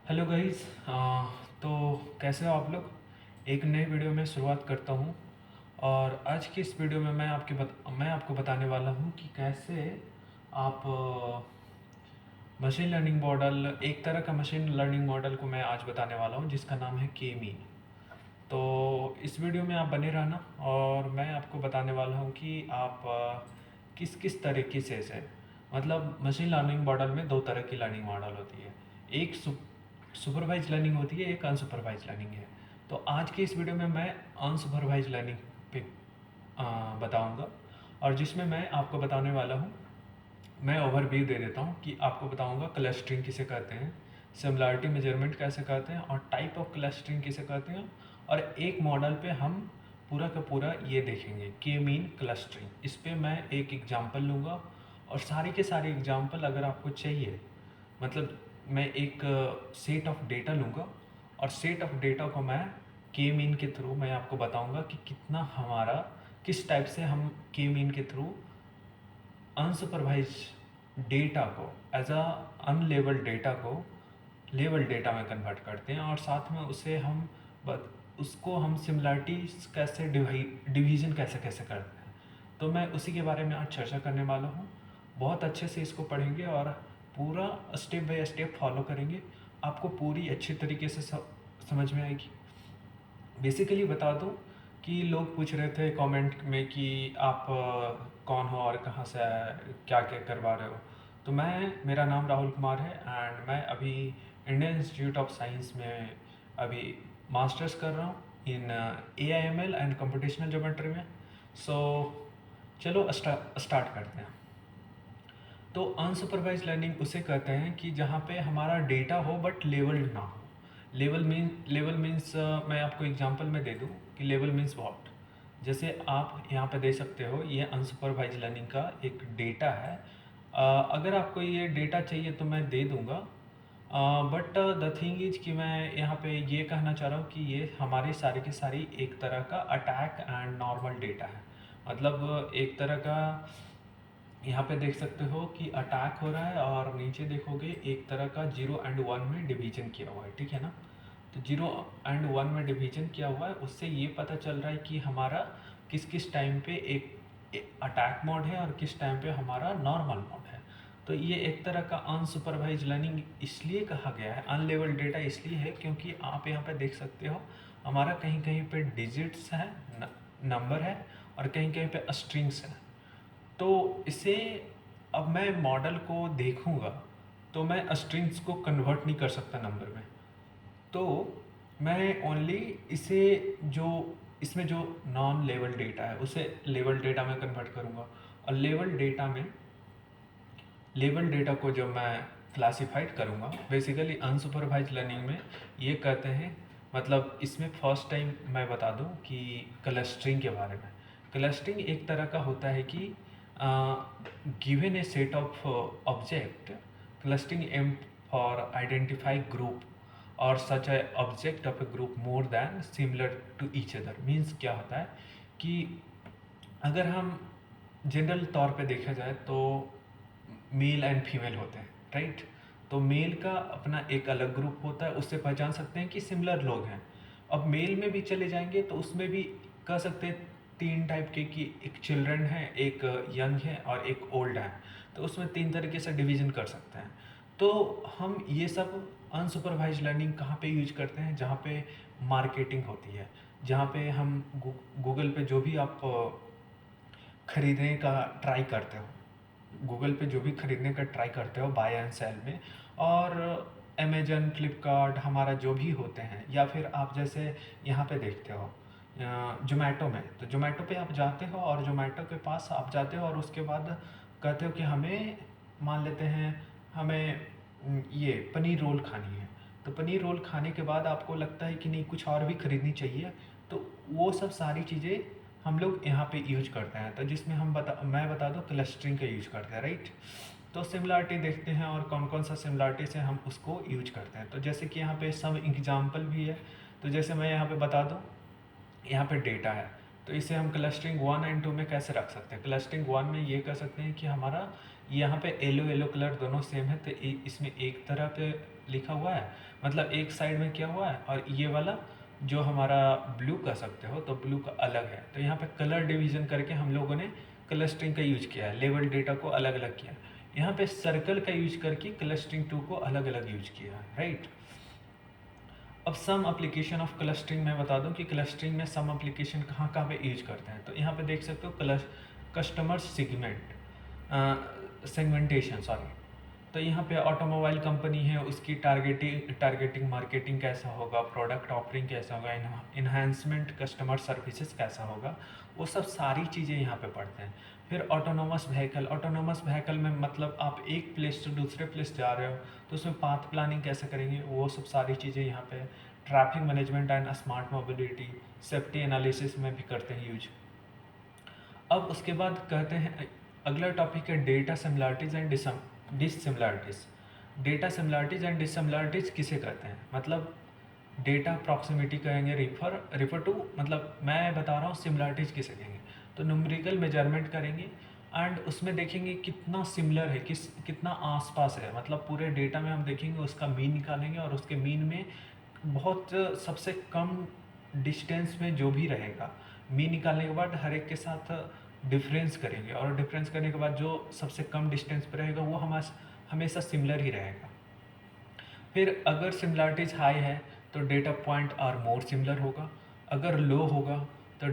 Hello guys. तो कैसे हो आप लोग। एक नए वीडियो में शुरुआत करता हूँ। और आज की इस वीडियो में मैं आपको बताने वाला हूँ कि कैसे आप मशीन लर्निंग मॉडल, एक तरह का मशीन लर्निंग मॉडल को मैं आज बताने वाला हूँ जिसका नाम है के मीन। तो इस वीडियो में आप बने रहना और मैं आपको बताने वाला हूँ कि आप किस किस तरीके से मतलब मशीन लर्निंग मॉडल में दो तरह की लर्निंग मॉडल होती है। एक सुपरवाइज लर्निंग होती है, एक अनसुपरवाइज लर्निंग है। तो आज की इस वीडियो में मैं अनसुपरवाइज लर्निंग पे बताऊंगा। और जिसमें मैं आपको बताने वाला हूँ, मैं ओवरव्यू दे देता हूँ कि आपको बताऊंगा क्लस्टरिंग किसे कहते हैं, सिमिलरिटी मेजरमेंट कैसे करते हैं और टाइप ऑफ क्लस्टरिंग किसे कहते हैं। और एक मॉडल पे हम पूरा का पूरा ये देखेंगे के मीन क्लस्टरिंग। इस पे मैं एक एग्जांपल लूँगा और सारे के सारे एग्जांपल अगर आपको चाहिए, मतलब मैं एक सेट ऑफ डेटा लूँगा और सेट ऑफ डेटा को मैं के मीन के थ्रू मैं आपको बताऊंगा कि कितना हमारा, किस टाइप से हम के मीन के थ्रू अनसुपरवाइज डेटा को एज अ अनलेबल डेटा को लेवल डेटा में कन्वर्ट करते हैं और साथ में उसे हम उसको हम सिमिलरिटीज कैसे डिवीज़न कैसे कैसे करते हैं। तो मैं उसी के बारे में आज चर्चा करने वाला हूँ। बहुत अच्छे से इसको पढ़ेंगे और पूरा स्टेप बाय स्टेप फॉलो करेंगे, आपको पूरी अच्छी तरीके से समझ में आएगी। बेसिकली बता दूं कि लोग पूछ रहे थे कमेंट में कि आप कौन हो और कहाँ से क्या क्या करवा रहे हो। तो मेरा नाम राहुल कुमार है एंड मैं अभी इंडियन इंस्टीट्यूट ऑफ साइंस में अभी मास्टर्स कर रहा हूँ इन AIML एंड कंप्यूटेशनल ज्योमेट्री में। सो चलो स्टार्ट करते हैं। तो अनसुपरवाइज लर्निंग उसे कहते हैं कि जहाँ पे हमारा डेटा हो बट लेवल्ड ना हो। लेवल मीन्स मैं आपको एग्जांपल में दे दूँ कि लेवल मीन्स व्हाट। जैसे आप यहाँ पे दे सकते हो, ये अनसुपरवाइज लर्निंग का एक डेटा है। अगर आपको ये डेटा चाहिए तो मैं दे दूँगा, बट द थिंग इज कि मैं यहाँ पे ये कहना चाह रहा हूँ कि ये हमारी सारी की सारी एक तरह का अटैक एंड नॉर्मल डेटा है। मतलब एक तरह का, यहाँ पे देख सकते हो कि अटैक हो रहा है और नीचे देखोगे एक तरह का 0 और 1 में डिवीजन किया हुआ है, ठीक है ना। तो 0 और 1 में डिवीजन किया हुआ है, उससे ये पता चल रहा है कि हमारा किस किस टाइम पे एक अटैक मोड है और किस टाइम पे हमारा नॉर्मल मोड है। तो ये एक तरह का अनसुपरवाइज लर्निंग इसलिए कहा गया है, अनलेबल डेटा इसलिए है क्योंकि आप यहाँ पे देख सकते हो हमारा कहीं कहीं पे डिजिट्स है, नंबर है और कहीं कहीं पे स्ट्रिंग्स है। तो इसे, अब मैं मॉडल को देखूंगा तो मैं स्ट्रिंग्स को कन्वर्ट नहीं कर सकता नंबर में। तो मैं ओनली इसे, जो इसमें जो नॉन लेवल डेटा है उसे लेवल डेटा में कन्वर्ट करूंगा। और लेवल डेटा को जब मैं क्लासिफाइड करूंगा, बेसिकली अनसुपरवाइज लर्निंग में ये कहते हैं, मतलब इसमें फर्स्ट टाइम मैं बता दूं कि क्लस्टरिंग के बारे में। क्लस्टरिंग एक तरह का होता है कि given a set of object, clustering aim for identify group और such a object of a group more than similar to each other. Means क्या होता है कि अगर हम जनरल तौर पे देखा जाए तो मेल एंड फीमेल होते हैं, राइट। तो मेल का अपना एक अलग ग्रुप होता है, उससे पहचान सकते हैं कि सिमिलर लोग हैं। अब मेल में भी चले जाएंगे तो उसमें भी कह सकते हैं तीन टाइप के, कि एक चिल्ड्रन है, एक यंग है और एक ओल्ड है। तो उसमें तीन तरीके से डिवीजन कर सकते हैं। तो हम ये सब अनसुपरवाइज लर्निंग कहाँ पे यूज करते हैं, जहाँ पे मार्केटिंग होती है, जहाँ पे हम गूगल पे जो भी आप खरीदने का ट्राई करते हो, गूगल पे जो भी खरीदने का ट्राई करते हो बाय एंड सेल में, और अमेजन, फ्लिपकार्ट हमारा जो भी होते हैं, या फिर आप जैसे यहाँ पे देखते हो जोमेटो में, तो जोमेटो पे आप जाते हो और जोमेटो के पास आप जाते हो और उसके बाद कहते हो कि हमें, मान लेते हैं हमें ये पनीर रोल खानी है। तो पनीर रोल खाने के बाद आपको लगता है कि नहीं कुछ और भी खरीदनी चाहिए, तो वो सब सारी चीज़ें हम लोग यहाँ पे यूज करते हैं। तो जिसमें मैं बता दूँ क्लस्टरिंग का यूज करते हैं, राइट। तो सिमिलरिटी देखते हैं और कौन कौन सा सिमिलरिटी से हम उसको यूज करते हैं। तो जैसे कि यहाँ पे सब एग्जाम्पल भी है। तो जैसे मैं यहाँ पे बता दूँ, यहाँ पे डेटा है, तो इसे हम क्लस्टरिंग 1 और 2 में कैसे रख सकते हैं। क्लस्टरिंग 1 में ये कह सकते हैं कि हमारा यहाँ पे येलो येलो कलर दोनों सेम है, तो इसमें एक तरह पे लिखा हुआ है, मतलब एक साइड में क्या हुआ है और ये वाला जो हमारा ब्लू कह सकते हो तो ब्लू का अलग है। तो यहाँ पे कलर डिवीज़न करके हम लोगों ने क्लस्टरिंग का यूज किया है, लेवल डेटा को अलग अलग किया है। यहाँ पे सर्कल का यूज करके क्लस्टरिंग टू को अलग अलग यूज किया है, राइट। अब सम एप्लीकेशन ऑफ क्लस्टरिंग मैं बता दूं कि क्लस्टरिंग में सम एप्लीकेशन कहाँ कहाँ पे यूज करते हैं। तो यहाँ पे देख सकते हो कस्टमर सेगमेंटेशन, सॉरी। तो यहाँ पे ऑटोमोबाइल कंपनी है, उसकी टारगेटिंग मार्केटिंग कैसा होगा, प्रोडक्ट ऑफरिंग कैसा होगा, इन्हांसमेंट कस्टमर सर्विसेज कैसा होगा, वो सब सारी चीज़ें यहाँ पे पढ़ते हैं। फिर ऑटोनोमस व्हीकल में मतलब आप एक प्लेस से दूसरे प्लेस जा रहे हो तो उसमें पाथ प्लानिंग कैसे करेंगे, वो सब सारी चीज़ें यहाँ पे। Traffic management and smart mobility, safety analysis में भी करते हैं यूज। अब उसके बाद कहते हैं अगला टॉपिक है data similarities and dissimilarities. Data similarities and dissimilarities किसे कहते हैं, मतलब डेटा अप्रॉक्सिमिटी कहेंगे, रिफर टू, मतलब मैं बता रहा हूँ सिमिलरिटीज़ किसे कहेंगे। तो न्यूमेरिकल मेजरमेंट करेंगे एंड उसमें देखेंगे कितना सिमिलर है, कितना आसपास है, मतलब पूरे डेटा में हम देखेंगे उसका मीन निकालेंगे और उसके मीन में बहुत सबसे कम डिस्टेंस में जो भी रहेगा, मीन निकालने के बाद हर एक के साथ डिफरेंस करेंगे और डिफरेंस करने के बाद जो सबसे कम डिस्टेंस पे रहेगा वो हमेशा सिमिलर ही रहेगा। फिर अगर सिमिलरिटीज़ हाई है तो data point are more similar होगा, अगर लो होगा तो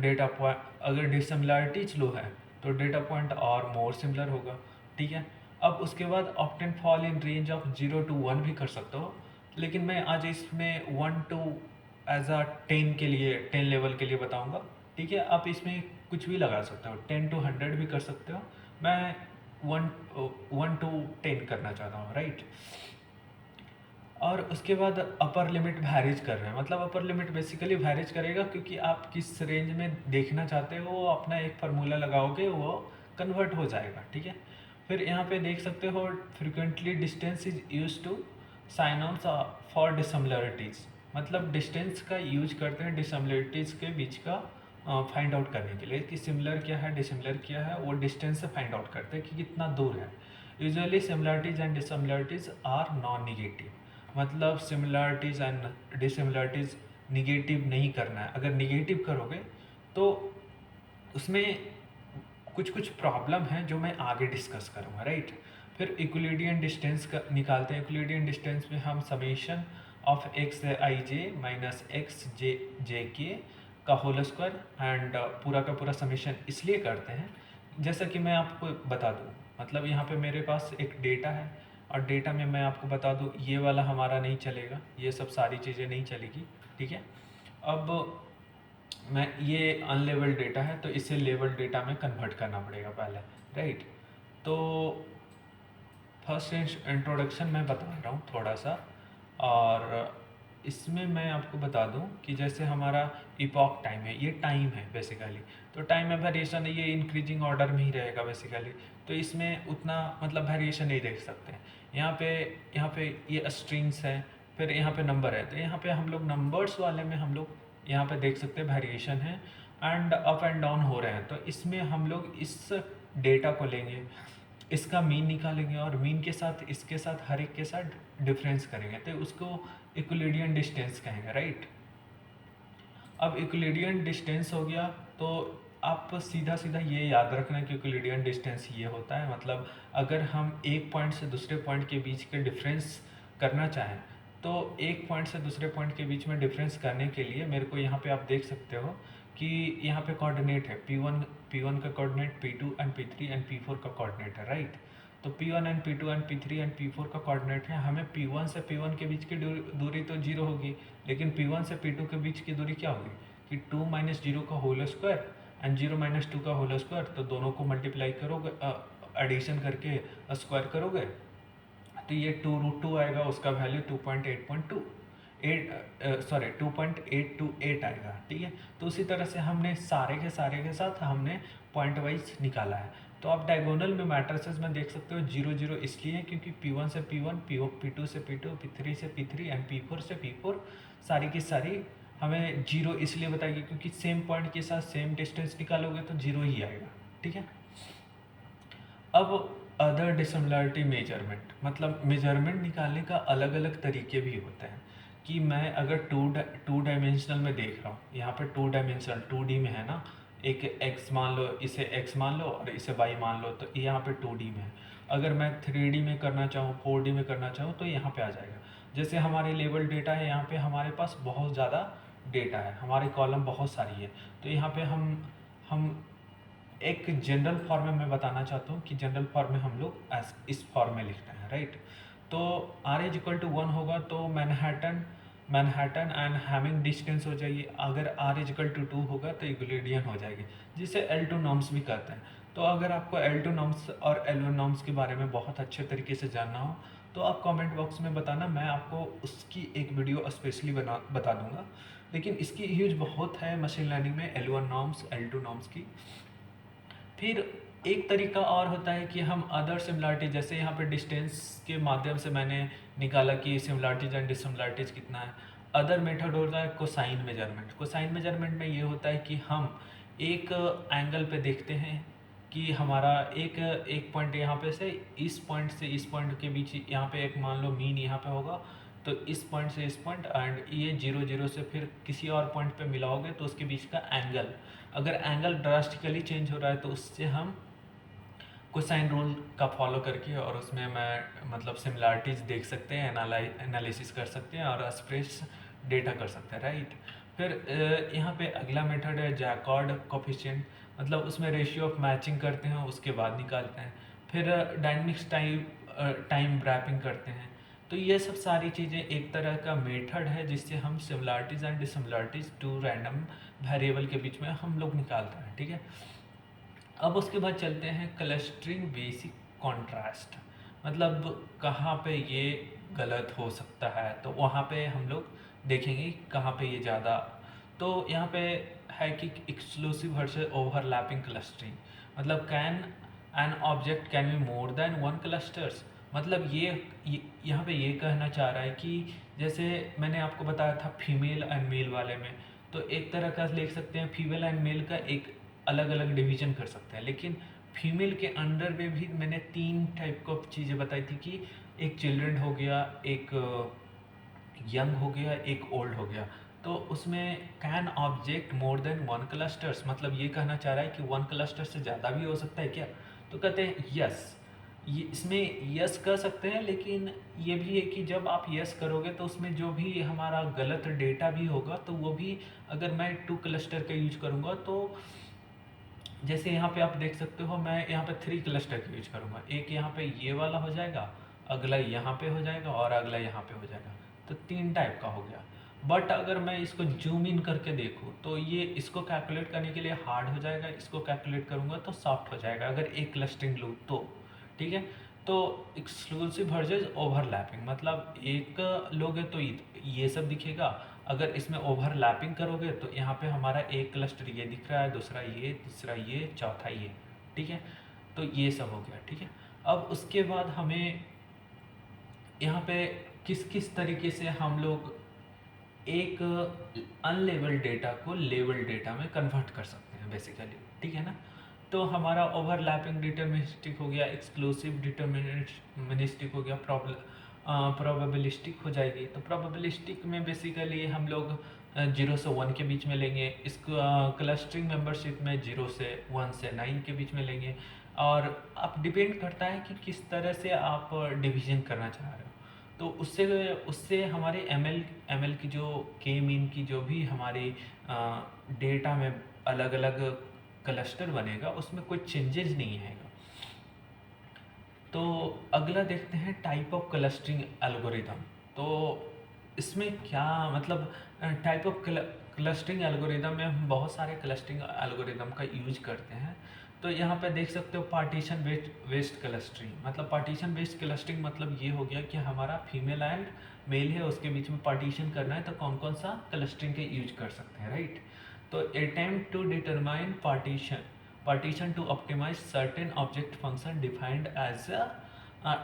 अगर डिससिमिलरिटीज लो है तो data point are more similar होगा, ठीक है। अब उसके बाद often fall in range of 0 to 1 भी कर सकते हो, लेकिन मैं आज इसमें 1 to एज अ 10 के लिए 10 लेवल के लिए बताऊंगा, ठीक है। आप इसमें कुछ भी लगा सकते हो, 10 to 100 भी कर सकते हो, मैं 1 to 10 करना चाहता हूँ, राइट। और उसके बाद अपर लिमिट वैरीज कर रहे हैं, मतलब अपर लिमिट बेसिकली वैरीज करेगा क्योंकि आप किस रेंज में देखना चाहते हो वो अपना एक फार्मूला लगाओगे वो कन्वर्ट हो जाएगा, ठीक है। फिर यहाँ पे देख सकते हो frequently distance is use to synonyms for dissimilarities, मतलब डिस्टेंस का यूज करते हैं डिससिमिलरिटीज़ के बीच का फाइंड आउट करने के लिए कि सिमिलर क्या है डिससिमिलर क्या है, वो डिस्टेंस से फाइंड आउट करते हैं कि कितना दूर है। Usually similarities and dissimilarities are non negative, मतलब सिमिलरिटीज़ एंड डिससिमिलरिटीज़ निगेटिव नहीं करना है, अगर निगेटिव करोगे तो उसमें कुछ कुछ प्रॉब्लम है जो मैं आगे डिस्कस करूँगा, राइट। फिर इक्विलिडियन डिस्टेंस का निकालते हैं। इक्विलिडियन डिस्टेंस में हम summation of X I J minus X J के का होल स्क्वायर एंड पूरा का पूरा समेशन इसलिए करते हैं, जैसा कि मैं आपको बता दूँ, मतलब यहाँ पे मेरे पास एक डेटा है और डेटा में मैं आपको बता दूँ ये वाला हमारा नहीं चलेगा, ये सब सारी चीज़ें नहीं चलेगी, ठीक है। अब मैं ये अनलेवल्ड डेटा है तो इसे लेवल डेटा में कन्वर्ट करना पड़ेगा पहले, राइट। तो फर्स्ट इंट्रोडक्शन मैं बता रहा हूँ थोड़ा सा, और इसमें मैं आपको बता दूं कि जैसे हमारा इपॉक टाइम है, ये टाइम है बेसिकली, तो टाइम में वेरिएशन है, ये इंक्रीजिंग ऑर्डर में ही रहेगा बेसिकली, तो इसमें उतना मतलब वेरिएशन नहीं देख सकते हैं। यहाँ पे ये स्ट्रिंग्स है, फिर यहाँ पे नंबर है, तो यहाँ पे हम लोग नंबर्स वाले में हम लोग यहाँ पे देख सकते हैं वेरिएशन है एंड अप एंड डाउन हो रहे हैं, तो इसमें हम लोग इस डेटा को लेंगे, इसका मीन निकालेंगे और मीन के साथ इसके साथ हर एक के साथ डिफरेंस करेंगे, तो उसको इक्विलिडियन डिस्टेंस कहेंगे, राइट। अब इक्विलिडियन डिस्टेंस हो गया तो आप सीधा सीधा ये याद रखना कि इक्विलिडियन डिस्टेंस ये होता है, मतलब अगर हम एक पॉइंट से दूसरे पॉइंट के बीच के डिफरेंस करना चाहें तो एक पॉइंट से दूसरे पॉइंट के बीच में डिफरेंस करने के लिए मेरे को यहाँ पे आप देख सकते हो कि यहाँ पे कोऑर्डिनेट है P1 का coordinate, P2 and P3 and P4 का कोऑर्डिनेट है, राइट। तो P1 and P2 and P3 and P4 का कोऑर्डिनेट है, हमें P1 से P1 के बीच की दूरी तो 0 होगी, लेकिन P1 से P2 के बीच की दूरी क्या होगी कि 2 माइनस 0 का होल स्क्वायर एंड 0 माइनस 2 का होल स्क्वायर, तो दोनों को मल्टीप्लाई करोगे, एडिशन करके स्क्वायर करोगे तो ये 2√2 आएगा, उसका वैल्यू 2.828 आएगा, ठीक है। तो उसी तरह से हमने सारे के साथ हमने पॉइंट वाइज निकाला है। तो आप डायगोनल में मैट्रिसेस में देख सकते हो 0 0 इसलिए क्योंकि P1 से P1, P2 से P2, P3 से P3 एंड P4 से P4 सारी की सारी हमें 0 इसलिए बताएगी क्योंकि सेम पॉइंट के साथ सेम डिस्टेंस निकालोगे तो 0 ही आएगा, ठीक है। अब अदर डिसिमिलरिटी मेजरमेंट, मतलब मेजरमेंट निकालने का अलग अलग तरीके भी होते हैं। कि मैं अगर टू डायमेंशनल में देख रहा हूँ, यहाँ पे टू डायमेंशनल 2D में है ना, एक x मान लो, इसे x मान लो और इसे y मान लो, तो यहाँ पे 2D में है। अगर मैं 3D में करना चाहूँ, 4D में करना चाहूँ, तो यहाँ पे आ जाएगा। जैसे हमारे लेवल डेटा है, यहाँ पे हमारे पास बहुत ज़्यादा डेटा है, हमारे कॉलम बहुत सारी है। तो यहाँ पे हम एक जनरल फॉर्म में मैं बताना चाहता हूँ कि जनरल फॉर्म में हम लोग इस फॉर्म में लिखते हैं, राइट। तो r इज इक्वल टू 1 होगा तो Manhattan Manhattan and Hamming distance हो जाएगी। अगर r इज इक्वल टू 2 होगा तो यूक्लिडियन हो जाएगी, जिसे L2 नॉर्म्स भी कहते हैं। तो अगर आपको L2 नॉर्म्स और L1 नॉर्म्स के बारे में बहुत अच्छे तरीके से जानना हो तो आप कमेंट बॉक्स में बताना, मैं आपको उसकी एक वीडियो स्पेशली बता दूंगा। लेकिन इसकी यूज बहुत है मशीन लर्निंग में, L1 नॉर्म्स, L2 नॉर्म्स की। फिर एक तरीका और होता है कि हम अदर सिमिलरिटी, जैसे यहाँ पे डिस्टेंस के माध्यम से मैंने निकाला कि सिमिलरिटीज एंड डिससिमिलरिटीज कितना है। अदर मेथड होता है कोसाइन मेजरमेंट। कोसाइन मेजरमेंट में ये होता है कि हम एक एंगल पे देखते हैं कि हमारा एक पॉइंट यहाँ पे से इस पॉइंट के बीच, यहाँ पे एक मान लो मीन यहाँ पे होगा, तो इस पॉइंट से इस पॉइंट एंड ये 0 0 से फिर किसी और पॉइंट पे मिलाओगे तो उसके बीच का एंगल, अगर एंगल ड्रास्टिकली चेंज हो रहा है तो उससे हम कोसाइन रूल का फॉलो करके और उसमें मैं मतलब सिमिलरिटीज़ देख सकते हैं, एनालिसिस कर सकते हैं और स्प्रेस डेटा कर सकते हैं, राइट। फिर यहाँ पे अगला मेथड है जैकॉर्ड कोफिशिएंट, मतलब उसमें रेशियो ऑफ मैचिंग करते हैं उसके बाद निकालते हैं। फिर डायनेमिक्स टाइम रैपिंग करते हैं। तो ये सब सारी चीज़ें एक तरह का मेथड है जिससे हम similarities and dissimilarities two random variable के बीच में हम लोग निकालते हैं, ठीक है। अब उसके बाद चलते हैं क्लस्टरिंग बेसिक कॉन्ट्रास्ट, मतलब कहाँ पे ये गलत हो सकता है, तो वहाँ पे हम लोग देखेंगे कहाँ पे ये ज़्यादा। तो यहाँ पे है कि एक्सक्लूसिव वर्सेस ओवरलैपिंग क्लस्टरिंग, मतलब can an object can be more than one clusters, मतलब यहाँ पे ये कहना चाह रहा है कि जैसे मैंने आपको बताया था फीमेल एंड मेल वाले में, तो एक तरह का लिख सकते हैं फीमेल एंड मेल का एक अलग अलग डिवीजन कर सकते हैं। लेकिन फीमेल के अंडर में भी मैंने 3 टाइप की चीज़ें बताई थी कि एक चिल्ड्रन हो गया, एक यंग हो गया, एक ओल्ड हो गया। तो उसमें can object more than one clusters, मतलब ये कहना चाह रहा है कि वन क्लस्टर से ज़्यादा भी हो सकता है क्या। तो कहते हैं यस, ये इसमें यस कर सकते हैं, लेकिन ये भी है कि जब आप यस करोगे तो उसमें जो भी हमारा गलत डेटा भी होगा तो वो भी, अगर मैं 2 क्लस्टर का यूज करूँगा तो जैसे यहाँ पे आप देख सकते हो मैं यहाँ पे 3 क्लस्टर का यूज करूँगा, एक यहाँ पे ये वाला हो जाएगा, अगला यहाँ पे हो जाएगा और अगला यहाँ पे हो जाएगा, तो 3 टाइप का हो गया। बट अगर मैं इसको जूम इन करके देखूँ तो ये इसको कैलकुलेट करने के लिए हार्ड हो जाएगा, इसको कैलकुलेट करूँगा तो सॉफ्ट हो जाएगा अगर एक क्लस्टरिंग लूँ तो, ठीक है। तो एक्सक्लूसिव वर्सेस ओवरलैपिंग, मतलब एक लोगे तो ये सब दिखेगा, अगर इसमें ओवरलैपिंग करोगे तो यहाँ पे हमारा एक क्लस्टर ये दिख रहा है, दूसरा ये, तीसरा ये, चौथा ये, ठीक है। तो ये सब हो गया, ठीक है। अब उसके बाद हमें यहाँ पे किस किस तरीके से हम लोग एक अनलेबल डेटा को लेबल डेटा में कन्वर्ट कर सकते हैं बेसिकली, ठीक है ना। तो हमारा ओवरलैपिंग डिटर्मिनिस्टिक हो गया, एक्सक्लूसिव डिटर्मिनिस्टिक हो गया, प्रोबेबिलिस्टिक हो जाएगी। तो प्रोबेबिलिस्टिक में बेसिकली हम लोग 0 से 1 के बीच में लेंगे, इसको क्लस्टरिंग मेंबरशिप में 0 से 1 से 9 के बीच में लेंगे। और अब डिपेंड करता है कि किस तरह से आप डिवीजन करना चाह रहे हो। तो उससे उससे हमारे एम एल की जो के मीन की जो भी हमारी डेटा में अलग अलग क्लस्टर बनेगा उसमें कोई चेंजेस नहीं आएगा। तो अगला देखते हैं टाइप ऑफ क्लस्टरिंग एल्गोरिदम। तो इसमें क्या मतलब, टाइप ऑफ क्लस्टरिंग एल्गोरिदम में हम बहुत सारे क्लस्टरिंग एल्गोरिदम का यूज करते हैं। तो यहाँ पे देख सकते हो पार्टीशन बेस्ड क्लस्टरिंग, मतलब पार्टीशन बेस्ड क्लस्टरिंग मतलब ये हो गया कि हमारा फीमेल एंड मेल है उसके बीच में पार्टीशन करना है, तो कौन कौन सा क्लस्टरिंग के यूज कर सकते हैं, राइट। तो attempt to determine partition to optimize certain object function defined as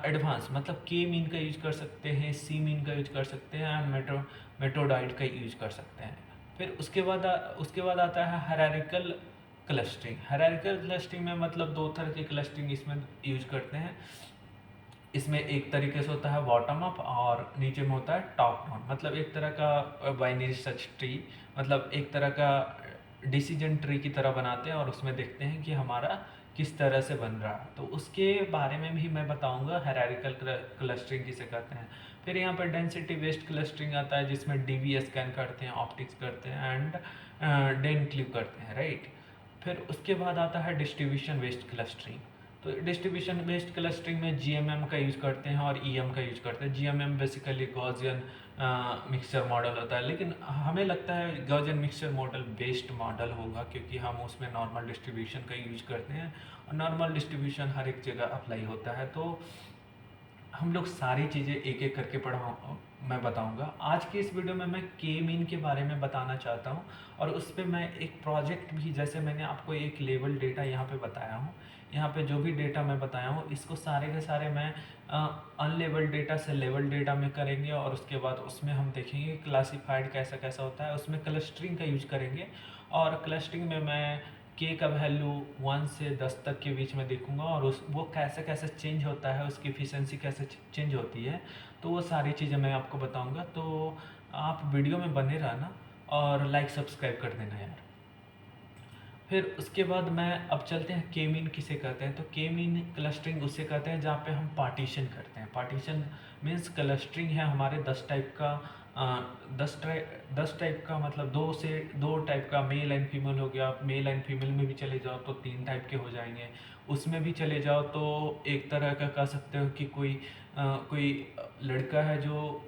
advance, मतलब के मीन का यूज कर सकते हैं, सी मीन का यूज कर सकते हैं एंड मेथोडॉइड का यूज कर सकते हैं। फिर उसके बाद आता है हायरार्किकल क्लस्टरिंग। हायरार्किकल क्लस्टरिंग में मतलब दो तरह की क्लस्टरिंग इसमें यूज करते हैं। इसमें एक तरीके से होता है बॉटम अप और नीचे में होता है टॉप डाउन। मतलब एक तरह का बाइनरी सर्च ट्री, मतलब एक तरह का डिसीजन ट्री की तरह बनाते हैं और उसमें देखते हैं कि हमारा किस तरह से बन रहा है। तो उसके बारे में भी मैं बताऊंगा हायरार्किकल क्लस्टरिंग किसे कहते हैं। फिर यहाँ पर डेंसिटी बेस्ड क्लस्टरिंग आता है जिसमें डीबी स्कैन करते हैं, ऑप्टिक्स करते हैं एंड डेन क्लिप करते हैं, राइट। फिर उसके बाद आता है डिस्ट्रीब्यूशन बेस्ड क्लस्टरिंग। तो डिस्ट्रीब्यूशन बेस्ड क्लस्टरिंग में जीएमएम का यूज़ करते हैं और ईएम का यूज़ करते हैं। GMM basically Gaussian mixture model होता है, लेकिन हमें लगता है Gaussian mixture model based model होगा क्योंकि हम उसमें नॉर्मल डिस्ट्रीब्यूशन का यूज करते हैं और नॉर्मल डिस्ट्रीब्यूशन हर एक जगह अप्लाई होता है। तो हम लोग सारी चीज़ें एक एक करके मैं बताऊंगा। आज की इस वीडियो में मैं के मीन के बारे में बताना चाहता हूं और उस पर मैं एक प्रोजेक्ट भी, जैसे मैंने आपको एक लेवल डेटा यहाँ पे बताया हूँ, यहाँ पे जो भी डेटा मैं बताया हूँ इसको सारे के सारे मैं अनलेवल डेटा से लेवल डेटा में करेंगे और उसके बाद उसमें हम देखेंगे क्लासिफाइड कैसा कैसा होता है, उसमें क्लस्टरिंग का यूज करेंगे। और क्लस्टरिंग में मैं के का वैल्यू 1 से 10 तक के बीच में देखूंगा और उस वो कैसे कैसे चेंज होता है, उसकी एफिशिएंसी कैसे चेंज होती है, तो वो सारी चीज़ें मैं आपको बताऊंगा। तो आप वीडियो में बने रहना और लाइक सब्सक्राइब कर देना यार। फिर उसके बाद मैं अब चलते हैं के मीन किसे कहते हैं। तो के मीन क्लस्टरिंग उसे कहते हैं जहाँ पे हम पार्टीशन करते हैं। पार्टीशन मीन्स क्लस्टरिंग है हमारे 10 टाइप का, 10 टाइप का, मतलब दो टाइप का, मेल एंड फीमेल हो गया। मेल एंड फीमेल में भी चले जाओ तो 3 टाइप के हो जाएंगे। उसमें भी चले जाओ तो एक तरह का कह सकते हो कि कोई लड़का है जो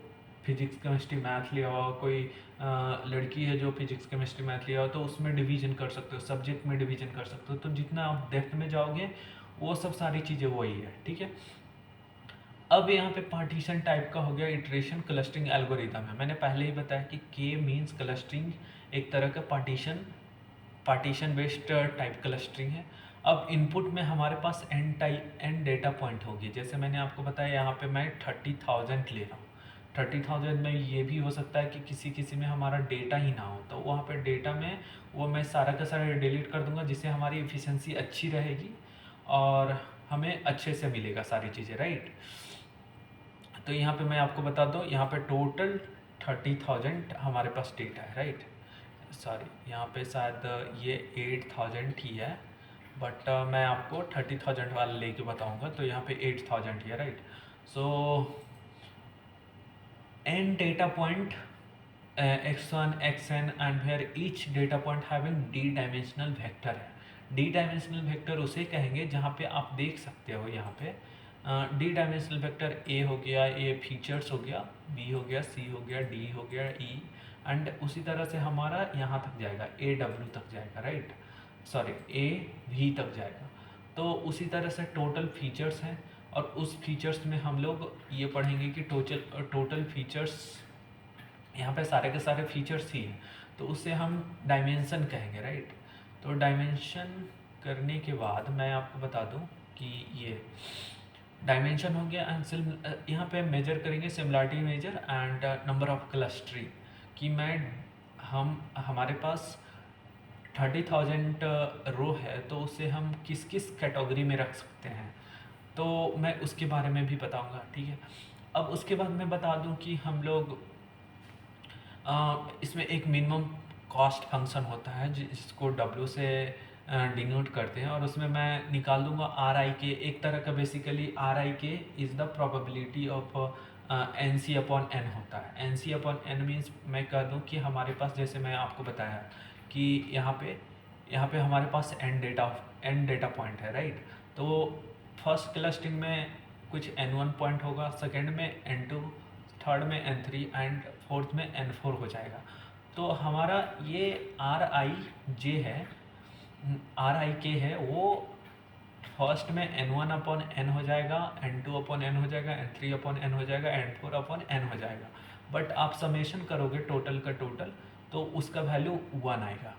फिजिक्स केमिस्ट्री मैथ लिया हुआ, कोई लड़की है जो फिजिक्स केमिस्ट्री मैथ लिया हो, तो उसमें डिवीजन कर सकते हो, सब्जेक्ट में डिवीजन कर सकते हो। तो जितना आप डेप्थ में जाओगे वो सब सारी चीज़ें वही है, ठीक है। अब यहाँ पे पार्टीशन टाइप का हो गया इटरेशन क्लस्टरिंग एल्गोरिदम है। मैंने पहले ही बताया कि के मीन्स क्लस्टरिंग, एक तरह का पार्टीशन बेस्ड टाइप क्लस्टरिंग है। अब इनपुट में हमारे पास एन डेटा पॉइंट होगी। जैसे मैंने आपको बताया यहाँ पे मैं 30,000 ले रहा हूँ। 30,000 में ये भी हो सकता है कि किसी किसी में हमारा डेटा ही ना हो, तो वहाँ पे डेटा में वो मैं सारा का सारा डिलीट कर दूंगा जिससे हमारी एफिशिएंसी अच्छी रहेगी और हमें अच्छे से मिलेगा सारी चीज़ें, राइट। तो यहाँ पे मैं आपको बता दूँ, यहाँ पे टोटल 30,000 हमारे पास डेटा है, राइट। सॉरी, यहाँ पे शायद ये 8,000 ही है, बट मैं आपको 30,000 वाला लेके बताऊँगा। तो यहाँ पे 8,000 ही है, right. So n data point x1 xn and where each data point having d dimensional vector है। d dimensional vector उसे कहेंगे जहाँ पे आप देख सकते हो, यहाँ पे d dimensional vector a हो गया, a फीचर्स हो गया, b हो गया, c हो गया, d हो गया, e एंड उसी तरह से हमारा यहाँ तक जाएगा, a w तक जाएगा, राइट। सॉरी, a v तक जाएगा। तो उसी तरह से टोटल फीचर्स हैं और उस फीचर्स में हम लोग ये पढ़ेंगे कि टोटल फीचर्स, यहाँ पे सारे के सारे फीचर्स ही हैं, तो उसे हम डायमेंशन कहेंगे, राइट। तो डायमेंशन करने के बाद मैं आपको बता दूं कि ये डायमेंशन हो गया एंड यहाँ पे मेजर करेंगे similarity measure and number of clustering कि हमारे पास 30,000 रो है तो उसे हम किस किस कैटेगरी में रख सकते हैं, तो मैं उसके बारे में भी बताऊंगा, ठीक है। अब उसके बाद मैं बता दूं कि हम लोग इसमें एक मिनिमम कॉस्ट फंक्शन होता है जिसको W से डिनोट करते हैं और उसमें मैं निकाल दूंगा आर आई के। एक तरह का basically R I K is the probability of N C upon N होता है। N C upon N means मैं कह दूं कि हमारे पास, जैसे मैं आपको बताया कि यहाँ पे हमारे पास एन डेटा पॉइंट है, राइट। तो फर्स्ट क्लस्टरिंग में कुछ n1 पॉइंट होगा, सेकेंड में n2, थर्ड में n3 एंड फोर्थ में n4 हो जाएगा। तो हमारा ये आर आई जे है, आर आई के है, वो फर्स्ट में n1 अपॉन एन हो जाएगा, n2 अपॉन एन हो जाएगा, n3 अपॉन एन हो जाएगा, n4 अपॉन एन हो जाएगा। बट आप समेशन करोगे टोटल का टोटल तो उसका वैल्यू 1 आएगा।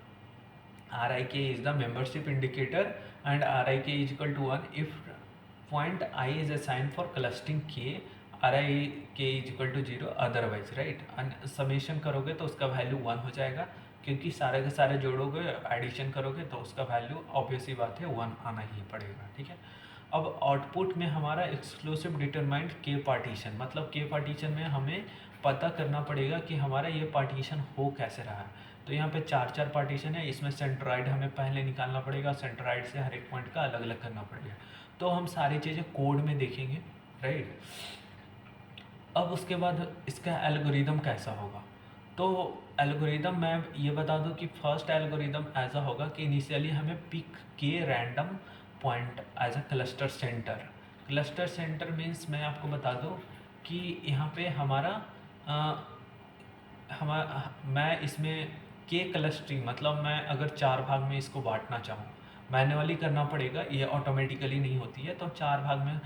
R I K is the membership indicator and R I K is equal to 1 if point I is assigned for clustering K, R I K is equal to 0 otherwise, right. Summation करोगे तो उसका value 1 हो जाएगा, क्योंकि सारे के सारे जोड़ोगे, addition करोगे तो उसका वैल्यू ऑब्वियस ही बात है 1 आना ही पड़ेगा, ठीक है। अब आउटपुट में हमारा एक्सक्लूसिव डिटरमाइंड के पार्टीशन, मतलब के पार्टीशन में हमें पता करना पड़ेगा कि हमारा ये पार्टीशन हो कैसे रहा है। तो यहाँ पे 4 पार्टीशन है, इसमें सेंट्रॉइड हमें पहले निकालना पड़ेगा, सेंट्रॉइड से हर एक पॉइंट का अलग अलग करना पड़ेगा। तो हम सारी चीज़ें कोड में देखेंगे, राइट। अब उसके बाद इसका एल्गोरिदम कैसा होगा, तो एल्गोरिदम मैं ये बता दूं कि फर्स्ट एल्गोरिदम ऐसा होगा कि इनिशियली हमें pick K random point as a cluster center. Cluster center means मैं आपको बता दूं कि यहाँ पे हमारा मैं इसमें के क्लस्टरिंग, मतलब मैं अगर 4 भाग में इसको बांटना चाहूँ, मैन्युअली करना पड़ेगा, ये ऑटोमेटिकली नहीं होती है। तो 4 भाग में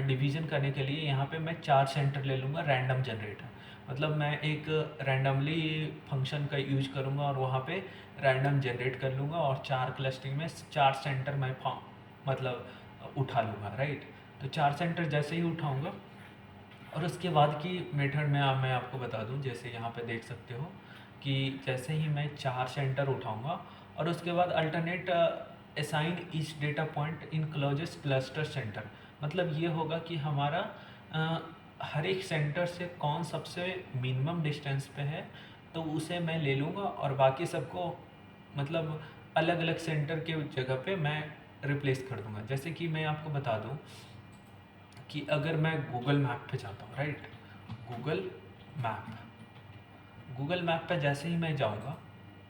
डिवीज़न करने के लिए यहाँ पे मैं 4 सेंटर ले लूँगा रैंडम जनरेटर, मतलब मैं एक रैंडमली फंक्शन का यूज करूँगा और वहाँ पे रैंडम जनरेट कर लूँगा और 4 क्लस्टरिंग में 4 सेंटर मैं मतलब उठा लूँगा, राइट। तो 4 सेंटर जैसे ही उठाऊँगा और उसके बाद की मेथड में मैं आपको बता दूं, जैसे यहाँ पे देख सकते हो कि जैसे ही मैं 4 सेंटर उठाऊंगा और उसके बाद alternate assign each data point in closest cluster centre, मतलब ये होगा कि हमारा हर एक सेंटर से कौन सबसे मिनिमम डिस्टेंस पे है, तो उसे मैं ले लूँगा और बाकी सबको मतलब अलग अलग सेंटर के जगह पे मैं रिप्लेस कर दूँगा। जैसे कि मैं आपको बता दूँ कि अगर मैं गूगल मैप पे जाता हूँ, right, Google map Google map पे जैसे ही मैं जाऊँगा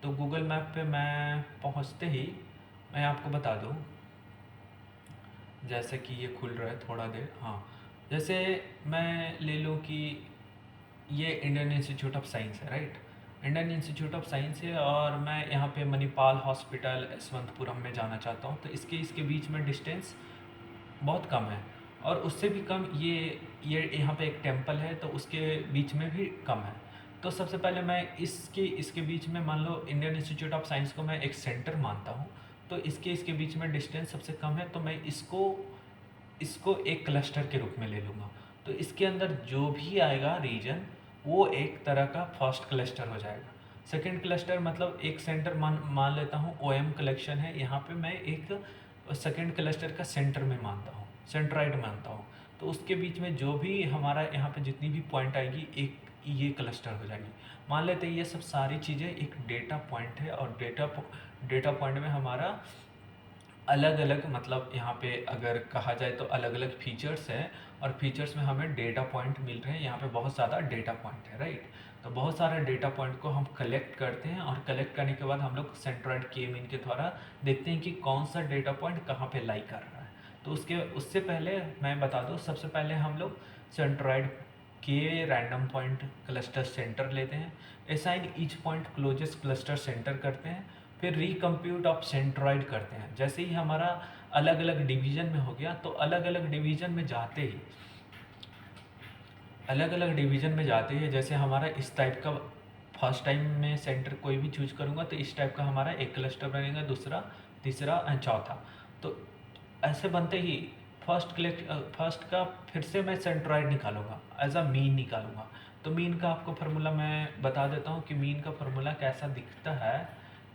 तो गूगल मैप पे मैं पहुँचते ही मैं आपको बता दूँ, जैसे कि ये खुल रहा है थोड़ा देर, हाँ, जैसे मैं ले लूँ कि ये इंडियन इंस्टीट्यूट ऑफ साइंस है, right, Indian institute of science है और मैं यहाँ पे मणिपाल हॉस्पिटल यशवंतपुरम में जाना चाहता हूँ। तो इसके बीच में डिस्टेंस बहुत कम है और उससे भी कम ये यहाँ पे एक टेम्पल है तो उसके बीच में भी कम है। तो सबसे पहले मैं इसके बीच में मान लो इंडियन इंस्टीट्यूट ऑफ साइंस को मैं एक सेंटर मानता हूँ, तो इसके बीच में डिस्टेंस सबसे कम है, तो मैं इसको एक क्लस्टर के रूप में ले लूँगा। तो इसके अंदर जो भी आएगा रीजन वो एक तरह का फर्स्ट क्लस्टर हो जाएगा। सेकंड क्लस्टर मतलब एक सेंटर मान लेता हूँ ओएम कलेक्शन है, यहाँ पे मैं एक सेकंड क्लस्टर का सेंटर में मानता हूँ, सेंट्राइड मानता हूँ। तो उसके बीच में जो भी हमारा यहाँ पे जितनी भी पॉइंट आएगी एक ये क्लस्टर हो जाएगी। मान लेते हैं ये सब सारी चीज़ें एक डेटा पॉइंट है और डेटा पॉइंट में हमारा अलग अलग, मतलब यहाँ पे अगर कहा जाए तो अलग अलग फीचर्स हैं और फीचर्स में हमें डेटा पॉइंट मिल रहे हैं। यहाँ पे बहुत ज़्यादा डेटा पॉइंट है, राइट। तो बहुत सारे डेटा पॉइंट को हम कलेक्ट करते हैं और कलेक्ट करने के बाद हम लोग सेंट्रॉइड के मीन के द्वारा देखते हैं कि कौन सा डेटा पॉइंट कहाँ पे लाई कर रहा है। तो उससे पहले मैं बता दूँ, सबसे पहले हम लोग सेंट्रॉइड के रैंडम पॉइंट क्लस्टर सेंटर लेते हैं, assign each point closest cluster centre करते हैं, फिर रिकम्प्यूट ऑफ सेंट्रॉइड करते हैं। जैसे ही हमारा अलग अलग डिवीज़न में हो गया तो अलग अलग डिवीज़न में जाते ही जैसे हमारा इस टाइप का फर्स्ट टाइम में सेंटर कोई भी चूज करूँगा तो इस टाइप का हमारा एक क्लस्टर बनेगा, दूसरा, तीसरा एंड चौथा। तो ऐसे बनते ही फर्स्ट का फिर से मैं सेंट्रॉइड निकालूंगा, एज अ मीन निकालूंगा। तो मीन का आपको फार्मूला मैं बता देता हूँ कि मीन का फार्मूला कैसा दिखता है।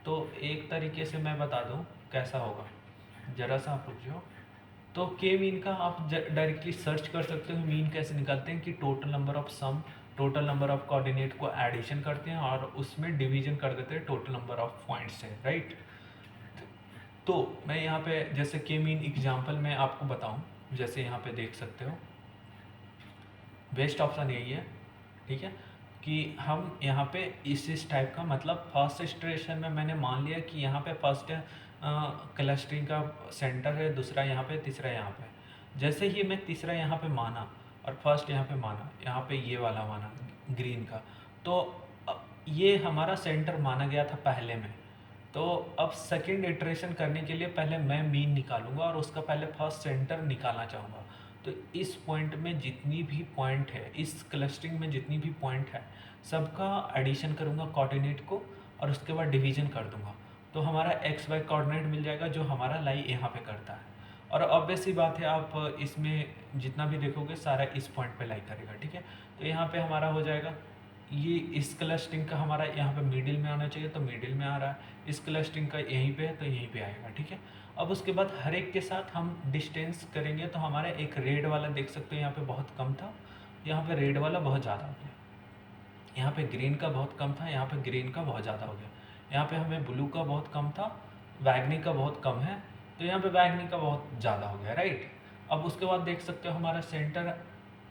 तो एक तरीके से मैं बता दूँ कैसा होगा, ज़रा सा आप रुक जाओ। तो के मीन का आप डायरेक्टली सर्च कर सकते हो। मीन कैसे निकालते हैं कि टोटल नंबर ऑफ कोऑर्डिनेट को एडिशन करते हैं और उसमें डिवीजन कर देते हैं टोटल नंबर ऑफ पॉइंट्स से, राइट। तो मैं यहाँ पे जैसे के मीन एग्जांपल में आपको बताऊँ, जैसे यहाँ पे देख सकते हो बेस्ट ऑप्शन यही है, ठीक है, कि हम यहाँ पे इस टाइप का, मतलब फर्स्ट इटरेशन में मैंने मान लिया कि यहाँ पे फर्स्ट क्लस्टरिंग का सेंटर है, दूसरा यहाँ पे, तीसरा यहाँ पे। जैसे ही मैं तीसरा यहाँ पे माना और फर्स्ट यहाँ पे माना, यहाँ पे ये वाला माना ग्रीन का, तो ये हमारा सेंटर माना गया था पहले में। तो अब सेकेंड इटरेशन करने के लिए पहले मैं मीन निकालूंगा और उसका पहले फर्स्ट सेंटर निकालना चाहूँगा। तो इस पॉइंट में जितनी भी पॉइंट है, इस क्लस्टरिंग में जितनी भी पॉइंट है, सबका एडिशन करूँगा कोऑर्डिनेट को और उसके बाद डिवीजन कर दूँगा। तो हमारा एक्स वाई कोऑर्डिनेट मिल जाएगा जो हमारा लाई यहाँ पे करता है। और ऑब्वियस सी बात है, आप इसमें जितना भी देखोगे सारा इस पॉइंट पे लाई करेगा, ठीक है। तो यहाँ पे हमारा हो जाएगा, ये इस क्लस्टरिंग का हमारा यहाँ पे मिडिल में आना चाहिए, तो मिडिल में आ रहा है। इस क्लस्टरिंग का यहीं पे है तो यहीं पे आएगा, ठीक है। अब उसके बाद हर एक के साथ हम डिस्टेंस करेंगे, तो हमारा एक रेड वाला देख सकते हो यहाँ पे बहुत कम था, यहाँ पे रेड वाला बहुत ज़्यादा हो गया। यहाँ पे ग्रीन का बहुत कम था, यहाँ पे ग्रीन का बहुत ज़्यादा हो गया। यहाँ पे हमें ब्लू का बहुत कम था, बैगनी का बहुत कम है, तो यहाँ पे बैगनी का बहुत ज़्यादा हो गया, राइट। अब उसके बाद देख सकते हो हमारा सेंटर,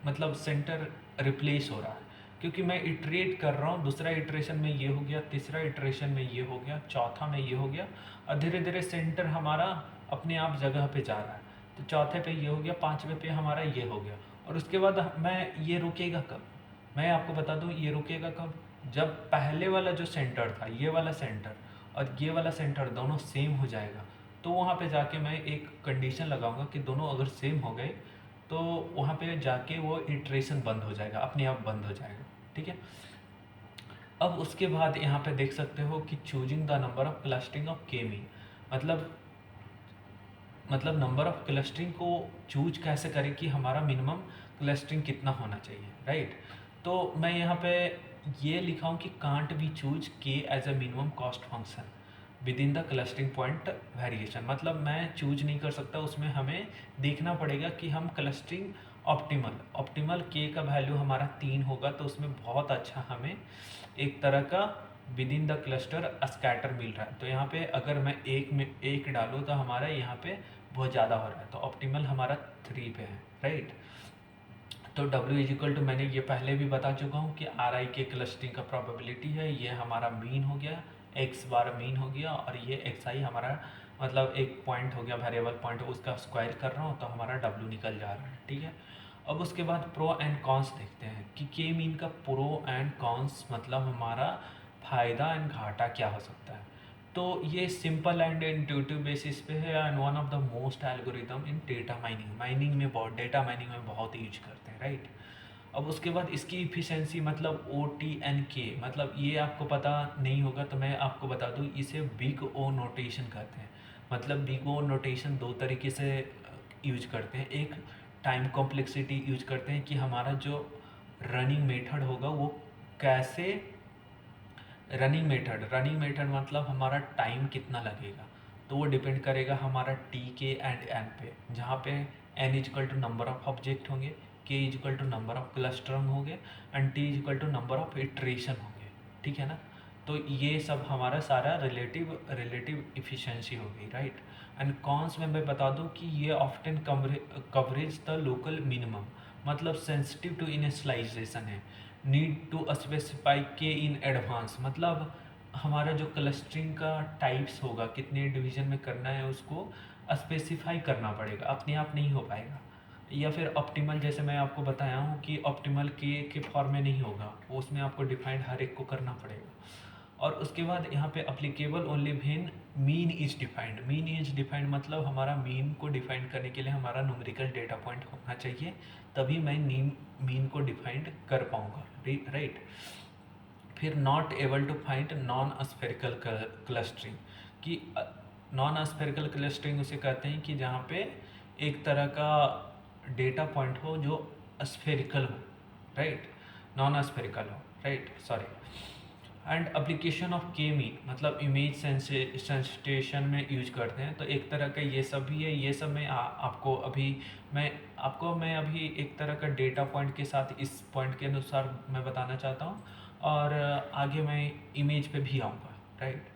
मतलब सेंटर रिप्लेस हो रहा है, क्योंकि मैं इटरेट कर रहा हूँ। दूसरा इटरेशन में ये हो गया, तीसरा इटरेशन में ये हो गया, चौथा में ये हो गया, और धीरे धीरे सेंटर हमारा अपने आप जगह पे जा रहा है। तो चौथे पे ये हो गया, पाँचवें पे हमारा ये हो गया। और उसके बाद मैं ये रुकेगा कब, मैं आपको बता दूं ये रुकेगा कब, जब पहले वाला जो सेंटर था, ये वाला सेंटर और ये वाला सेंटर दोनों सेम हो जाएगा। तो वहाँ पे जाके मैं एक कंडीशन लगाऊंगा कि दोनों अगर सेम हो गए तो वहाँ पे जाके वो इटरेशन बंद हो जाएगा, अपने आप बंद हो जाएगा, ठीक है। अब उसके बाद यहाँ पे देख सकते हो कि choosing the number of clustering of के मीन, मतलब नंबर ऑफ क्लस्टरिंग को चूज कैसे करें कि हमारा मिनिमम क्लस्टरिंग कितना होना चाहिए, राइट। तो मैं यहाँ पे ये लिखा हूँ कि can't be choose K as a minimum cost function within the clustering point variation, मतलब मैं चूज नहीं कर सकता, उसमें हमें देखना पड़ेगा कि हम क्लस्टरिंग ऑप्टिमल के का वैल्यू हमारा 3 होगा, तो उसमें बहुत अच्छा हमें एक तरह का within the cluster scatter मिल रहा है। तो यहाँ पे अगर मैं एक डालूँ तो हमारा यहाँ पे बहुत ज़्यादा हो रहा है, तो ऑप्टिमल हमारा 3 पे है, राइट। तो W इज इक्वल टू, मैंने ये पहले भी बता चुका हूँ कि आर आई के क्लस्टरिंग का प्रोबेबिलिटी है, ये हमारा मीन हो गया, एक्स बार मीन हो गया, और ये एक्स आई हमारा मतलब एक पॉइंट हो गया, वेरिएबल पॉइंट, उसका स्क्वायर कर रहा हूँ तो हमारा W निकल जा रहा है, ठीक है। अब उसके बाद प्रो एंड कॉन्स देखते हैं कि के मीन का प्रो एंड कॉन्स मतलब हमारा फ़ायदा एंड घाटा क्या हो सकता है। तो ये सिंपल एंड इंट्यूटिव बेसिस पे है, and one of the most algorithm in data mining में बहुत, डेटा माइनिंग में बहुत यूज करते हैं, राइट। अब उसके बाद इसकी इफ़िशेंसी मतलब ओ टी एन के, मतलब ये आपको पता नहीं होगा तो मैं आपको बता दूँ, इसे बिग ओ नोटेशन कहते हैं। मतलब बिग ओ नोटेशन दो तरीके से यूज करते हैं। एक टाइम कॉम्प्लेक्सिटी यूज करते हैं कि हमारा जो रनिंग मेथड होगा वो कैसे, रनिंग मेथड मतलब हमारा टाइम कितना लगेगा, तो वो डिपेंड करेगा हमारा टी के एंड एन पे, जहाँ पे N is equal to number of object होंगे, K is equal to number of cluster होंगे, and T is equal to number of iteration होंगे, ठीक है ना। तो ये सब हमारा सारा रिलेटिव इफ़िशेंसी होगी, राइट। एंड कॉन्स में मैं बता दूं कि ये often converge the local minimum, मतलब सेंसिटिव टू इनिशियलाइजेशन है, need to specify K in advance, मतलब हमारा जो क्लस्टरिंग का टाइप्स होगा, कितने डिवीजन में करना है उसको स्पेसिफाई करना पड़ेगा, अपने आप नहीं हो पाएगा। या फिर ऑप्टिमल, जैसे मैं आपको बताया हूँ कि ऑप्टिमल के फॉर्म में नहीं होगा, वो उसमें आपको डिफाइंड हर एक को करना पड़ेगा। और उसके बाद यहाँ पे applicable only when mean is defined, मतलब हमारा मीन को डिफाइंड करने के लिए हमारा न्यूमेरिकल डेटा पॉइंट होना चाहिए, तभी मैं मीन को डिफाइंड कर पाऊँगा, राइट। फिर not able to find non spherical clustering, कि नॉन स्फेरिकल क्लस्टरिंग उसे कहते हैं कि जहाँ पे एक तरह का डेटा पॉइंट हो जो स्फेरिकल हो, राइट, नॉन स्फेरिकल हो, right, sorry. And application of के मीन मतलब इमेज सेंसिटेशन में यूज करते हैं, तो एक तरह का ये सब भी है। ये सब में आपको अभी मैं अभी एक तरह का डेटा पॉइंट के साथ इस पॉइंट के अनुसार मैं बताना चाहता हूँ, और आगे मैं इमेज पे भी आऊँगा, राइट।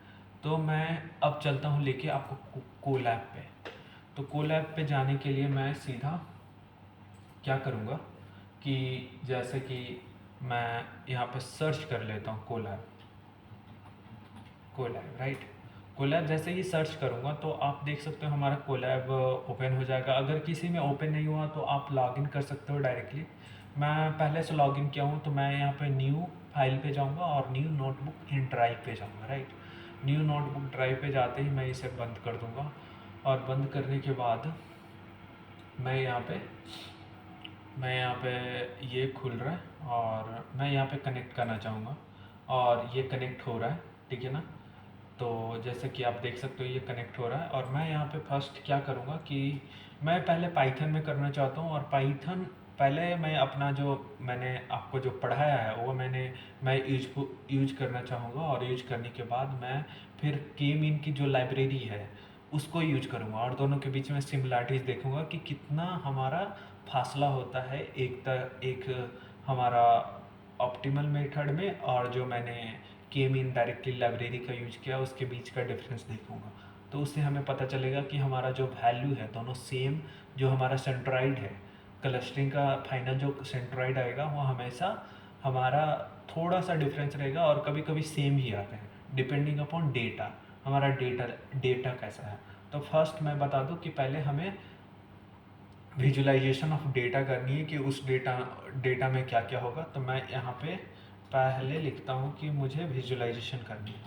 तो मैं अब चलता हूँ लेके आपको कोलैब पे। तो कोलैब पे जाने के लिए मैं सीधा क्या करूँगा कि जैसे कि मैं यहाँ पे सर्च कर लेता हूँ कोलैब, राइट। कोलैब जैसे ही सर्च करूँगा तो आप देख सकते हो हमारा कोलैब ओपन हो जाएगा। अगर किसी में ओपन नहीं हुआ तो आप लॉगिन कर सकते हो डायरेक्टली। मैं पहले से लॉगिन किया हूँ, तो मैं यहाँ पे न्यू फाइल पे जाऊँगा और न्यू नोटबुक इन ड्राइव पे जाऊँगा, राइट। न्यू नोटबुक ड्राइव पे जाते ही मैं इसे बंद कर दूँगा, और बंद करने के बाद मैं यहाँ पे ये खुल रहा है और मैं यहाँ पे कनेक्ट करना चाहूँगा, और ये कनेक्ट हो रहा है, ठीक है ना। तो जैसे कि आप देख सकते हो ये कनेक्ट हो रहा है, और मैं यहाँ पे फर्स्ट क्या करूँगा कि मैं पहले पाइथन में करना चाहता हूँ। और पाइथन पहले मैं अपना जो मैंने आपको जो पढ़ाया है वो मैं यूज करना चाहूँगा, और यूज करने के बाद मैं फिर के मीन की जो लाइब्रेरी है उसको यूज करूँगा, और दोनों के बीच में सिमिलरिटीज़ देखूँगा कि कितना हमारा फासला होता है एक हमारा ऑप्टिमल मेथड में, और जो मैंने के मीन डायरेक्टली लाइब्रेरी का यूज किया उसके बीच का डिफरेंस देखूंगा। तो उससे हमें पता चलेगा कि हमारा जो वैल्यू है दोनों सेम, जो हमारा सेंट्रॉइड है क्लस्टरिंग का फाइनल जो सेंट्रॉइड आएगा वो हमेशा हमारा थोड़ा सा डिफरेंस रहेगा, और कभी कभी सेम ही आते हैं डिपेंडिंग अपॉन डेटा, हमारा डेटा कैसा है। तो फर्स्ट मैं बता दूं कि पहले हमें विजुअलाइजेशन ऑफ डेटा करनी है कि उस डेटा में क्या क्या होगा। तो मैं यहाँ पे पहले लिखता हूँ कि मुझे विजुअलाइजेशन करनी है,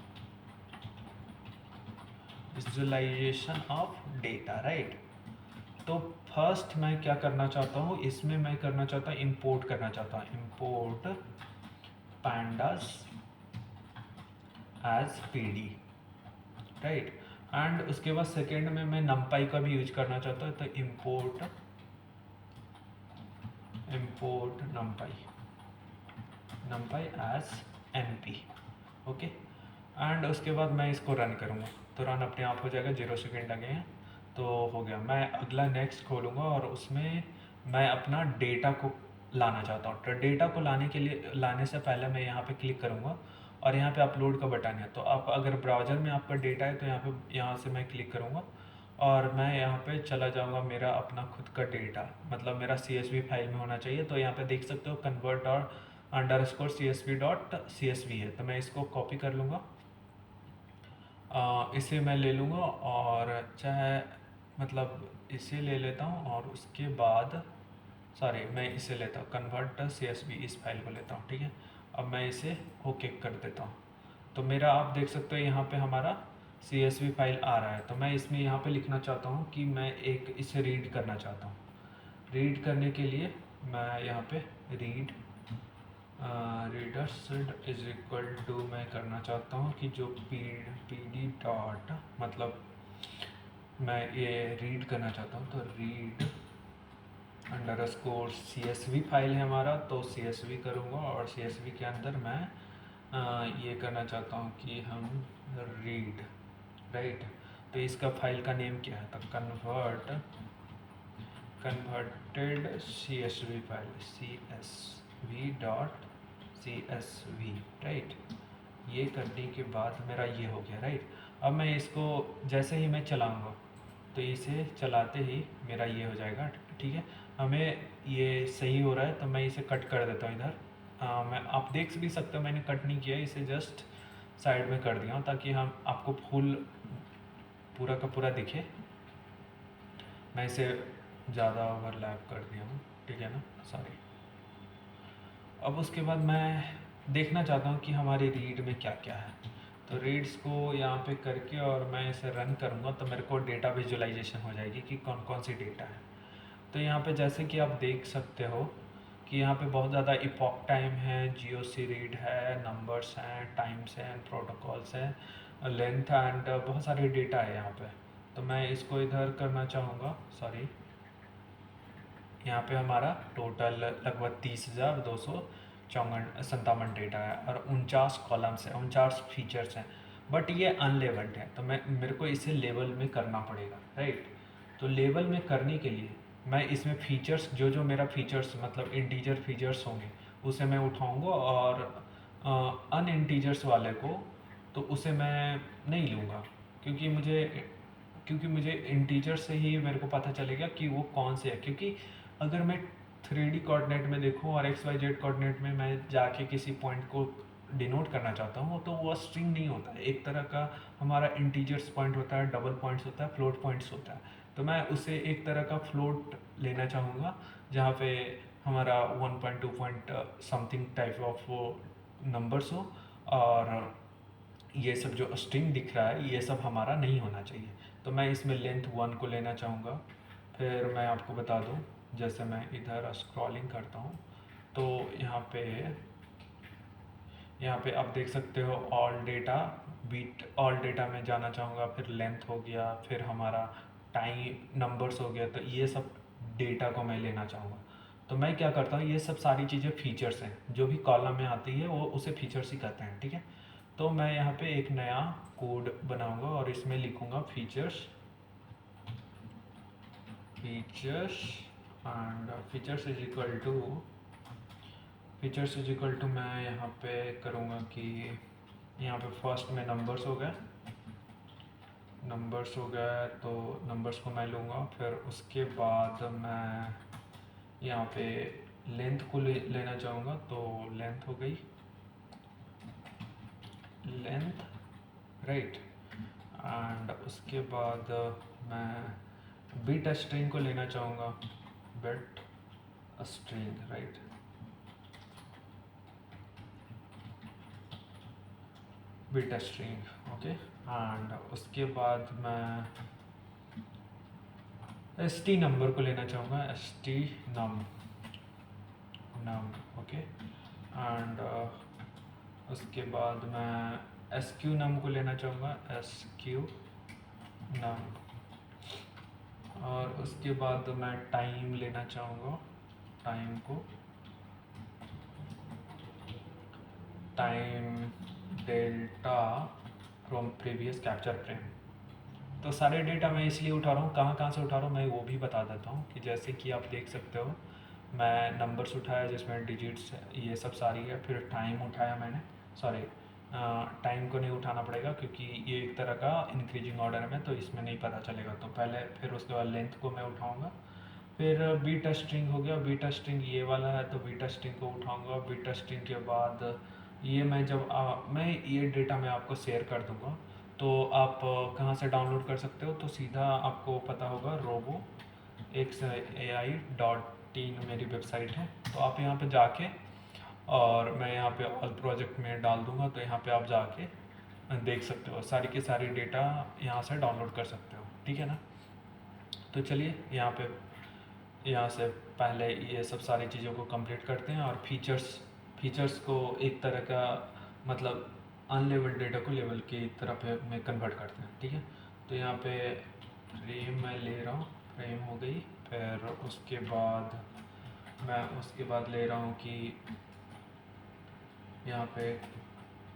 विजुअलाइजेशन ऑफ डेटा, राइट। तो फर्स्ट मैं क्या करना चाहता हूँ, इसमें मैं करना चाहता हूँ इंपोर्ट करना चाहता हूँ, import pandas as pd, right. And उसके बाद सेकेंड में मैं numpy का भी यूज करना चाहता हूँ, तो import numpy as np, okay. And उसके बाद मैं इसको रन करूँगा, तो रन अपने आप हो जाएगा, 0 सेकेंड लगे हैं तो हो गया। मैं अगला नेक्स्ट खोलूँगा और उसमें मैं अपना डेटा को लाना चाहता हूँ। तो डेटा को लाने से पहले मैं यहाँ पे क्लिक करूँगा, और यहाँ पे अपलोड का बटन है। तो आप अगर ब्राउज़र में आपका डेटा है तो यहाँ से मैं क्लिक करूँगा, और मैं यहाँ पे चला जाऊँगा मेरा अपना खुद का डेटा, मतलब मेरा CSV फाइल में होना चाहिए। तो यहाँ पे देख सकते हो कन्वर्ट और _csv.csv है, तो मैं इसको कॉपी कर लूँगा, इसे मैं ले लूँगा, और चाहे मतलब इसे ले लेता हूँ, और उसके बाद सॉरी मैं इसे लेता हूँ convert.csv, इस फाइल को लेता हूँ, ठीक है। अब मैं इसे ओके कर देता हूँ, तो मेरा आप देख सकते हो यहाँ पे हमारा CSV फाइल आ रहा है। तो मैं इसमें यहाँ पे लिखना चाहता हूँ कि मैं एक इसे रीड करना चाहता हूँ। रीड करने के लिए मैं यहाँ पे रीडर्स इज इक्वल टू मैं करना चाहता हूँ कि जो pd डॉट मतलब मैं ये रीड करना चाहता हूँ, तो रीड _CSV फाइल है हमारा, तो CSV करूँगा, और CSV के अंदर मैं ये करना चाहता हूँ कि हम रीड, राइट। तो इसका फाइल का नेम क्या है, तो converted CSV file, csv.csv, right. ये करने के बाद मेरा ये हो गया, राइट। अब मैं इसको जैसे ही मैं चलाऊँगा तो इसे चलाते ही मेरा ये हो जाएगा, ठीक है। हमें ये सही हो रहा है, तो मैं इसे कट कर देता हूँ इधर। मैं आप देख भी सकते हो मैंने कट नहीं किया, इसे जस्ट साइड में कर दिया हूँ ताकि हम आपको फुल पूरा का पूरा दिखे। मैं इसे ज़्यादा ओवरलैप कर दिया हूँ, ठीक है ना, सॉरी। अब उसके बाद मैं देखना चाहता हूँ कि हमारे रीड में क्या क्या है। तो रीड्स को यहाँ पे करके और मैं इसे रन करूँगा तो मेरे को डेटा विजुअलाइजेशन हो जाएगी कि कौन कौन सी डेटा है। तो यहाँ पे जैसे कि आप देख सकते हो कि यहाँ पे बहुत ज़्यादा इपॉक टाइम है, GOC रीड है, नंबर्स हैं, टाइम्स हैं, प्रोटोकॉल्स हैं, लेंथ एंड बहुत सारे डेटा है यहाँ पे। तो मैं इसको इधर करना चाहूँगा, सॉरी। यहाँ पे हमारा टोटल लगभग 30,257 डेटा है और 49 कॉलम्स हैं, 49 फीचर्स हैं। बट ये अनलेबल्ड है, तो मेरे को इसे लेवल में करना पड़ेगा, राइट। तो लेवल में करने के लिए मैं इसमें फीचर्स जो मेरा फीचर्स मतलब इंटीजर फीचर्स होंगे उसे मैं उठाऊँगा, और अन इंटीजर्स वाले को तो उसे मैं नहीं लूँगा, क्योंकि मुझे इंटीजर से ही मेरे को पता चलेगा कि वो कौन से है। क्योंकि अगर मैं 3D कोऑर्डिनेट में देखूँ और XYZ कोऑर्डिनेट में मैं जाके किसी पॉइंट को डिनोट करना चाहता हूँ तो वो स्ट्रिंग नहीं होता है, एक तरह का हमारा इंटीजर्स पॉइंट होता है, डबल पॉइंट्स होता है, फ्लोट पॉइंट्स होता है। तो मैं उसे एक तरह का फ्लोट लेना चाहूँगा जहाँ पे हमारा 1.2 point something type of numbers हो, और ये सब जो स्ट्रिंग दिख रहा है ये सब हमारा नहीं होना चाहिए। तो मैं इसमें लेंथ 1 को लेना चाहूँगा। फिर मैं आपको बता दूँ, जैसे मैं इधर स्क्रॉलिंग करता हूँ तो यहाँ पे यहाँ पे आप देख सकते हो all data, beat all data में जाना चाहूँगा, फिर लेंथ हो गया, फिर हमारा टाइम नंबर्स हो गया, तो ये सब डेटा को मैं लेना चाहूँगा। तो मैं क्या करता हूँ, ये सब सारी चीज़ें फीचर्स हैं, जो भी कॉलम में आती है वो उसे फीचर्स ही कहते हैं, ठीक है। तो मैं यहाँ पे एक नया कोड बनाऊँगा और इसमें लिखूँगा features and features is equal to मैं यहाँ पे करूँगा कि यहाँ पे फर्स्ट में नंबर्स हो गया, तो नंबर्स को मैं लूँगा। फिर उसके बाद मैं यहाँ पे लेंथ को लेना चाहूँगा, तो लेंथ हो गई लेंथ, राइट। एंड उसके बाद मैं बिट स्ट्रिंग को लेना चाहूँगा, bit string, right. Bit string, okay. And उसके बाद मैं एस टी नंबर को लेना चाहूँगा, S T num, okay. And उसके बाद मैं एस क्यू नम को लेना चाहूँगा, एस क्यू नम। और उसके बाद मैं टाइम लेना चाहूँगा, टाइम को time delta from previous capture frame. तो सारे डेटा मैं इसलिए उठा रहा हूँ, कहाँ कहाँ से उठा रहा हूँ मैं वो भी बता देता हूँ। कि जैसे कि आप देख सकते हो, मैं नंबर्स उठाया जिसमें डिजिट्स ये सब सारी है, फिर टाइम उठाया मैंने, सॉरी टाइम को नहीं उठाना पड़ेगा क्योंकि ये एक तरह का इंक्रीजिंग ऑर्डर में, तो इसमें नहीं पता चलेगा। तो पहले फिर उसके बाद लेंथ को मैं उठाऊँगा। फिर बीट स्ट्रिंग हो गया, बीट स्ट्रिंग ये वाला है तो बीट स्ट्रिंग को उठाऊँगा। बीट स्ट्रिंग के बाद ये मैं जब मैं ये डेटा मैं आपको शेयर कर दूँगा, तो आप कहाँ से डाउनलोड कर सकते हो, तो सीधा आपको पता होगा रोबो XAI.in मेरी वेबसाइट है। तो आप यहाँ पे जाके, और मैं यहाँ पे ऑल प्रोजेक्ट में डाल दूँगा, तो यहाँ पे आप जाके देख सकते हो, सारी की सारी डेटा यहाँ से डाउनलोड कर सकते हो, ठीक है ना। तो चलिए यहाँ से पहले ये सब सारी चीज़ों को कंप्लीट करते हैं, और फीचर्स को एक तरह का मतलब अनलेबल्ड डेटा को लेवल की तरफ में कन्वर्ट करते हैं, ठीक है। तो यहाँ पे फ्रेम मैं ले रहा हूँ, फ्रेम हो गई। फिर उसके बाद ले रहा हूँ कि यहाँ पे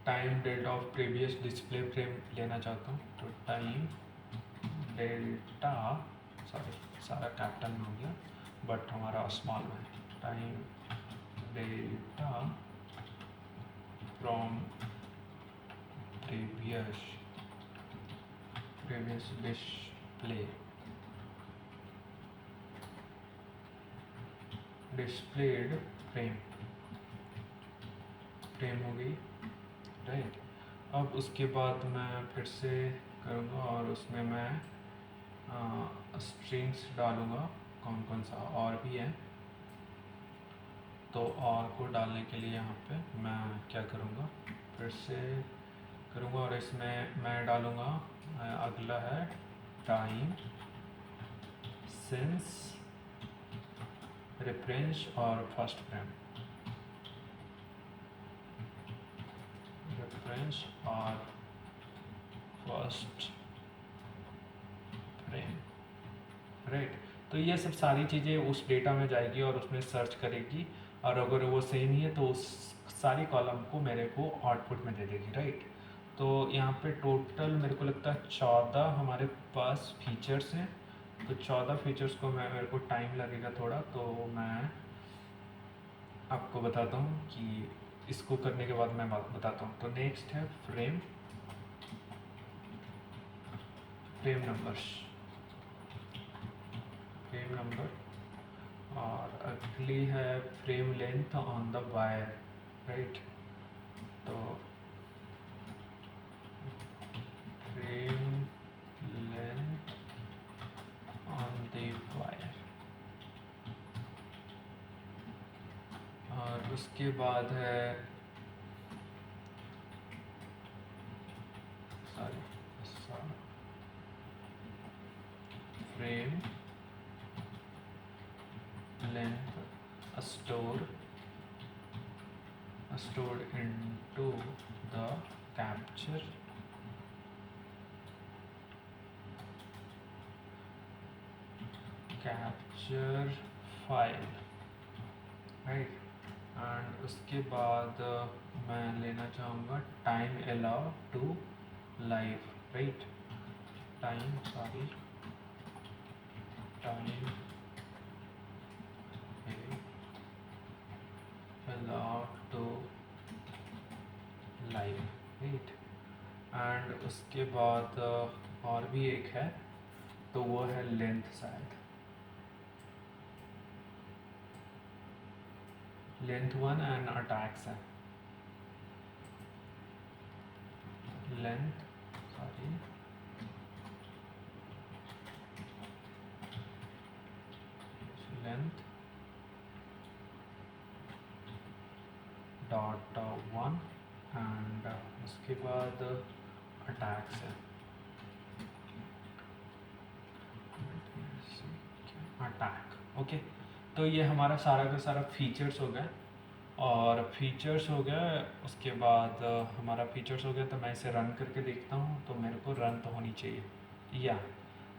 time delta of previous display frame लेना चाहता हूँ। तो टाइम डेल्टा, सॉरी सारा कैपिटल में हो गया बट हमारा स्मॉल में, time delta from previous displayed frame हो गई, राइट। अब उसके बाद मैं फिर से करूँगा और उसमें मैं स्ट्रिंग्स डालूँगा, कौन कौन सा और भी है। तो और को डालने के लिए यहाँ पे मैं क्या करूँगा, फिर से करूँगा और इसमें मैं डालूँगा, अगला है टाइम सिंस रेफरेंस और फर्स्ट फ्रेम, रेफरेंस और फर्स्ट फ्रेम, राइट। तो ये सब सारी चीज़ें उस डेटा में जाएगी और उसमें सर्च करेगी, और अगर वो सेम ही है तो उस सारी कॉलम को मेरे को आउटपुट में दे देगी, राइट। तो यहाँ पे टोटल मेरे को लगता है 14 हमारे पास फीचर्स हैं। तो 14 फीचर्स को मेरे को टाइम लगेगा थोड़ा, तो मैं आपको बताता हूँ कि इसको करने के बाद मैं बात बताता हूँ। तो नेक्स्ट है फ्रेम नंबर, और अगली है frame length on the wire, right. तो frame length on the wire, और उसके बाद है frame length stored into the capture file, right. And उसके बाद मैं लेना चाहूँगा time allow to live, right. Time allow to live, right. And उसके बाद और भी एक है, तो वो है लेंथ शायद, लेंथ वन एंड अटैक्स है। Length length dot one and उसके बाद अटैक्स है, अटैक। ओके, तो ये हमारा सारा का सारा फीचर्स हो गया, और फीचर्स हो गया। उसके बाद हमारा फीचर्स हो गया, तो मैं इसे रन करके देखता हूँ। तो मेरे को रन तो होनी चाहिए, या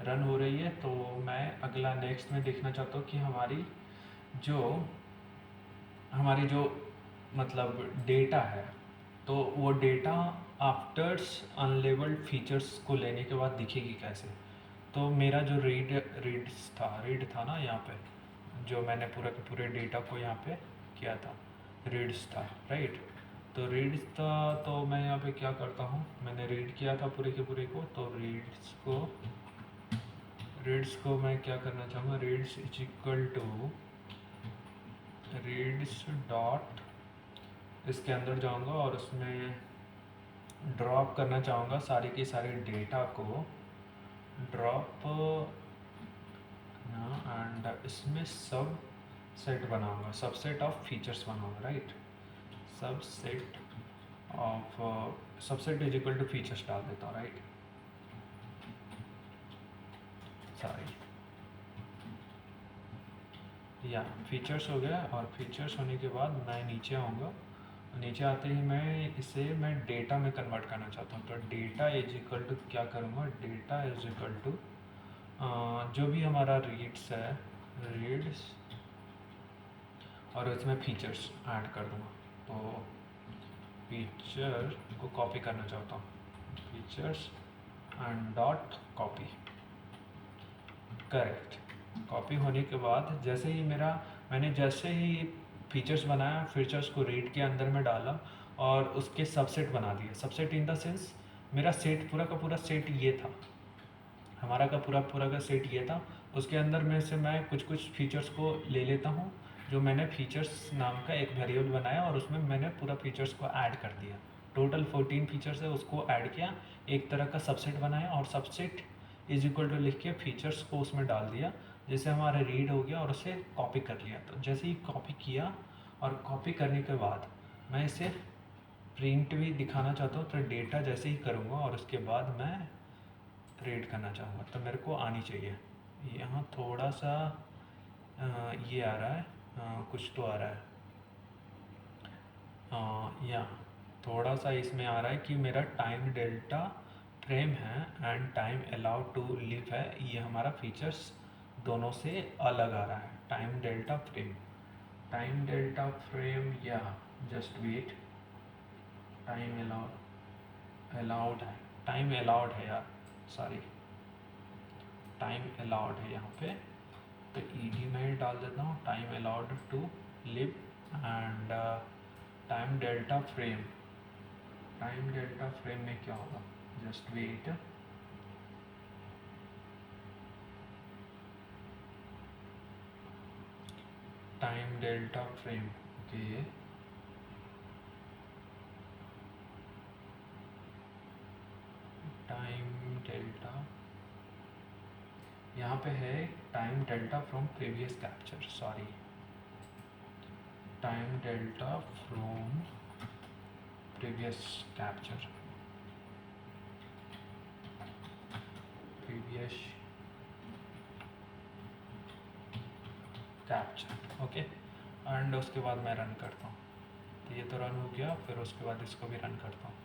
रन हो रही है। तो मैं अगला नेक्स्ट में देखना चाहता हूँ कि हमारी जो मतलब डेटा है, तो वो डेटा आफ्टर्स अनलेबल्ड फीचर्स को लेने के बाद दिखेगी कैसे। तो मेरा जो रीड था ना यहाँ पे, जो मैंने पूरा के पूरे डेटा को यहाँ पे किया था, रीड्स था, राइट। तो रीड्स था, तो मैं यहाँ पे क्या करता हूँ, मैंने रीड किया था पूरे के पूरे को। तो रीड्स को मैं क्या करना चाहूँगा, reads is equal to reads dot, इसके अंदर जाऊँगा और उसमें ड्रॉप करना चाहूँगा सारे के सारे डेटा को, ड्रॉप एंड इसमें सब सेट बनाऊँगा, सबसेट ऑफ फीचर्स बनाऊँगा, right. Subset is equal to features डाल देता हूँ, राइट। सॉरी, या फीचर्स हो गया। और फीचर्स होने के बाद मैं नीचे आऊँगा, नीचे आते ही मैं डेटा में कन्वर्ट करना चाहता हूँ। तो डेटा इज इक्वल टू क्या करूँगा, डेटा इज इक्वल टू जो भी हमारा रीड्स है, रीड्स, और इसमें फीचर्स ऐड कर दूँगा। तो फीचर को कॉपी करना चाहता हूँ, features and dot copy, correct. Copy होने के बाद मैंने जैसे ही फीचर्स बनाया, फीचर्स को रीड के अंदर में डाला और उसके सबसेट बना दिए। सबसेट इन द सेंस मेरा सेट, पूरा का पूरा सेट ये था, हमारा का पूरा पूरा का सेट ये था। उसके अंदर में से मैं कुछ कुछ फीचर्स को ले लेता हूँ, जो मैंने फीचर्स नाम का एक वेरिएबल बनाया और उसमें मैंने पूरा फीचर्स को ऐड कर दिया। टोटल 14 फीचर्स है, उसको ऐड किया, एक तरह का सबसेट बनाया और सबसेट इज इक्वल टू लिख के फीचर्स को उसमें डाल दिया। जैसे हमारा रीड हो गया और उसे कॉपी कर लिया। तो जैसे ही कॉपी किया और कॉपी करने के बाद मैं इसे प्रिंट भी दिखाना चाहता हूँ। तो डेटा जैसे ही करूँगा और उसके बाद मैं रीड करना चाहूँगा, तो मेरे को आनी चाहिए। यहाँ थोड़ा सा ये आ रहा है, कुछ तो आ रहा है, या थोड़ा सा इसमें आ रहा है कि मेरा टाइम डेल्टा फ्रेम है and time allowed to live है, ये हमारा फीचर्स दोनों से अलग आ रहा है। टाइम डेल्टा फ्रेम, या जस्ट वेट, टाइम अलाउड है, टाइम अलाउड है यार, सॉरी, टाइम अलाउड है यहाँ पे। तो ईडी में डाल देता हूँ, time allowed to live and time delta frame. Time delta frame में क्या होगा, just wait, time delta frame, okay. Time delta यहाँ पे है, time delta from previous capture, sorry, time delta from previous capture, okay. And उसके बाद मैं run करता हूँ। तो ये तो रन हो गया, फिर उसके बाद इसको भी रन करता हूँ।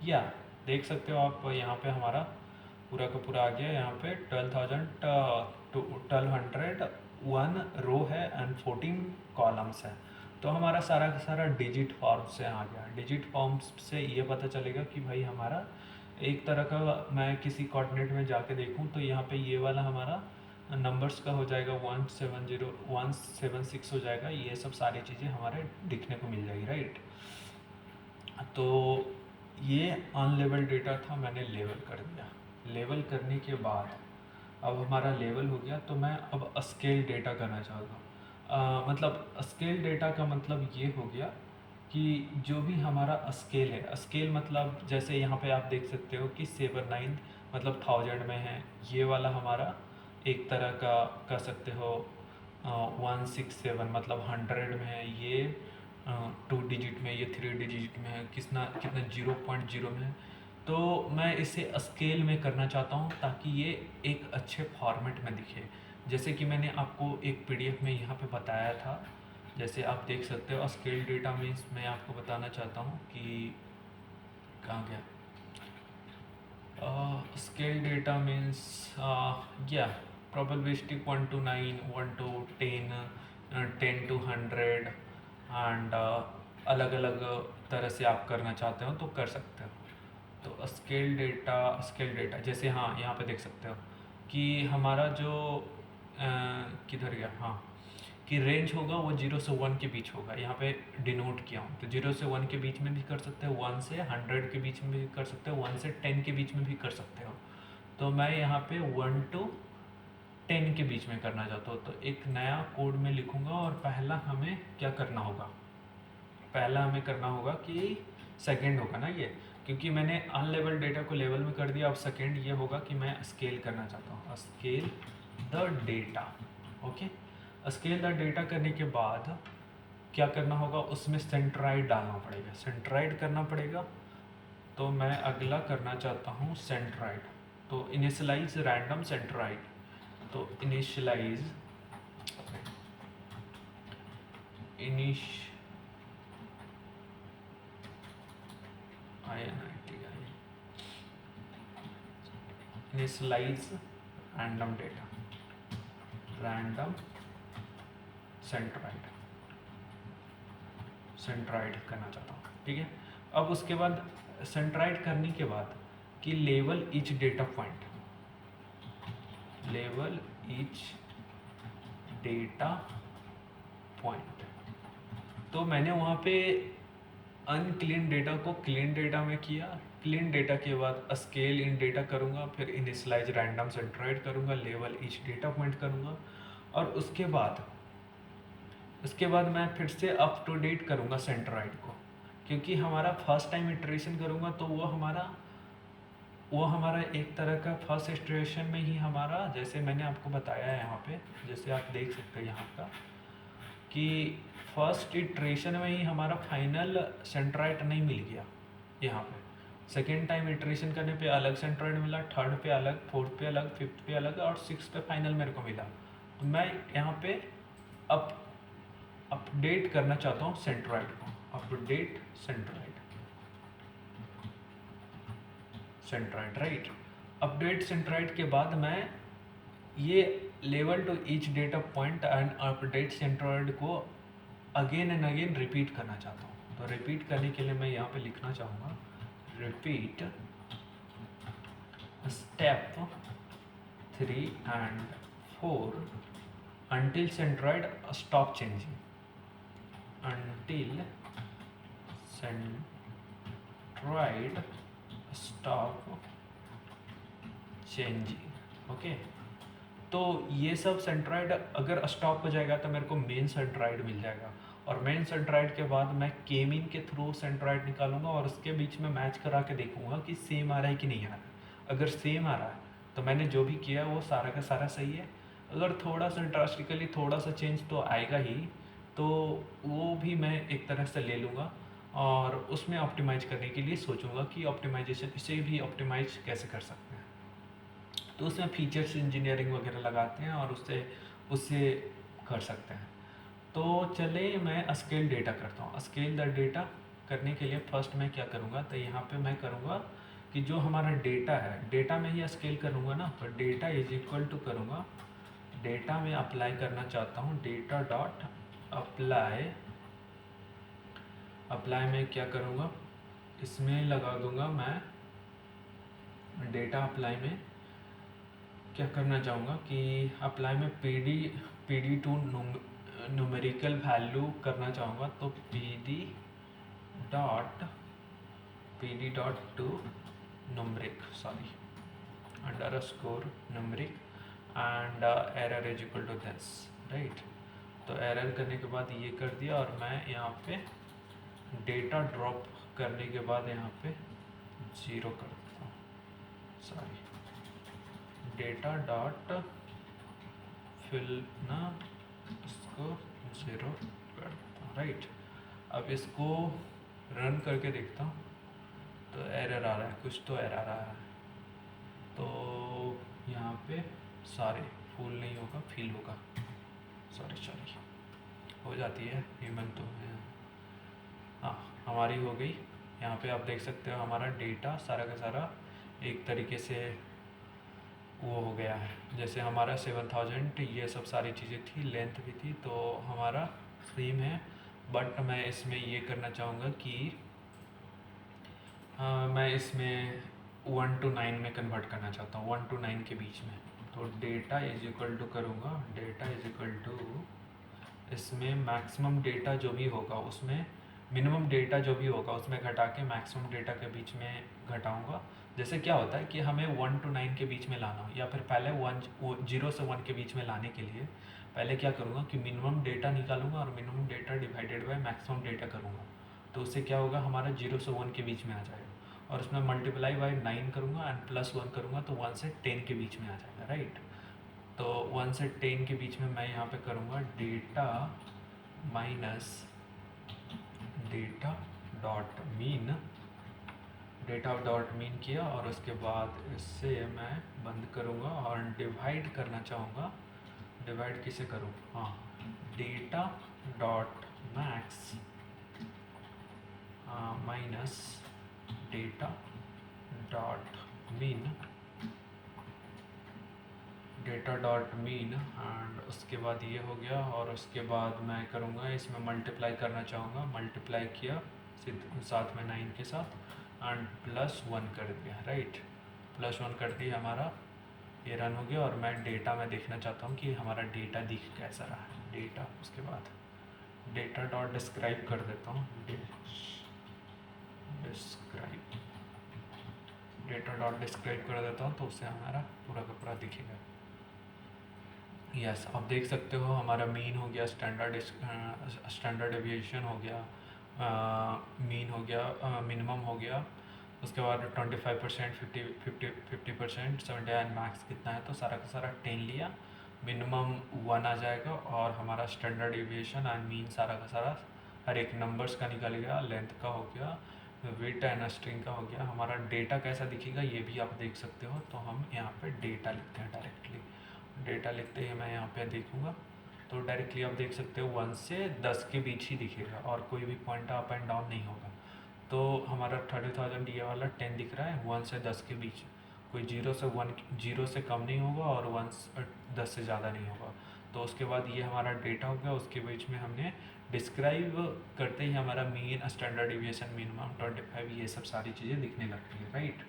या देख सकते हो आप यहाँ पे हमारा पूरा का पूरा आ गया। यहाँ पे 1201 रो है एंड 14 कॉलम्स है। तो हमारा सारा का सारा डिजिट फॉर्म से आ गया। डिजिट फॉर्म से ये पता चलेगा कि भाई हमारा एक तरह का, मैं किसी कोऑर्डिनेट में जाके देखूँ तो यहाँ पे ये वाला हमारा नंबर्स का हो जाएगा 170 176 हो जाएगा। ये सब सारी चीज़ें हमारे दिखने को मिल जाएगी, राइट। तो ये अनलेबल डेटा था, मैंने लेवल कर दिया। लेवल करने के बाद अब हमारा लेवल हो गया, तो मैं अब स्केल डेटा करना चाहता हूँ। मतलब स्केल डेटा का मतलब ये हो गया कि जो भी हमारा स्केल है, स्केल मतलब जैसे यहाँ पे आप देख सकते हो कि 79 मतलब 1000 में है। ये वाला हमारा एक तरह का कह सकते हो 167 मतलब 100 में है। ये 2 डिजिट में, ये 3 डिजिट में है, कितना कितना 0.0 में है। तो मैं इसे स्केल में करना चाहता हूँ ताकि ये एक अच्छे फॉर्मेट में दिखे। जैसे कि मैंने आपको एक पीडीएफ में यहाँ पे बताया था, जैसे आप देख सकते हो स्केल डेटा मीन्स मैं आपको बताना चाहता हूँ कि कहाँ गया स्केल डेटा मीन्स या probabilistic 1 to 9, 1 to 10, 10 to 100 and अलग अलग तरह से आप करना चाहते हो तो कर सकते हो। तो स्केल डेटा जैसे हाँ यहाँ पे देख सकते हो कि हमारा जो किधर गया, हाँ कि रेंज होगा वो 0 से 1 के बीच होगा। यहाँ पे डिनोट किया हूँ, तो 0 से 1 के बीच में भी कर सकते हो, 1 से 100 के बीच में भी कर सकते हो, 1 से 10 के बीच में भी कर सकते हो। तो मैं यहाँ पे 1 to 10 के बीच में करना चाहता हूँ। तो एक नया कोड में लिखूँगा और पहला हमें क्या करना होगा, पहला हमें करना होगा कि सेकंड होगा ना ये, क्योंकि मैंने अनलेबल डेटा को लेवल में कर दिया। अब सेकंड ये होगा कि मैं स्केल करना चाहता हूँ, scale the data. Okay, scale the data करने के बाद क्या करना होगा, उसमें सेंट्राइड डालना पड़ेगा, सेंट्राइड करना पड़ेगा। तो मैं अगला करना चाहता हूँ सेंट्राइड। तो इनिशियलाइज रैंडम सेंट्राइड। तो initialize initialize random data, random centroid, centroid करना चाहता हूँ, ठीक है। अब उसके बाद सेंट्राइड करने के बाद कि level each data point, level each data point. तो मैंने वहाँ पे अनक्लीन डेटा को क्लीन डेटा में किया। क्लीन डेटा के बाद स्केल इन डेटा करूँगा, फिर इनिशियलाइज रैंडम सेंट्राइड करूँगा, लेवल ईच डेटा पॉइंट करूँगा, और उसके बाद मैं फिर से अप टू डेट करूँगा सेंट्राइड को, क्योंकि हमारा फर्स्ट टाइम इटरेशन करूँगा तो वो हमारा एक तरह का फर्स्ट इटरेशन में ही हमारा, जैसे मैंने आपको बताया है यहाँ पे, जैसे आप देख सकते हैं यहाँ का कि फर्स्ट इटरेशन में ही हमारा फाइनल सेंट्राइड नहीं मिल गया। यहाँ पे सेकेंड टाइम इटरेशन करने पे अलग सेंट्राइड मिला, थर्ड पे अलग, फोर्थ पे अलग, फिफ्थ पे अलग, और सिक्स पे फाइनल मेरे को मिला। तो मैं यहाँ पे अपडेट करना चाहता हूँ सेंट्राइड को, update centroid right. Update centroid के बाद मैं ये लेवल to each data point and update centroid को अगेन एंड अगेन रिपीट करना चाहता हूँ। तो रिपीट करने के लिए मैं यहाँ पे लिखना चाहूँगा repeat step 3 and 4 until centroid stop changing, until centroid stop changing। Okay, तो ये सब सेंट्राइड अगर स्टॉप हो जाएगा तो मेरे को मेन सेंट्राइड मिल जाएगा, और मेन सेंट्राइड के बाद मैं केमिन के थ्रू सेंट्राइड निकालूंगा और उसके बीच में मैच करा के देखूंगा कि सेम आ रहा है कि नहीं आ रहा है। अगर सेम आ रहा है तो मैंने जो भी किया वो सारा का सारा सही है। अगर थोड़ा सा ड्रास्टिकली थोड़ा सा चेंज तो आएगा ही, तो वो भी मैं एक तरह से ले लूँगा और उसमें ऑप्टिमाइज करने के लिए सोचूंगा कि ऑप्टिमाइजेशन इसे भी ऑप्टिमाइज कैसे कर सकते हैं। तो उसमें फीचर्स इंजीनियरिंग वगैरह लगाते हैं और उससे उससे कर सकते हैं। तो चले मैं स्केल डेटा करता हूँ। स्केल द डेटा करने के लिए फर्स्ट मैं क्या करूँगा, तो यहाँ पे मैं करूँगा कि जो हमारा डेटा है, डेटा में ही स्केल करूँगा ना, तो डेटा इज इक्वल टू करूँगा, डेटा में अप्लाई करना चाहता हूँ, डेटा डॉट अप्लाई। अप्लाई में क्या करूँगा, इसमें लगा दूँगा मैं डेटा अप्लाई में क्या करना चाहूँगा कि अप्लाई में P D to numerical value करना चाहूँगा, तो dot P D dot to numeric sorry underscore numeric and error is equal to this, right. तो एरर करने के बाद ये कर दिया, और मैं यहाँ पे डेटा ड्रॉप करने के बाद यहाँ पे 0 कर देता हूँ, सॉरी डेटा डॉट फिल ना, इसको 0 कर देता हूँ, राइट। अब इसको रन करके देखता हूँ, तो एरर आ रहा है, कुछ तो एरर आ रहा है। तो यहाँ पे सारे फुल नहीं होगा, फिल होगा, सॉरी हो जाती है पेमेंट तो है। हाँ हमारी हो गई। यहाँ पे आप देख सकते हो हमारा डेटा सारा का सारा एक तरीके से वो हो गया है। जैसे हमारा 7000 ये सब सारी चीज़ें थी, लेंथ भी थी, तो हमारा सेम है। बट मैं इसमें ये करना चाहूँगा कि मैं इसमें 1 to 9 में कन्वर्ट करना चाहता हूँ, 1 to 9 के बीच में। तो डेटा इज इक्वल टू करूँगा, डेटा इज इक्वल टू, इसमें मैक्सिमम डेटा जो भी होगा उसमें मिनिमम डेटा जो भी होगा उसमें घटा के मैक्सिमम डेटा के बीच में घटाऊंगा। जैसे क्या होता है कि हमें 1 to 9 के बीच में लाना हो, या फिर पहले 0 से 1 के बीच में लाने के लिए पहले क्या करूँगा कि मिनिमम डेटा निकालूंगा और minimum data divided by maximum data करूँगा। तो उससे क्या होगा, हमारा 0 से 1 के बीच में आ जाएगा, और उसमें मल्टीप्लाई बाय 9 करूँगा एंड प्लस 1 करूँगा, तो 1 से 10 के बीच में आ जाएगा, राइट। तो 1 से 10 के बीच में मैं यहाँ पे करूँगा data minus data dot mean, data dot mean किया, और उसके बाद इससे मैं बंद करूँगा और डिवाइड करना चाहूँगा। डिवाइड किसे करूँ, हाँ data dot max minus data dot mean, data dot mean, and उसके बाद ये हो गया। और उसके बाद मैं करूँगा इसमें मल्टीप्लाई करना चाहूँगा, मल्टीप्लाई किया साथ में 9 के साथ एंड प्लस 1 कर दिया, राइट। प्लस 1 कर दिया, हमारा ये रन हो गया। और मैं डेटा में देखना चाहता हूँ कि हमारा डेटा दिख कैसा रहा है, डेटा। उसके बाद डेटा डॉट डिस्क्राइब कर देता हूँ, डिस्क्राइब, डेटा डॉट डिस्क्राइब कर देता हूँ, तो उससे हमारा पूरा का पूरा दिखेगा। यस आप देख सकते हो हमारा मीन हो गया, स्टैंडर्ड डेविएशन हो गया, मीन हो गया, मिनिमम हो गया, उसके बाद 25%, 50%, 70 एंड मैक्स कितना है, तो सारा का सारा 10 लिया, मिनिमम 1 आ जाएगा, और हमारा स्टैंडर्ड डेविएशन एंड मीन सारा का सारा हर एक नंबर्स का निकल गया, लेंथ का हो गया, वेट एंड स्ट्रिंग का हो गया। हमारा डेटा कैसा दिखेगा ये भी आप देख सकते हो। तो हम यहाँ पे डेटा लिखते हैं, डायरेक्टली डेटा लिखते ही मैं यहाँ पे देखूँगा, तो डायरेक्टली आप देख सकते हो 1 से 10 के बीच ही दिखेगा, और कोई भी पॉइंट अप एंड डाउन नहीं होगा। तो हमारा 30,000 ये वाला 10 दिख रहा है, 1 से 10 के बीच, कोई 0 से कम नहीं होगा, और 10 से ज़्यादा नहीं होगा। तो उसके बाद ये हमारा डेटा हो गया, उसके बीच में हमने डिस्क्राइब करते ही हमारा मीन, स्टैंडर्ड डिविएशन, मिनिमम 25, ये सब सारी चीज़ें दिखने लगती है, राइट।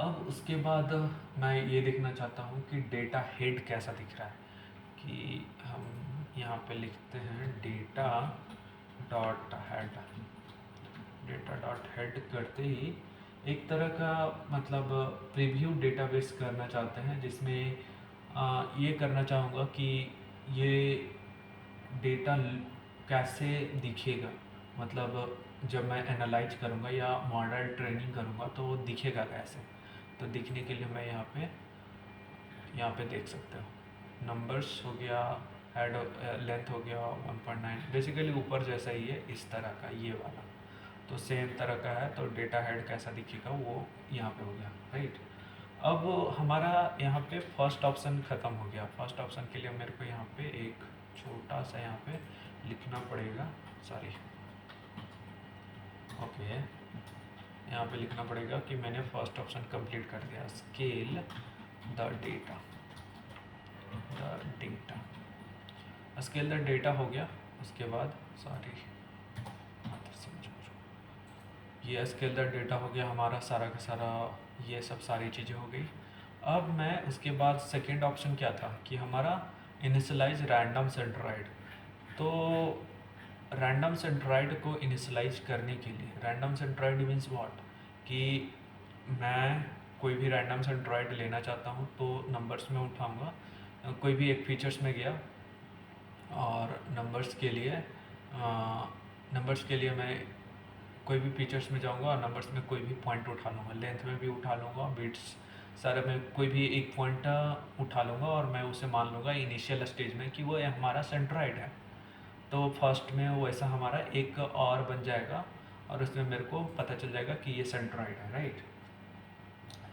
अब उसके बाद मैं ये देखना चाहता हूँ कि डेटा हेड कैसा दिख रहा है, कि हम यहाँ पे लिखते हैं data dot head. Data dot head करते ही एक तरह का मतलब प्रीव्यू डेटाबेस करना चाहते हैं, जिसमें ये करना चाहूँगा कि ये डेटा कैसे दिखेगा, मतलब जब मैं एनालाइज करूँगा या मॉडल ट्रेनिंग करूँगा तो वो दिखेगा कैसे। तो दिखने के लिए मैं यहाँ पे देख सकते हो नंबर्स हो गया, हेड लेंथ हो गया 1.9, बेसिकली ऊपर जैसा ही है, इस तरह का ये वाला तो सेम तरह का है। तो डेटा हेड कैसा दिखेगा वो यहाँ पे हो गया, राइट। अब हमारा यहाँ पे फर्स्ट ऑप्शन ख़त्म हो गया। फर्स्ट ऑप्शन के लिए मेरे को यहाँ पे एक छोटा सा यहाँ पे लिखना पड़ेगा, सॉरी, ओके, यहाँ पे लिखना पड़ेगा कि मैंने फर्स्ट ऑप्शन कंप्लीट कर दिया, scale the data, scale the data हो गया। उसके बाद सॉरी, ये स्केल द डेटा हो गया हमारा सारा का सारा, ये सब सारी चीज़ें हो गई। अब मैं उसके बाद सेकेंड ऑप्शन क्या था कि हमारा इनिशियलाइज रैंडम सेंट्रॉइड। तो रैंडम सेंट्रॉइड को इनिशियलाइज करने के लिए, रैंडम सेंट्रॉइड मीन्स व्हाट, कि मैं कोई भी रैंडम सेंट्रॉइड लेना चाहता हूँ तो नंबर्स में उठाऊँगा, कोई भी एक फीचर्स में गया और नंबर्स के लिए मैं कोई भी फीचर्स में जाऊंगा और नंबर्स में कोई भी पॉइंट उठा लूँगा, लेंथ में भी उठा लूँगा, बिट्स सारे में कोई भी एक पॉइंट उठा लूँगा और मैं उसे मान लूँगा इनिशियल स्टेज में कि वो हमारा सेंट्रॉइड है। तो फर्स्ट में वो ऐसा हमारा एक और बन जाएगा और उसमें मेरे को पता चल जाएगा कि ये सेंट्रॉइड है, राइट।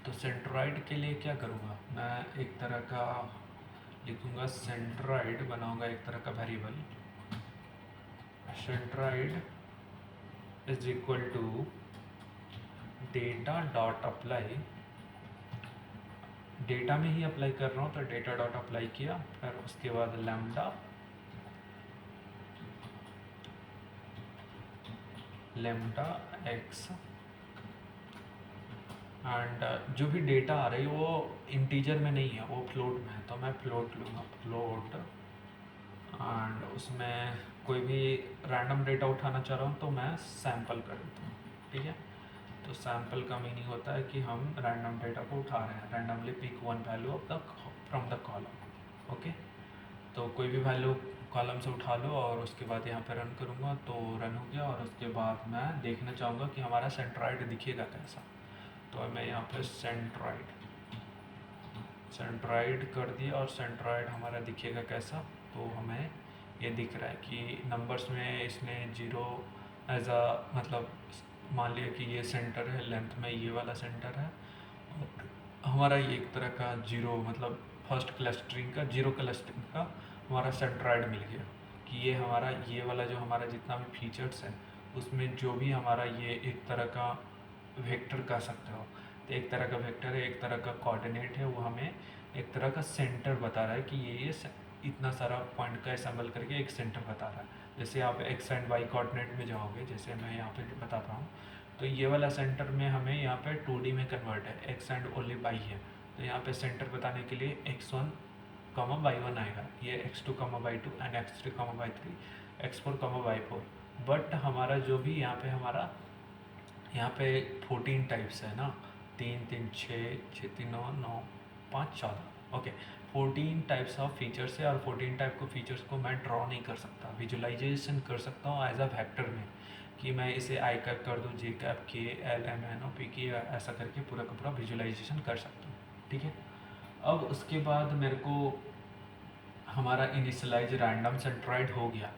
तो सेंट्रॉइड के लिए क्या करूँगा, मैं एक तरह का लिखूँगा, सेंट्रॉइड बनाऊँगा एक तरह का variable, centroid is equal to data dot apply, data में ही अप्लाई कर रहा हूँ तो डेटा डॉट अप्लाई किया, फिर उसके बाद लेमडा एक्स, एंड जो भी डेटा आ रही है वो इंटीजर में नहीं है, वो फ्लोट में है, तो मैं फ्लोट लूँगा, फ्लोट, एंड उसमें कोई भी रैंडम डेटा उठाना चाह रहा हूँ तो मैं सैम्पल कर देता हूँ, ठीक है। तो सैम्पल का मीनिंग होता है कि हम रैंडम डेटा को उठा रहे हैं, randomly pick one value of the from the column, okay. तो कोई भी वैल्यू कॉलम से उठा लो और उसके बाद यहाँ पे रन करूँगा तो रन हो गया, और उसके बाद मैं देखना चाहूँगा कि हमारा सेंट्रॉइड दिखेगा कैसा। तो मैं यहाँ पे सेंट्रॉइड कर दिया और सेंट्रॉइड हमारा दिखेगा कैसा, तो हमें ये दिख रहा है कि नंबर्स में इसने जीरो एज अ, मतलब मान लिया कि ये सेंटर है, लेंथ में ये वाला सेंटर है, और हमारा ये एक तरह का जीरो, मतलब फर्स्ट क्लस्टरिंग का, जीरो क्लस्टरिंग का हमारा सेंट्रॉइड मिल गया कि ये हमारा, ये वाला जो हमारा जितना भी फीचर्स है उसमें जो भी हमारा ये एक तरह का वेक्टर कह सकते हो, तो एक तरह का वेक्टर है, एक तरह का कोऑर्डिनेट है, वो हमें एक तरह का सेंटर बता रहा है कि ये इतना सारा पॉइंट का असम्बल करके एक सेंटर बता रहा है। जैसे आप एक्स एंड वाई कोऑर्डिनेट में जाओगे, जैसे मैं यहाँ पे बताता हूँ, तो ये वाला सेंटर में हमें यहाँ पे 2D में कन्वर्ट है, एक्स एंड ओनली वाई है, तो यहाँ पे सेंटर बताने के लिए x1 y1 आएगा, ये x2 y2 and x3 y3, x4 y4। But हमारा जो भी यहाँ पे हमारा यहाँ पे 14 टाइप्स है ना, 3 3 6 6 3 9 9 5 14, ओके, 14 टाइप्स ऑफ फीचर्स है, और 14 टाइप को फीचर्स को मैं ड्रॉ नहीं कर सकता, विजुलाइजेशन कर सकता हूँ एज अ वेक्टर में, कि मैं इसे आई कैप कर दूँ, J cap, K L M N O P की, ऐसा करके पूरा का पूरा विजुलाइजेशन कर सकता हूँ, ठीक है। अब उसके बाद मेरे को हमारा इनिशियलाइज रैंडम सेंट्रॉइड हो गया।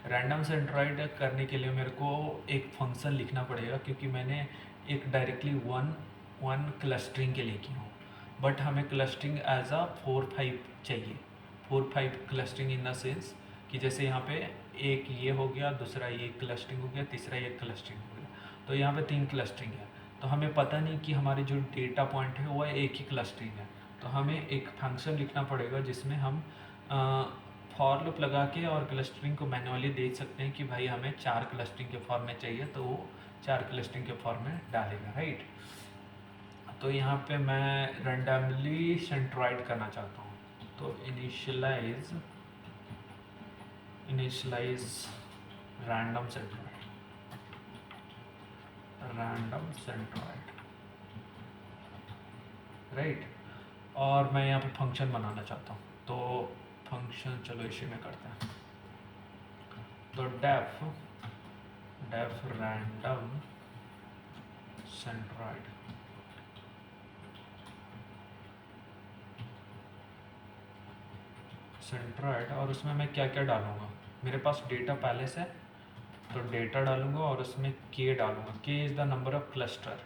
रैंडम सेंट्रॉइड करने के लिए मेरे को एक फंक्शन लिखना पड़ेगा, क्योंकि मैंने एक डायरेक्टली वन क्लस्टरिंग के लिए की हूँ, बट हमें क्लस्टरिंग एज अ 4-5 चाहिए, 4-5 क्लस्टरिंग इन द सेंस कि जैसे यहाँ पे एक ये हो गया, दूसरा ये क्लस्टरिंग हो गया, तीसरा ये क्लस्टरिंग हो गया, तो यहाँ पे 3 क्लस्टरिंग है। तो हमें पता नहीं कि हमारे जो डेटा पॉइंट है वो एक ही क्लस्टरिंग है, तो हमें एक फंक्शन लिखना पड़ेगा जिसमें हम फॉर लूप लगा के और क्लस्टरिंग को मैनुअली देख सकते हैं कि भाई हमें 4 क्लस्टरिंग के फॉर्म में चाहिए, तो वो 4 क्लस्टरिंग के फॉर्म में डालेगा, राइट। तो यहाँ पे मैं रैंडमली सेंट्रॉइड करना चाहता हूँ, तो इनिशियलाइज रैंडम सेंट्रॉइड, राइट। और मैं यहाँ पे फंक्शन बनाना चाहता हूँ, तो फंक्शन चलो इसी में करते हैं, तो डेफ रैंडम सेंट्रॉइड, और उसमें मैं क्या क्या डालूँगा, मेरे पास डेटा पहले से, तो डेटा डालूँगा और उसमें के डालूँगा, के is the number of cluster,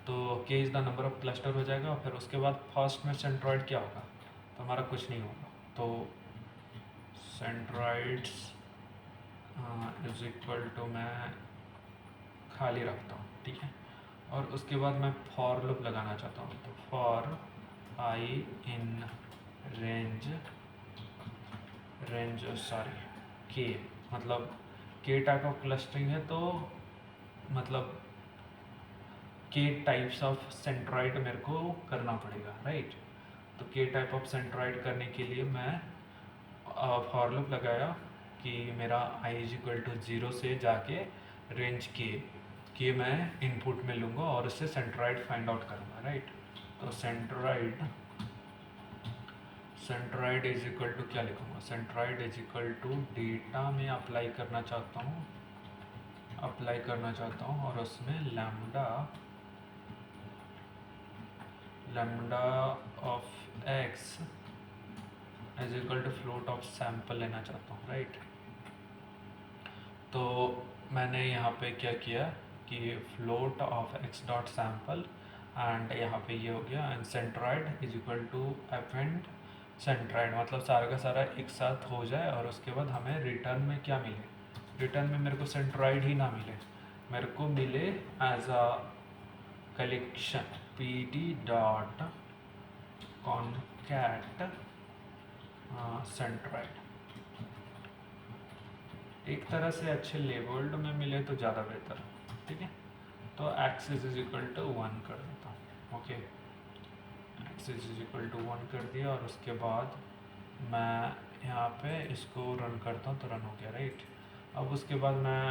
तो के is the number of cluster हो जाएगा। फिर उसके बाद फर्स्ट में सेंट्रॉइड क्या होगा, तो हमारा कुछ नहीं होगा, तो सेंट्रॉइड्स इज इक्वल टू, मैं खाली रखता हूँ, ठीक है। और उसके बाद मैं फॉर लूप लगाना चाहता हूँ, तो for I in range sorry के, मतलब के टाइप ऑफ क्लस्टरिंग है, तो मतलब के टाइप्स ऑफ सेंट्रॉइड मेरे को करना पड़ेगा, राइट। तो के टाइप ऑफ सेंट्रॉइड करने के लिए मैं फॉर लूप लगाया कि मेरा आई इज इक्वल टू 0 से जाके रेंज के मैं इनपुट में लूँगा और उससे सेंट्रॉइड फाइंड आउट करूँगा, राइट। तो सेंट्रॉइड इज इक्वल टू क्या लिखूँगा, centroid is equal to data में अप्लाई करना चाहता हूँ और उसमें lambda of X is equal to float of sample लेना चाहता हूँ, राइट। तो मैंने यहाँ पे क्या किया कि float of X dot sample and यहाँ पे ये हो गया, and centroid is equal to append centroid, मतलब सारा का सारा एक साथ हो जाए और उसके बाद हमें रिटर्न में क्या मिले, रिटर्न में मेरे को सेंट्रॉइड ही ना मिले, मेरे को मिले as a collection P T dot concat centroid. एक तरह से अच्छे लेबल्ड में मिले तो ज़्यादा बेहतर है, ठीक है। तो एक्सिस इज इक्वल टू 1 कर देता हूँ, okay. Axis is equal to 1 कर दिया और उसके बाद मैं यहाँ पे इसको रन करता हूँ तो रन हो गया, राइट। अब उसके बाद मैं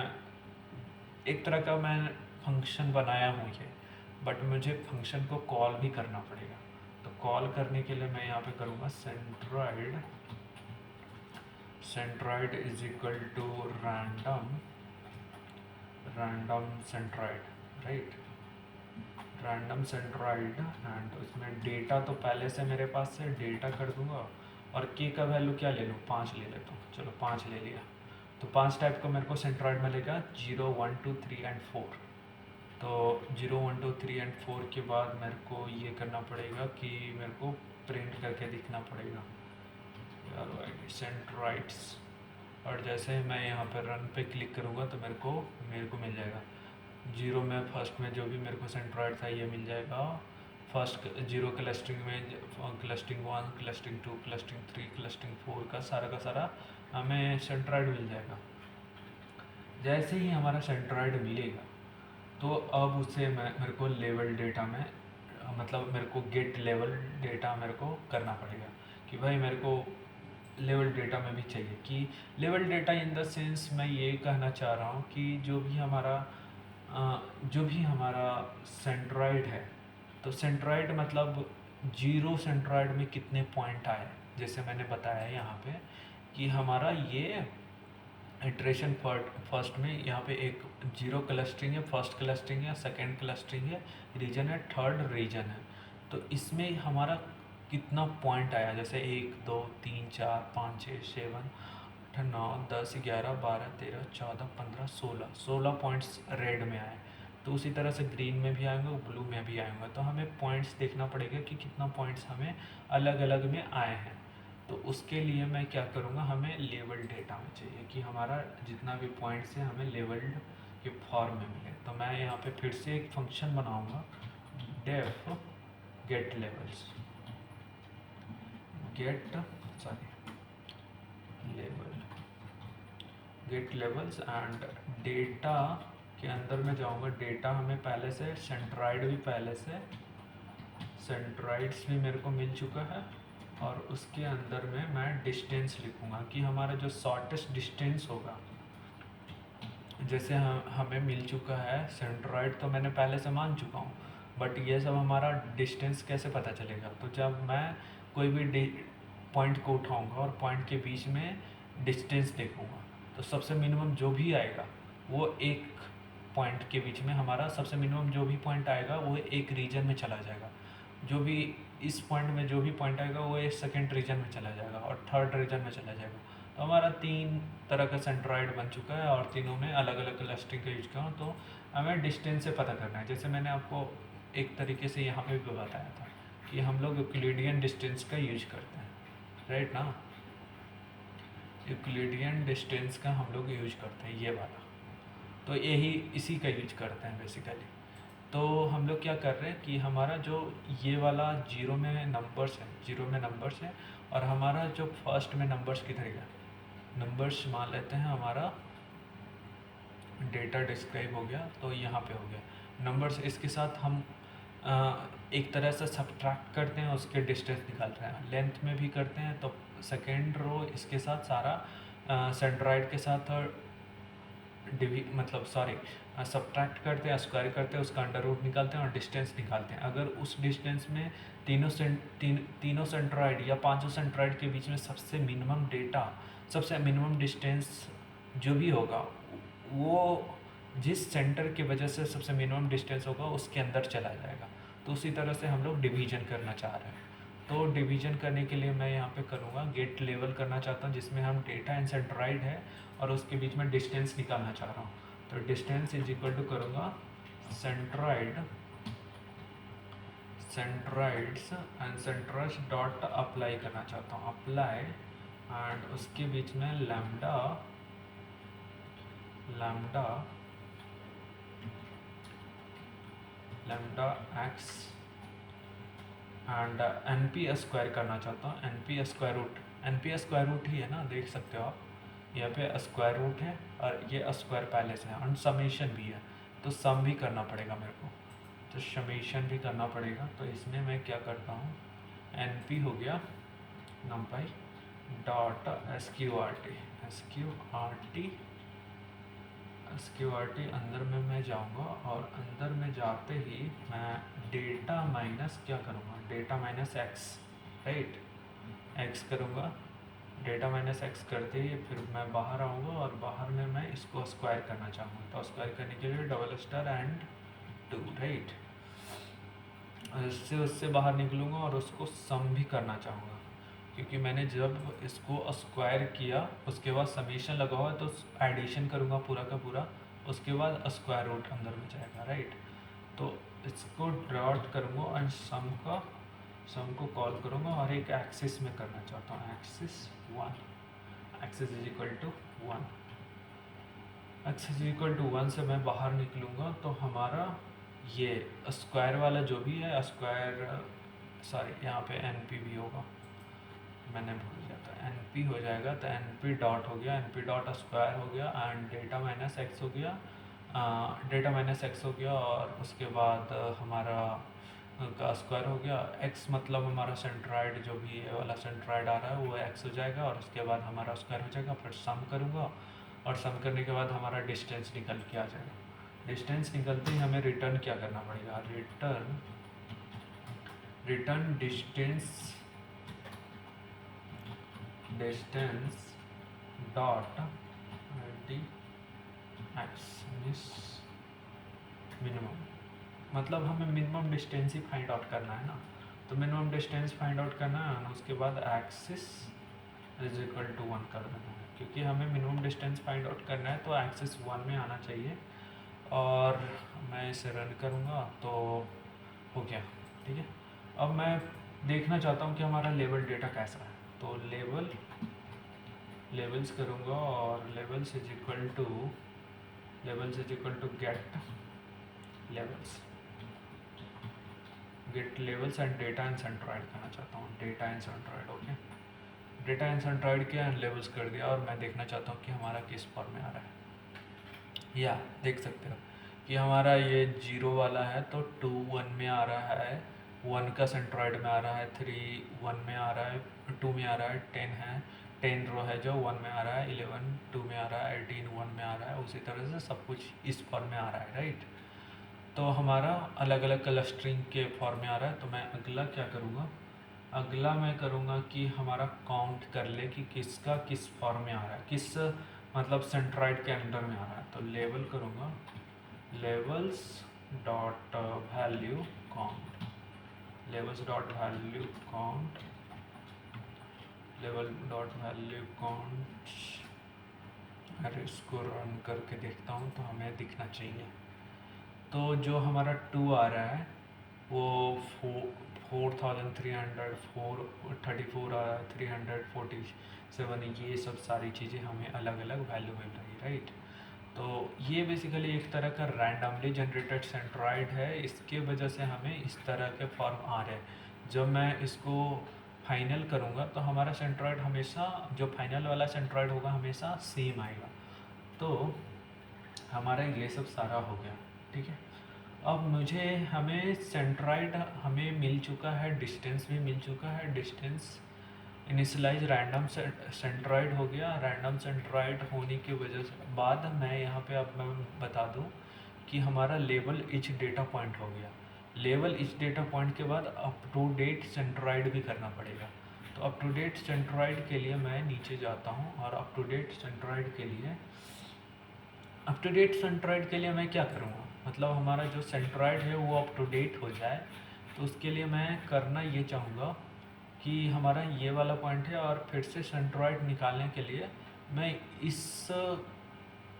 एक तरह का मैं फंक्शन बनाया हूँ ये, बट मुझे फंक्शन को कॉल भी करना पड़ेगा। तो कॉल करने के लिए मैं यहाँ पे करूँगा centroid is equal to random centroid, right, random centroid. And उसमें डेटा तो पहले से मेरे पास से डेटा कर दूंगा और के का वैल्यू क्या ले लूँ, 5 ले लेता हूँ, चलो 5 ले लिया। तो 5 टाइप का मेरे को सेंट्रॉइड मिलेगा 0, 1, 2, 3 एंड 4। तो 0, 1, 2, 3 एंड 4 के बाद मेरे को ये करना पड़ेगा कि मेरे को प्रिंट करके दिखना पड़ेगा सेंट्रॉइड्स। और जैसे ही मैं यहाँ पर रन पे क्लिक करूँगा तो मेरे को मिल जाएगा 0 में फर्स्ट में जो भी मेरे को सेंट्रॉइड था ये मिल जाएगा। फर्स्ट 0 क्लस्टरिंग में क्लस्टरिंग 1, क्लस्टरिंग 2, क्लस्टरिंग 3, क्लस्टरिंग 4 का सारा हमें सेंट्रॉइड मिल जाएगा। जैसे ही हमारा सेंट्रॉइड मिलेगा तो अब उसे मेरे को लेवल डेटा में, मतलब मेरे को गेट लेवल डेटा मेरे को करना पड़ेगा कि भाई मेरे को लेवल डेटा में भी चाहिए। कि level data in the sense मैं ये कहना चाह रहा हूँ कि जो भी हमारा सेंट्रॉइड है, तो सेंट्रॉइड मतलब 0 सेंट्रॉइड में कितने पॉइंट आए, जैसे मैंने बताया यहाँ पे कि हमारा ये इटरेशन फर्स्ट में यहाँ पे एक 0 क्लस्टरिंग है, फर्स्ट क्लस्टरिंग है, सेकेंड क्लस्टरिंग है, रीजन है, थर्ड रीजन है। तो इसमें हमारा कितना पॉइंट आया, जैसे 1, 2, 3, 4, 5, 6, 7, 8, 9, 10, 11, 12, 13, 14, 15, 16 पॉइंट्स रेड में आए। तो उसी तरह से ग्रीन में भी आएंगे, ब्लू में भी आएंगे। तो हमें पॉइंट्स देखना पड़ेगा कि कितना पॉइंट्स हमें अलग अलग में आए हैं। तो उसके लिए मैं क्या करूँगा, हमें लेवल डेटा में चाहिए कि हमारा जितना भी पॉइंट्स है हमें लेवल्ड के फॉर्म में मिले। तो मैं यहाँ पे फिर से एक फंक्शन बनाऊँगा, def get labels get labels and data के अंदर में जाऊँगा। डेटा हमें पहले से सेंट्रॉइड्स भी मेरे को मिल चुका है और उसके अंदर में मैं डिस्टेंस लिखूँगा कि हमारा जो शॉर्टेस्ट डिस्टेंस होगा, जैसे हमें मिल चुका है सेंट्रॉइड तो मैंने पहले से मान चुका हूँ, बट ये सब हमारा डिस्टेंस कैसे पता चलेगा। तो जब मैं कोई भी पॉइंट को उठाऊँगा और पॉइंट के बीच में डिस्टेंस देखूँगा तो सबसे मिनिमम जो भी आएगा वो एक पॉइंट के बीच में, हमारा सबसे मिनिमम जो भी पॉइंट आएगा वो एक रीजन में चला जाएगा। जो भी इस पॉइंट में जो भी पॉइंट आएगा वो एक सेकेंड रीजन में चला जाएगा और थर्ड रीजन में चला जाएगा। तो हमारा 3 तरह का सेंट्रॉइड बन चुका है और तीनों में अलग अलग क्लस्टरिंग का यूज किया हूँ। तो हमें डिस्टेंस से पता करना है। जैसे मैंने आपको एक तरीके से यहाँ पे भी बताया था कि हम लोग यूक्लिडियन डिस्टेंस का यूज करते हैं, राइट ना। यूक्लिडियन डिस्टेंस का हम लोग यूज करते हैं, ये वाला, तो यही इसी का यूज करते हैं बेसिकली। तो हम लोग क्या कर रहे हैं कि हमारा जो ये वाला जीरो में नंबर्स है और हमारा जो फर्स्ट में नंबर्स किधर गया, नंबर्स मान लेते हैं हमारा डेटा डिस्क्राइब हो गया, तो यहाँ पे हो गया नंबर्स। इसके साथ हम एक तरह से सब्ट्रैक्ट करते हैं, उसके डिस्टेंस निकाल रहे हैं, लेंथ में भी करते हैं। तो सेकेंड रो इसके साथ सारा सेंट्रॉइड के साथ मतलब सब्ट्रैक्ट करते हैं, स्क्वायर करते हैं, उसका अंडर रूट निकालते हैं और डिस्टेंस निकालते हैं। अगर उस डिस्टेंस में तीनों सेंट्रॉइड या पांचों सेंट्रॉइड के बीच में सबसे मिनिमम डिस्टेंस जो भी होगा, वो जिस सेंटर की वजह से सबसे मिनिमम डिस्टेंस होगा उसके अंदर चला जाएगा। तो उसी तरह से हम लोग डिवीजन करना चाह रहे हैं। तो डिवीजन करने के लिए मैं यहाँ पे करूँगा गेट लेवल करना चाहता हूँ, जिसमें हम डेटा एंड सेंट्रॉइड है और उसके बीच में डिस्टेंस निकालना चाह रहा हूँ। तो डिस्टेंस इज इक्वल टू करूँगा centroids and centroids dot apply करना चाहता हूँ, अप्लाई, एंड उसके बीच में lambda X and N P square करना चाहता हूँ, एन पी स्क्वायर रूट ही है ना, देख सकते हो आप, यहाँ पे स्क्वायर रूट है और ये स्क्वायर पहले से है, और समेशन भी है, तो सम भी करना पड़ेगा मेरे को, तो समेशन भी करना पड़ेगा। तो इसमें मैं क्या करता हूँ, एन पी हो गया नंपाई dot S Q R T अंदर में मैं जाऊंगा, और अंदर में जाते ही मैं डेटा माइनस क्या करूँगा, data minus x, right, x करूँगा। डेटा माइनस एक्स करते ही फिर मैं बाहर आऊँगा और बाहर में मैं इसको स्क्वायर करना चाहूँगा। तो स्क्वायर करने के लिए डबल स्टार एंड 2, राइट, उससे बाहर निकलूँगा और उसको सम भी करना चाहूँगा, क्योंकि मैंने जब इसको स्क्वायर किया उसके बाद समेशन लगा हुआ, तो एडिशन करूँगा पूरा का पूरा, उसके बाद स्क्वायर रूट अंदर में जाएगा, राइट। तो इसको डॉट करूँगा और सम को कॉल करूँगा और एक एक्सिस में करना चाहता हूँ, axis is equal to 1, axis equal to 1 से मैं बाहर निकलूँगा, तो हमारा ये स्क्वायर वाला जो भी है यहाँ पे एन पी भी होगा, मैंने भूल गया था, एन पी हो जाएगा, तो एन पी डॉट हो गया, एन पी डॉट स्क्वायर हो गया एंड डेटा माइनस एक्स हो गया, और उसके बाद हमारा का स्क्वायर हो गया, एक्स मतलब हमारा सेंट्रॉइड जो भी ये वाला सेंट्रॉइड आ रहा है वो एक्स हो जाएगा, और उसके बाद हमारा स्क्वायर हो जाएगा, फिर सम करूँगा और सम करने के बाद हमारा डिस्टेंस निकल के आ जाएगा। डिस्टेंस निकलते ही हमें रिटर्न क्या करना पड़ेगा, return distance dot D x minimum, मतलब हमें मिनिमम डिस्टेंस ही फाइंड आउट करना है ना, तो मिनिमम डिस्टेंस फाइंड आउट करना है और उसके बाद एक्सिस इज इक्वल टू 1 कर देना है, क्योंकि हमें मिनिमम डिस्टेंस फाइंड आउट करना है, तो एक्सिस 1 में आना चाहिए। और मैं इसे रन करूँगा तो हो गया, ठीक है। अब मैं देखना चाहता हूँ कि हमारा लेवल डेटा कैसा है, तो लेवल्स करूँगा और labels is equal to get labels and data and centroid करना चाहता हूँ, data and centroid, okay, data and centroid किया एंड लेवल्स कर दिया, और मैं देखना चाहता हूँ कि हमारा किस फॉर्म में आ रहा है। या देख सकते हो कि हमारा ये 0 वाला है तो 2 1 में आ रहा है, 1 का सेंट्रॉइड में आ रहा है, 3 1 में आ रहा है, 2 में आ रहा है, 10 रो है जो 1 में आ रहा है, 11 2 में आ रहा है, 18 1 में आ रहा है, उसी तरह से सब कुछ इस फॉर्म में आ रहा है, राइट। तो हमारा अलग अलग क्लस्टरिंग के फॉर्म में आ रहा है। तो मैं अगला क्या करूँगा, अगला मैं करूँगा कि हमारा काउंट कर ले कि किसका किस फॉर्म में आ रहा है, किस मतलब सेंट्रॉइड के अंडर में आ रहा है। तो लेवल करूँगा, levels dot value count, levels dot value count, level dot value count. अरे इसको रन करके देखता हूँ तो हमें दिखना चाहिए। तो जो हमारा 2 आ रहा है वो 4300 434 आ रहा है, 347, ये सब सारी चीज़ें हमें अलग अलग वैल्यू मिल रही है, राइट। तो ये बेसिकली एक तरह का रैंडमली जनरेटेड सेंट्रॉइड है, इसके वजह से हमें इस तरह के फॉर्म आ रहे हैं। जब मैं इसको फाइनल करूँगा तो हमारा सेंट्रॉइड हमेशा, जो फाइनल वाला सेंट्रॉइड होगा हमेशा सेम आएगा। तो हमारा ये सब सारा हो गया, ठीक है। अब हमें सेंट्रॉइड हमें मिल चुका है, डिस्टेंस भी मिल चुका है, डिस्टेंस इनिशियलाइज रैंडम सेंट्रॉइड हो गया। रैंडम सेंट्रॉइड होने की वजह से बाद मैं यहाँ पे अब मैं बता दूँ कि हमारा लेवल इच डेटा पॉइंट हो गया। लेवल इच डेटा पॉइंट के बाद अप टू डेट सेंट्रॉइड भी करना पड़ेगा। तो अप टू डेट सेंट्रॉइड के लिए मैं नीचे जाता हूँ और अप टू डेट सेंट्रॉइड के लिए मैं क्या करूँगा, मतलब हमारा जो सेंट्रॉइड है वो अप टू डेट हो जाए। तो उसके लिए मैं करना ये चाहूँगा कि हमारा ये वाला पॉइंट है और फिर से सेंट्रॉइड निकालने के लिए मैं इस,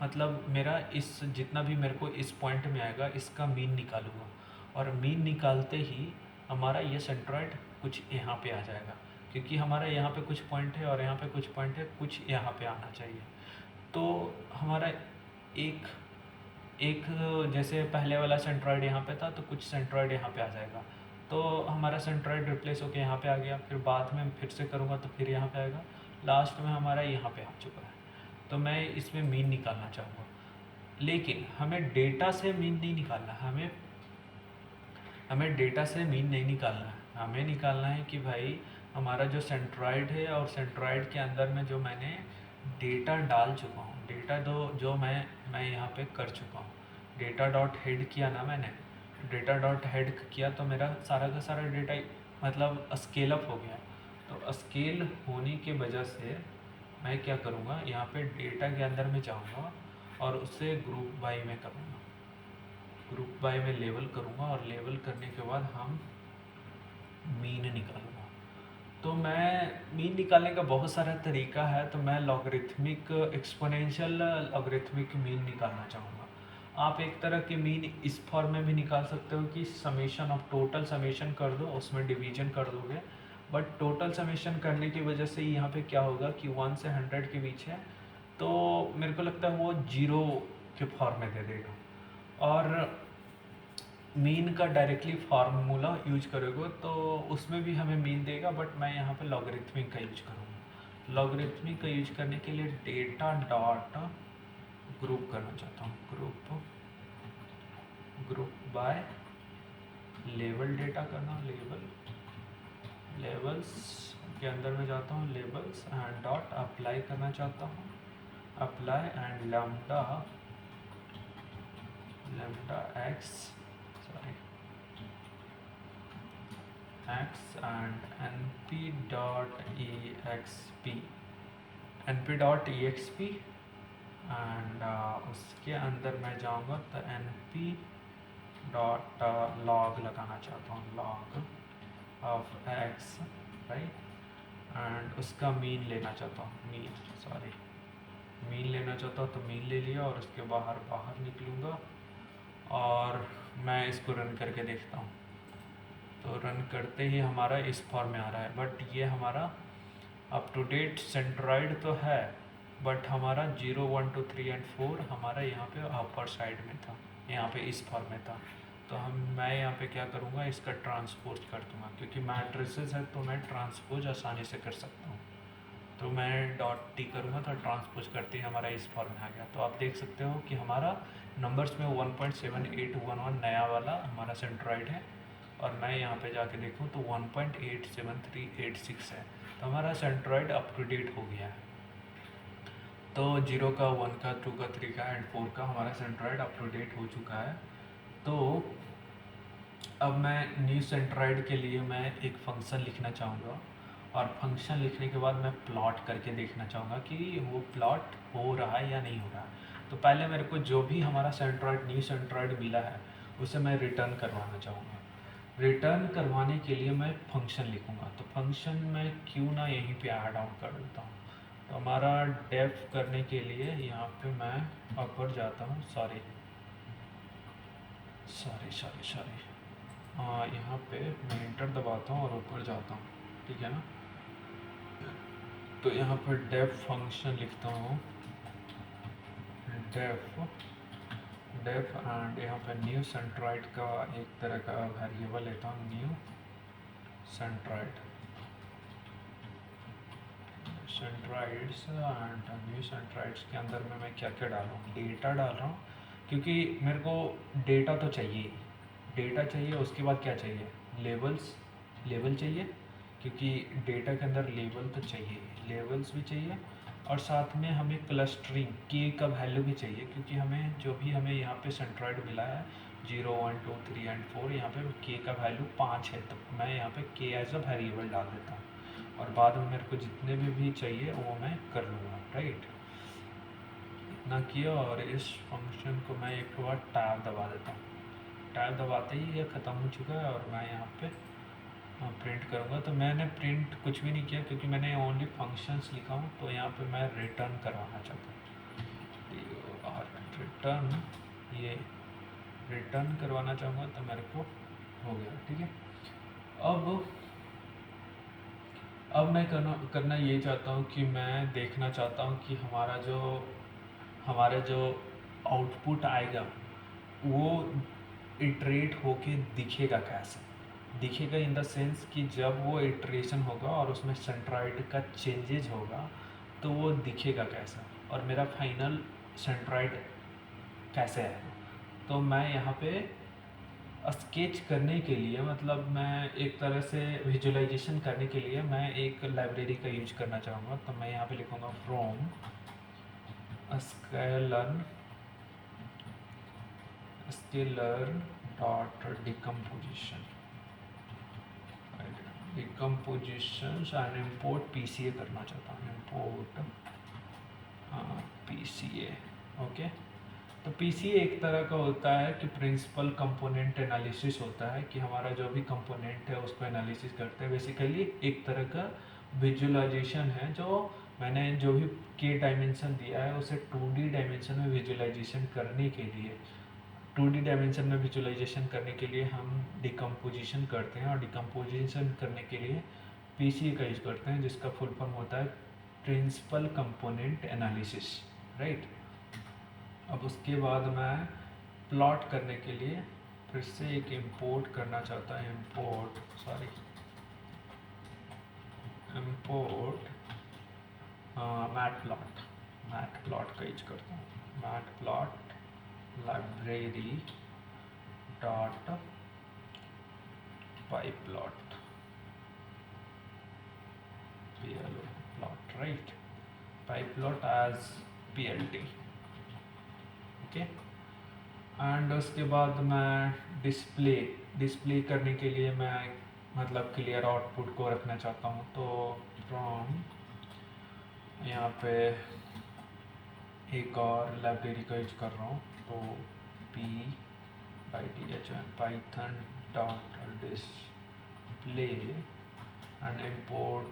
मतलब मेरा इस जितना भी मेरे को इस पॉइंट में आएगा इसका मीन निकालूंगा, और मीन निकालते ही हमारा ये सेंट्रॉइड कुछ यहाँ पे आ जाएगा, क्योंकि हमारा यहाँ पे कुछ पॉइंट है और यहाँ पे कुछ पॉइंट है, कुछ यहाँ पे आना चाहिए। तो हमारा एक एक जैसे पहले वाला सेंट्रॉइड यहाँ पे था तो कुछ सेंट्रॉइड यहाँ पे आ जाएगा, तो हमारा सेंट्रॉइड रिप्लेस होकर यहाँ पे आ गया। फिर बाद में फिर से करूँगा तो फिर यहाँ पे आएगा, लास्ट में हमारा यहाँ पे आ चुका है। तो मैं इसमें मीन निकालना चाहूँगा, लेकिन हमें डेटा से मीन नहीं निकालना है, हमें डेटा से मीन नहीं निकालना है। हमें निकालना है कि भाई हमारा जो सेंट्रॉइड है और सेंट्रॉइड के अंदर में जो मैंने डेटा डाल चुका हूँ, डेटा जो मैं यहाँ पे कर चुका हूँ, डेटा डॉट हेड किया ना मैंने, डेटा डॉट हेड किया तो मेरा सारा का सारा डेटा मतलब स्केल अप हो गया। तो स्केल होने की वजह से मैं क्या करूँगा, यहाँ पे डेटा के अंदर में जाऊँगा और उसे ग्रुप बाई में करूँगा, ग्रुप बाई में लेवल करूँगा और लेवल करने के बाद हम मीन निकालूँगा। तो मैं मीन निकालने का बहुत सारा तरीका है, तो मैं लॉगरिथमिक एक्सपोनेंशियल लॉगरिथमिक मीन निकालना चाहूँगा। आप एक तरह के मीन इस फॉर्म में भी निकाल सकते हो कि समेशन ऑफ टोटल समेशन कर दो, उसमें डिवीजन कर दोगे, बट टोटल समेशन करने की वजह से यहाँ पे क्या होगा कि 1 से 100 के बीच है, तो मेरे को लगता है वो 0 के फॉर्म में दे देगा। और मीन का डायरेक्टली फार्मूला यूज करोगे तो उसमें भी हमें मीन देगा, बट मैं यहाँ पे लॉगरिथमिक का यूज करूँगा। लॉगरिथमिक का यूज करने के लिए डेटा डॉट ग्रुप करना चाहता हूँ, ग्रुप बाय लेवल डेटा करना, लेवल्स के अंदर में जाता हूँ, लेवल्स एंड डॉट अप्लाई करना चाहता हूँ, apply and lambda x and np.exp and उसके अंदर मैं जाऊंगा तो np डॉट लॉग लगाना चाहता हूँ, log of x, right. And उसका मीन लेना चाहता हूँ, मीन लेना चाहता हूँ, तो मीन ले लिया और उसके बाहर निकलूँगा और मैं इसको रन करके देखता हूँ। तो रन करते ही हमारा इस फॉर्म में आ रहा है, बट ये हमारा अप टू डेट सेंट्रॉइड तो है, बट हमारा 0 1 2 3 एंड 4 हमारा यहाँ पे अपर साइड में था, यहाँ पे इस फॉर्म में था। तो मैं यहाँ पे क्या करूँगा, इसका ट्रांसपोज कर दूँगा, क्योंकि मैट्रिसेस है तो मैं ट्रांसपोज आसानी से कर सकता हूँ। तो मैं डॉट टी करूँगा तो ट्रांसपोज करते ही हमारा इस फॉर्म में आ गया। तो आप देख सकते हो कि हमारा नंबर्स में 1.7811 नया वाला हमारा सेंट्रॉइड है, और मैं यहाँ पे जाके देखूँ तो 1.87386 है। तो हमारा सेंट्रॉइड अप टू डेट हो गया है। तो 0 का 1 का 2 का 3 का एंड 4 का हमारा सेंट्रॉइड अप टू डेट हो चुका है। तो अब मैं न्यू सेंट्रॉइड के लिए मैं एक फंक्शन लिखना चाहूँगा, और फंक्शन लिखने के बाद मैं प्लॉट करके देखना चाहूँगा कि वो प्लॉट हो रहा है या नहीं हो रहा है। तो पहले मेरे को जो भी हमारा सेंट्रॉइड न्यू सेंट्रॉइड मिला है उसे मैं रिटर्न करवाना चाहूँगा। रिटर्न करवाने के लिए मैं फंक्शन लिखूँगा, तो फंक्शन मैं क्यों ना यहीं पे ऐड ऑन कर देता हूँ। तो हमारा डेफ करने के लिए यहाँ पे मैं अपर जाता हूँ, सॉरी, यहाँ पे मैं इंटर दबाता हूँ और ऊपर जाता हूँ, ठीक है ना। तो यहाँ पर डेफ फंक्शन लिखता हूँ, डेफ एंड यहाँ पे न्यू सेंट्रॉइड का एक तरह का वेरिएबल लेता हूँ, new centroid centroids and new centroids के अंदर में मैं क्या क्या डाल रहा हूँ, डेटा डाल रहा हूँ, क्योंकि मेरे को डेटा तो चाहिए, डेटा चाहिए। उसके बाद क्या चाहिए, लेवल चाहिए, क्योंकि डेटा के अंदर लेवल तो चाहिए, लेवल्स भी चाहिए। और साथ में हमें क्लस्टरिंग के का वैल्यू भी चाहिए, क्योंकि हमें जो भी हमें यहाँ पे सेंट्रॉइड मिला है 0 1 2 3 एंड 4, यहाँ पे के का वैल्यू 5 है, तो मैं यहाँ पे के एज अ वेरिएबल डाल देता हूँ और बाद में मेरे को जितने भी चाहिए वो मैं कर लूँगा, राइट। इतना किया और इस फंक्शन को मैं एक बार टैब दबा देता हूँ, टैब दबाते ही ये ख़त्म हो चुका है और मैं यहाँ पे प्रिंट करूँगा। तो मैंने प्रिंट कुछ भी नहीं किया, क्योंकि मैंने ओनली फंक्शंस लिखा हूँ। तो यहाँ पे मैं रिटर्न करवाना चाहता हूँ, और रिटर्न, ये रिटर्न करवाना चाहूँगा तो मेरे को हो गया, ठीक है। अब मैं करना ये चाहता हूँ कि मैं देखना चाहता हूँ कि हमारा जो आउटपुट आएगा वो इटरेट होके दिखेगा कैसे, दिखेगा इन द सेंस कि जब वो इटरेशन होगा और उसमें सेंट्रॉइड का चेंजेज होगा तो वो दिखेगा कैसा, और मेरा फाइनल सेंट्रॉइड कैसे आएगा। तो मैं यहाँ पे स्केच करने के लिए, मतलब मैं एक तरह से विजुअलाइजेशन करने के लिए मैं एक लाइब्रेरी का यूज करना चाहूँगा। तो मैं यहाँ पे लिखूँगा from scaler dot decomposition and import PCA करना चाहता हूँ, इम्पोर्ट PCA, ओके। तो PCA एक तरह का होता है कि प्रिंसिपल कंपोनेंट एनालिसिस होता है, कि हमारा जो भी कंपोनेंट है उसको एनालिसिस करते हैं। बेसिकली एक तरह का विजुअलाइजेशन है, जो मैंने जो भी के डायमेंशन दिया है उसे 2D डायमेंशन में विजुअलाइजेशन करने के लिए, 2D डायमेंशन में विजुअलाइजेशन करने के लिए हम डिकम्पोजिशन करते हैं, और डिकम्पोजिशन करने के लिए PCA का यूज करते हैं, जिसका फुल फॉर्म होता है प्रिंसिपल कंपोनेंट एनालिसिस, राइट। अब उसके बाद मैं प्लॉट करने के लिए फिर से एक इंपोर्ट करना चाहता हूँ, इंपोर्ट मैट प्लॉट का यूज करता हूँ, mat plot library dot pyplot plot, right, pyplot as plt, okay. And उसके बाद मैं डिस्प्ले करने के लिए मैं मतलब क्लियर आउटपुट को रखना चाहता हूँ। तो फ्रॉम यहाँ पे एक और लाइब्रेरी का यूज कर रहा हूँ, तो python dot display and import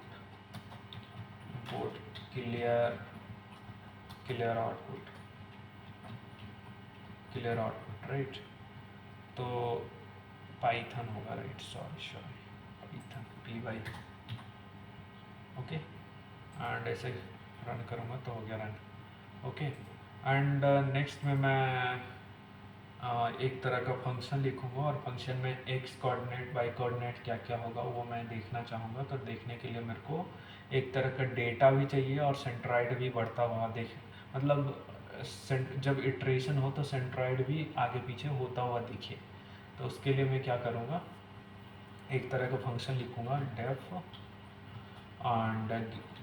clear output, right. तो पाइथन होगा, right, sorry Python py, okay. And ऐसे रन करूँगा तो हो गया रन, ओके। एंड नेक्स्ट में मैं एक तरह का फंक्शन लिखूँगा, और फंक्शन में एक्स कोऑर्डिनेट वाई कोऑर्डिनेट क्या क्या होगा वो मैं देखना चाहूँगा। तो देखने के लिए मेरे को एक तरह का डेटा भी चाहिए और सेंट्रॉइड भी बढ़ता हुआ मतलब जब इटरेशन हो तो सेंट्रॉइड भी आगे पीछे होता हुआ दिखे। तो उसके लिए मैं क्या करूँगा, एक तरह का फंक्शन लिखूँगा, डेफ एंड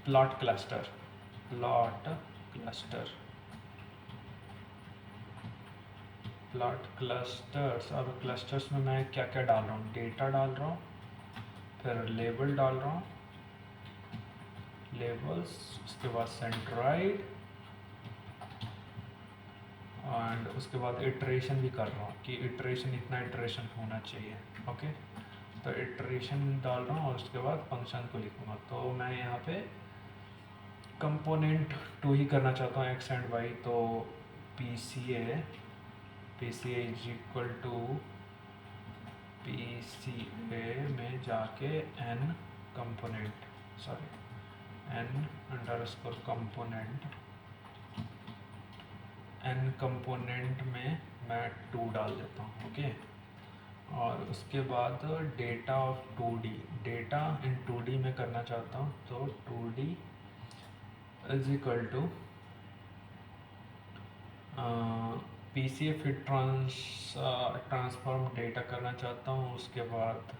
प्लॉट क्लस्टर्स। और क्लस्टर्स में मैं क्या क्या डाल रहा हूँ, डेटा डाल रहा हूँ, फिर लेबल डाल रहा हूँ, लेबल्स, उसके बाद सेंट्रॉइड, एंड उसके बाद इटरेशन भी कर रहा हूँ कि इटरेशन इतना इटरेशन होना चाहिए, ओके। तो इटरेशन डाल रहा हूँ और उसके बाद फंक्शन को लिखूँगा। तो मैं यहाँ पे कंपोनेंट 2 ही करना चाहता हूँ, एक्स एंड वाई। तो PCA is equal to PCA में जाके n component n underscore component में मैं 2 डाल देता हूँ। ओके, और उसके बाद data of 2D, data in 2D में करना चाहता हूँ, तो 2D is equal to PCA फिर ट्रांसफॉर्म डेटा करना चाहता हूँ। उसके बाद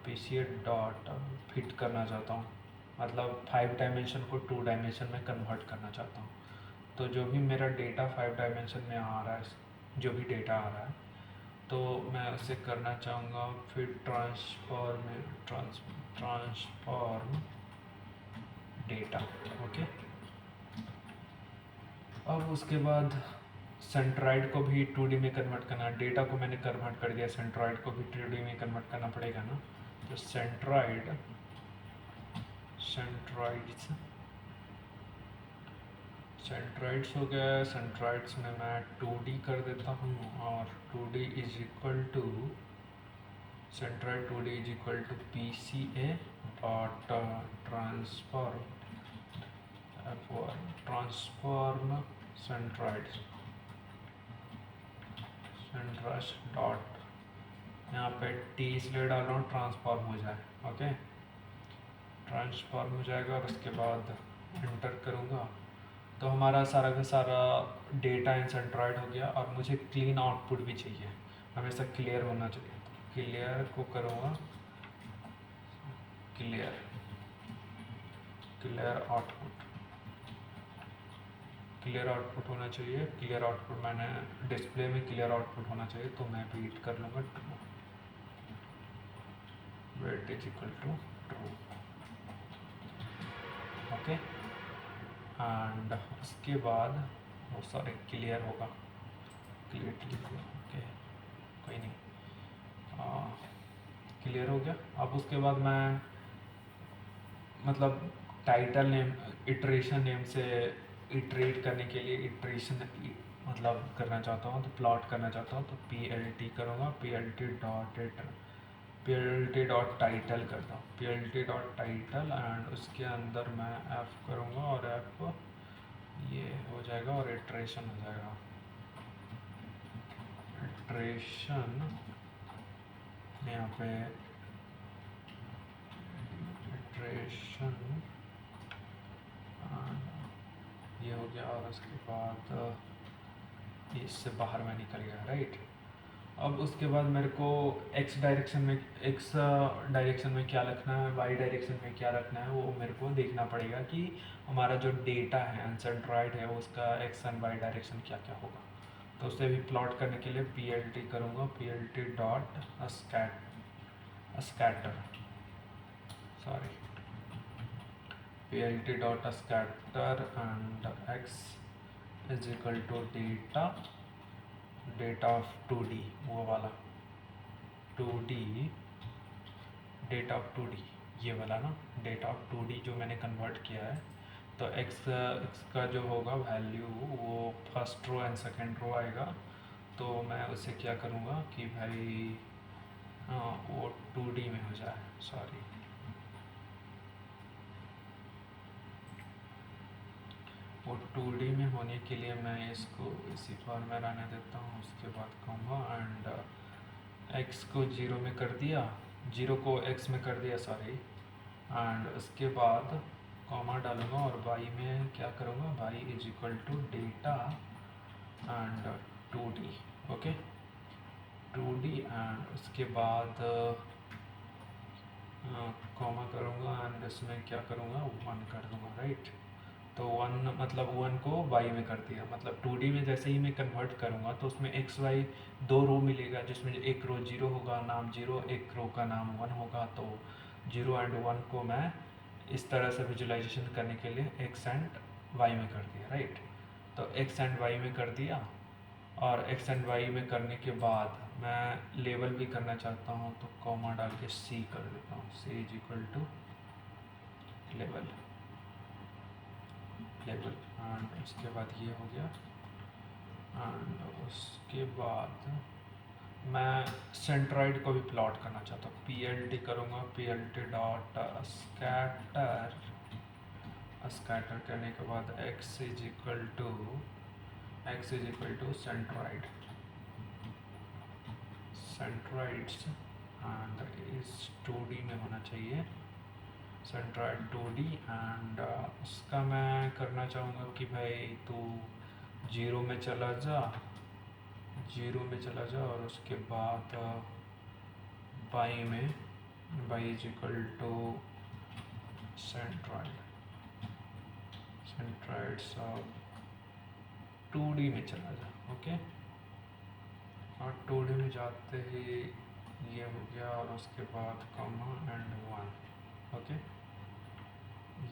PCA डॉट फिट करना चाहता हूँ, मतलब 5 डायमेंशन को 2 डायमेंशन में कन्वर्ट करना चाहता हूँ। तो जो भी मेरा डेटा 5 डायमेंशन में आ रहा है, जो भी डेटा आ रहा है, तो मैं उसे करना चाहूँगा फिर ट्रांसफॉर्म डेटा। ओके, अब उसके बाद सेंट्रॉइड को भी 2D में कन्वर्ट करना। डेटा को मैंने कन्वर्ट कर दिया, सेंट्रॉइड को भी 2D में कन्वर्ट करना पड़ेगा ना। तो सेंट्रॉइड्स हो गया। सेंट्रॉइड्स में मैं 2D कर देता हूँ, और 2D is equal to centroid 2D is equal to PCA dot transform centroids dot, यहाँ पे T इसलिए डाल रहा हूँ ट्रांसफॉर्म हो जाए। ओके, ट्रांसफॉर्म हो जाएगा, और उसके बाद एंटर करूँगा तो हमारा सारा का सारा डेटा इन सेंट्रॉइड हो गया। और मुझे क्लीन आउटपुट भी चाहिए, हमेशा क्लियर होना चाहिए। तो क्लियर को करूँगा क्लियर आउटपुट होना चाहिए। क्लियर आउटपुट मैंने डिस्प्ले में क्लियर आउटपुट होना चाहिए, तो मैं रीड कर लूँगा true, wait is equal to true. Okay, and उसके बाद क्लियर होगा, ओके कोई नहीं, क्लियर हो गया। अब उसके बाद मैं मतलब टाइटल नेम, इटरेशन नेम से इटरेट करने के लिए इटरेशन मतलब करना चाहता हूँ, तो प्लॉट करना चाहता हूँ, तो PLT करूँगा, PLT डॉट टाइटल करता हूँ, PLT डॉट टाइटल, एंड उसके अंदर मैं F करूँगा, और F ये हो जाएगा, और इटरेशन हो जाएगा। इटरेशन यहाँ पे इटरेशन ये हो गया, और उसके बाद इससे बाहर मैं निकल गया, राइट। अब उसके बाद मेरे को x डायरेक्शन में क्या रखना है, y डायरेक्शन में क्या रखना है, वो मेरे को देखना पड़ेगा कि हमारा जो डेटा है अनसेंट्रॉइड है उसका x एंड y डायरेक्शन क्या क्या होगा। तो उसे भी प्लॉट करने के लिए PLT करूँगा, PLT dot scatter PLT dot scatter and x is equal to data of 2D, वो वाला 2D, डेटा ऑफ 2D ये वाला ना, डेटा ऑफ 2D जो मैंने कन्वर्ट किया है। तो x का जो होगा वैल्यू वो first row and second row आएगा। तो मैं उसे क्या करूँगा कि भाई वो 2D में हो जाए, वो 2D में होने के लिए मैं इसको इसी फॉर्म में रहने देता हूँ। उसके बाद कहूँगा एंड x को 0 में कर दिया, 0 को x में कर दिया, एंड उसके बाद कॉमा डालूँगा, और y में क्या करूँगा, y is equal to data and 2D। Okay, 2D, and उसके बाद कॉमा करूँगा, एंड इसमें क्या करूँगा 1 कर दूँगा, राइट। तो 1 मतलब 1 को y में कर दिया, मतलब 2D में जैसे ही मैं कन्वर्ट करूँगा तो उसमें x y 2 रो मिलेगा, जिसमें एक रो 0 होगा, नाम 0, एक रो का नाम 1 होगा। तो 0 एंड 1 को मैं इस तरह से विजुलाइजेशन करने के लिए x एंड y में कर दिया, राइट। तो x एंड y में कर दिया, और x एंड y में करने के बाद मैं लेबल भी करना चाहता हूँ, तो कॉमा डाल के c कर देता हूँ, c इज इक्वल टू लेवल, एंड उसके बाद ये हो गया। एंड उसके बाद मैं सेंट्रॉइड को भी प्लॉट करना चाहता हूँ। पी एल टी करूँगा, P L T dot scatter, scatter करने के बाद x is equal to centroid, centroids and इस 2D में होना चाहिए, सेंट्रॉइड 2D। एंड उसका मैं करना चाहूँगा कि भाई तू 0 में चला जा, 0 में चला जा, और उसके बाद बाई में y is equal to centroid, centroids 2D में चला जा। ओके, और 2D में जाते ही ये हो गया, और उसके बाद कॉमा एंड 1। ओके,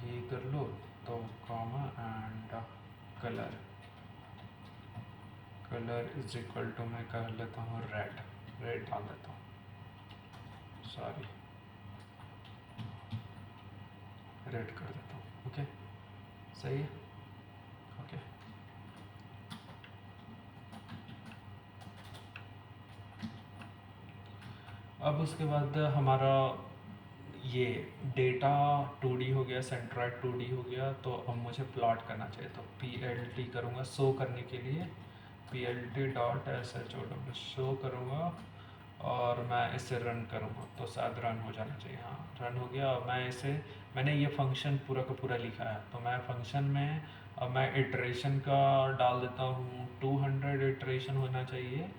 ये कर लो तो comma and colour, colour is equal to मैं कर लेता हूँ रेड, रेड डाल देता हूँ, सॉरी रेड कर देता हूँ। ओके, सही है। ओके, अब उसके बाद हमारा ये डेटा 2D हो गया, सेंट्रॉइड 2D हो गया, तो अब मुझे प्लॉट करना चाहिए, तो पी एल टी करूँगा शो करने के लिए, P L T dot S H O W show करूँगा, और मैं इसे रन करूँगा तो शायद रन हो जाना चाहिए। हाँ, रन हो गया। और मैं इसे, मैंने ये फंक्शन पूरा का पूरा लिखा है, तो मैं फंक्शन में अब मैं इटरेशन का डाल देता हूँ, 200 इटरेशन होना चाहिए,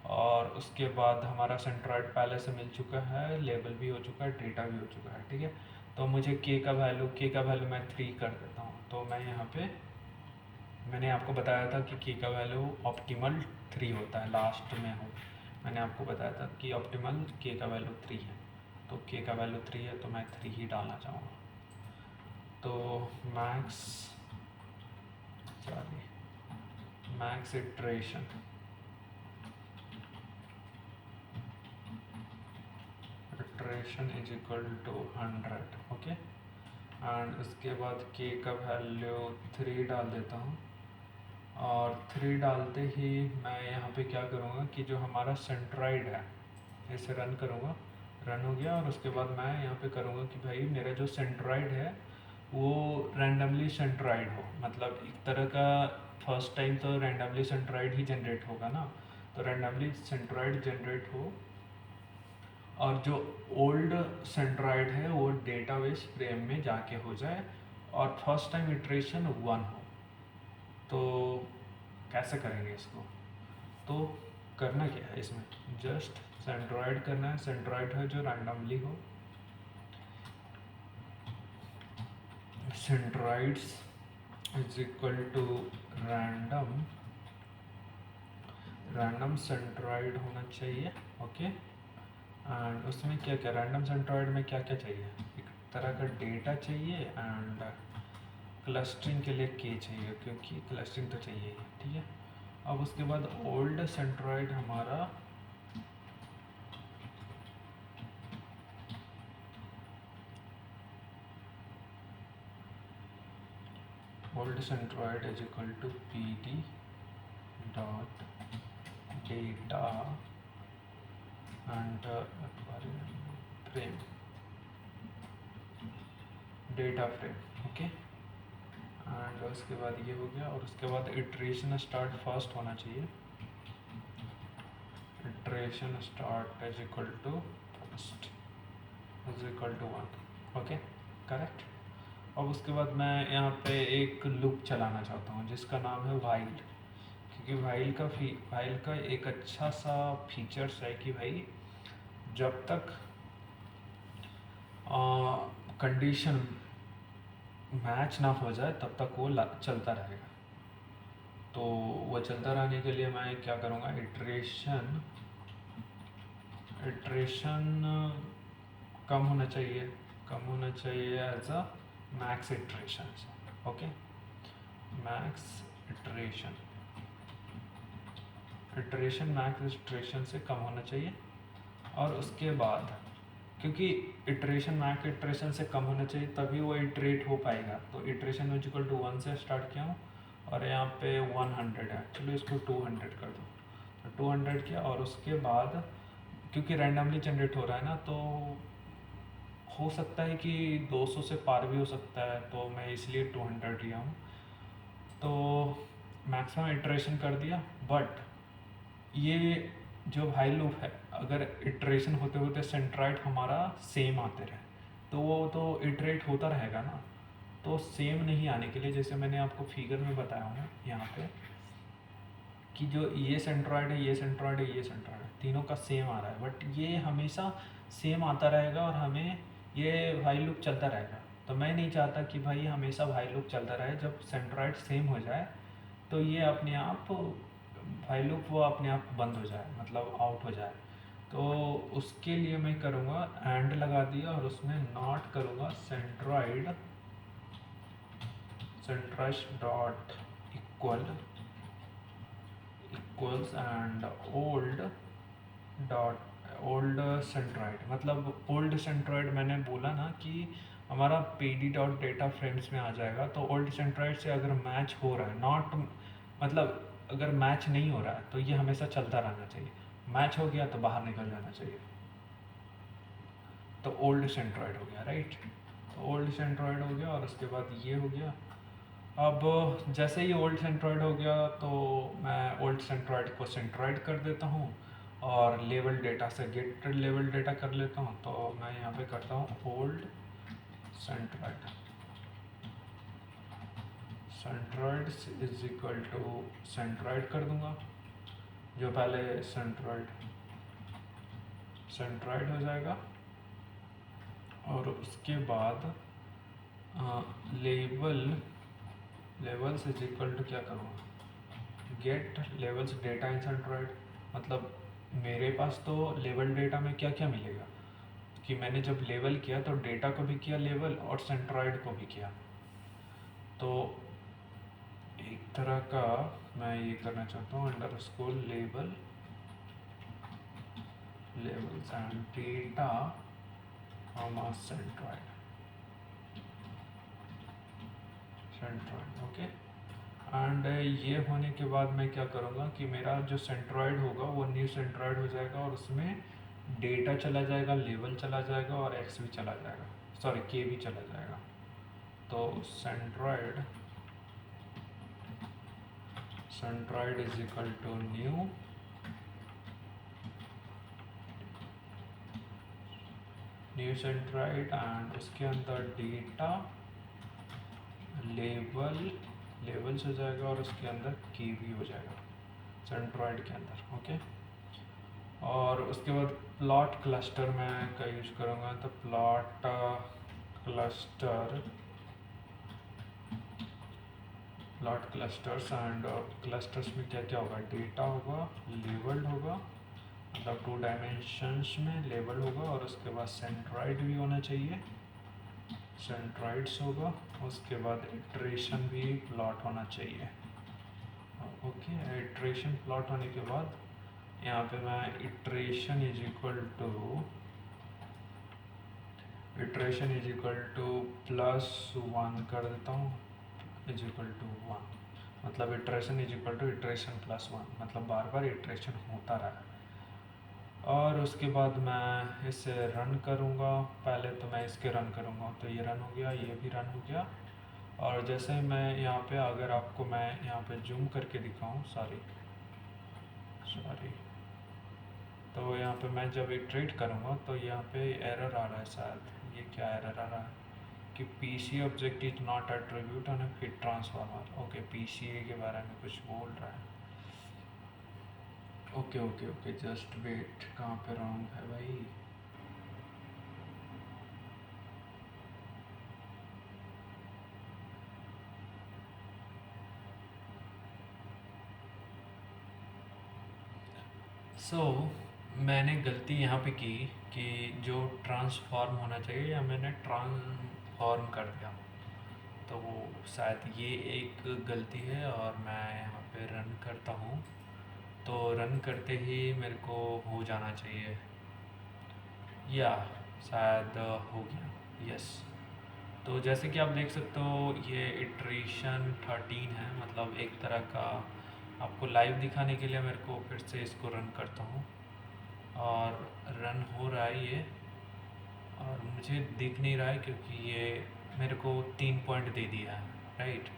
और उसके बाद हमारा सेंट्रॉइड पहले से मिल चुका है, लेबल भी हो चुका है, डेटा भी हो चुका है। ठीक है, तो मुझे के का वैल्यू मैं 3 कर देता हूँ। तो मैं यहाँ पे, मैंने आपको बताया था कि के का वैल्यू ऑप्टिमल 3 होता है, लास्ट में हो, मैंने आपको बताया था कि ऑप्टिमल के का वैल्यू 3 है, तो के का वैल्यू 3 है, तो मैं 3 ही डालना चाहूँगा। तो max, sorry, max iteration, iteration is equal to 100। Okay, and उसके बाद के का वैल्यू 3 डाल देता हूँ, और 3 डालते ही मैं यहाँ पे क्या करूँगा कि जो हमारा सेंट्रॉइड है इसे रन करूँगा, रन हो गया, और उसके बाद मैं यहाँ पे करूँगा कि भाई मेरा जो सेंट्रॉइड है वो रैंडमली सेंट्रॉइड हो, मतलब एक तरह का फर्स्ट टाइम तो रैंडमली सेंट्रॉइड ही जनरेट होगा ना, तो रैंडमली सेंट्रॉइड जनरेट हो, और जो ओल्ड सेंट्रॉइड है वो डेटाबेस फ्रेम में जाके हो जाए, और फर्स्ट टाइम इटरेशन 1 हो। तो कैसे करेंगे इसको, तो करना क्या है इसमें, जस्ट सेंट्रॉइड करना है, सेंट्रॉइड है जो रैंडमली हो, centroids is equal to random, random centroid होना चाहिए। ओके, एंड उसमें क्या क्या, रैंडम सेंट्रॉइड में क्या क्या चाहिए, एक तरह का डेटा चाहिए, एंड क्लस्टरिंग के लिए के चाहिए, क्योंकि क्लस्टरिंग तो चाहिए ही। ठीक है, अब उसके बाद ओल्ड सेंट्रॉइड हमारा old centroid is equal to P D dot data and frame, data frame. Okay, and उसके बाद ये हो गया, और उसके बाद इटरेशन स्टार्ट फर्स्ट होना चाहिए, iteration start is equal to first is equal to 1। Okay, correct. अब उसके बाद मैं यहाँ पे एक लूप चलाना चाहता हूँ जिसका नाम है वाइल, क्योंकि वाइल का एक अच्छा सा फीचर्स है कि भाई जब तक कंडीशन मैच ना हो जाए तब तक वो चलता रहेगा। तो वो चलता रहने के लिए मैं क्या करूँगा, इटरेशन कम होना चाहिए as a max iteration. Okay, max iteration max iteration से कम होना चाहिए, और उसके बाद क्योंकि इटरेशन मैक्स इटरेशन से कम होना चाहिए तभी वो इटरेट हो पाएगा, तो इटरेशन इज इक्वल टू 1 से स्टार्ट किया हूँ, और यहाँ पे 100 है, चलो इसको 200 कर दो। तो 200 किया और उसके बाद क्योंकि रैंडमली जनरेट हो रहा है ना, तो हो सकता है कि 200 से पार भी हो सकता है, तो मैं इसलिए 200 लिया हूँ। तो मैक्सिमम इटरेशन कर दिया, बट ये जो भाई लूप है, अगर इटरेशन होते होते सेंट्राइड हमारा सेम आते रहे तो वो तो इटरेट होता रहेगा ना। तो सेम नहीं आने के लिए, जैसे मैंने आपको फिगर में बताया हूँ यहाँ पे, कि जो ये सेंट्रॉइड है, ये सेंट्रॉइड है, ये सेंट्रॉइड है, तीनों का सेम आ रहा है, बट ये हमेशा सेम आता रहेगा और हमें ये भाई लूप चलता रहेगा। तो मैं नहीं चाहता कि भाई हमेशा भाई लूप चलता रहे। जब सेंट्रॉइड सेम हो जाए तो ये अपने आप भाई लूप वो अपने आप बंद हो जाए, मतलब आउट हो जाए। तो उसके लिए मैं करूँगा एंड लगा दिया और उसमें नॉट करूँगा centroid centroid dot equal equals and old dot old centroid. मतलब ओल्ड सेंट्रॉइड मैंने बोला ना कि हमारा pd डॉट डेटा फ्रेम्स में आ जाएगा। तो ओल्ड सेंट्रॉइड से अगर मैच हो रहा है, नॉट मतलब अगर मैच नहीं हो रहा है तो ये हमेशा चलता रहना चाहिए, मैच हो गया तो बाहर निकल जाना चाहिए। तो ओल्ड सेंट्रॉइड हो गया, राइट। तो ओल्ड सेंट्रॉइड हो गया और उसके बाद ये हो गया। अब जैसे ही ओल्ड सेंट्रॉइड हो गया तो मैं ओल्ड सेंट्रॉइड को सेंट्रॉइड कर देता हूँ और लेवल डेटा से गेट लेवल डेटा कर लेता हूँ। तो मैं यहाँ पे करता हूँ old centroid centroid is equal to centroid कर दूंगा, जो पहले सेंट्रॉइड सेंट्रॉइड हो जाएगा। और उसके बाद लेवल लेवल्स इज इक्वल टू क्या करूँगा, get labels data in centroid. मतलब मेरे पास तो लेवल डेटा में क्या क्या मिलेगा कि मैंने जब लेवल किया तो डेटा को भी किया लेवल और सेंट्रॉइड को भी किया। तो एक तरह का मैं ये करना चाहता हूँ underscore level levels and data from centroid centroid, okay. And ये होने के बाद मैं क्या करूँगा कि मेरा जो सेंट्रॉइड होगा वो न्यू सेंट्रॉइड हो जाएगा और उसमें डेटा चला जाएगा, लेवल चला जाएगा और एक्स भी चला जाएगा, सॉरी के भी चला जाएगा। तो centroid centroid is equal to new centroid and उसके अंदर डेटा लेवल लेवल्स हो जाएगा और उसके अंदर के भी हो जाएगा सेंट्रॉइड के अंदर, ओके। और उसके बाद प्लॉट क्लस्टर मैं का यूज करूँगा। तो plot cluster plot clusters and clusters में क्या क्या होगा, डेटा होगा, लेवल्ड होगा, मतलब 2 डायमेंशंस में लेवल होगा और उसके बाद सेंट्रॉइड भी होना चाहिए, सेंट्रॉइड्स होगा। उसके बाद इटरेशन भी प्लॉट होना चाहिए, ओके। इटरेशन प्लॉट होने के बाद यहाँ पे मैं इटरेशन इज इक्वल टू +1 कर देता हूँ, इज इक्वल टू 1। मतलब iteration is equal to iteration +1, मतलब बार बार इटरेशन होता रहा। और उसके बाद मैं इसे रन करूँगा। पहले तो मैं इसके रन करूँगा, तो ये रन हो गया, ये भी रन हो गया। और जैसे मैं यहाँ पे अगर आपको मैं यहाँ पे जूम करके दिखाऊँ, सॉरी तो यहाँ पे मैं जब इटरेट करूँगा तो यहाँ पे एरर आ रहा है शायद। ये क्या एरर आ रहा है कि PC object is not attribute on a fit transformer, okay. PCA के बारे में कुछ बोल रहा है, okay okay okay, just wait, कहाँ पे रॉन्ग है भाई। मैंने गलती यहाँ पे की कि जो ट्रांसफॉर्म होना चाहिए या मैंने ट्रांसफॉर्म कर दिया, तो वो शायद ये एक गलती है। और मैं यहाँ पे रन करता हूँ, तो रन करते ही मेरे को हो जाना चाहिए, या शायद हो गया, यस। तो जैसे कि आप देख सकते हो ये इटरेशन 13 है, मतलब एक तरह का आपको लाइव दिखाने के लिए मेरे को फिर से इसको रन करता हूँ और रन हो रहा है ये, और मुझे दिख नहीं रहा है क्योंकि ये मेरे को 3 पॉइंट दे दिया है, राइट।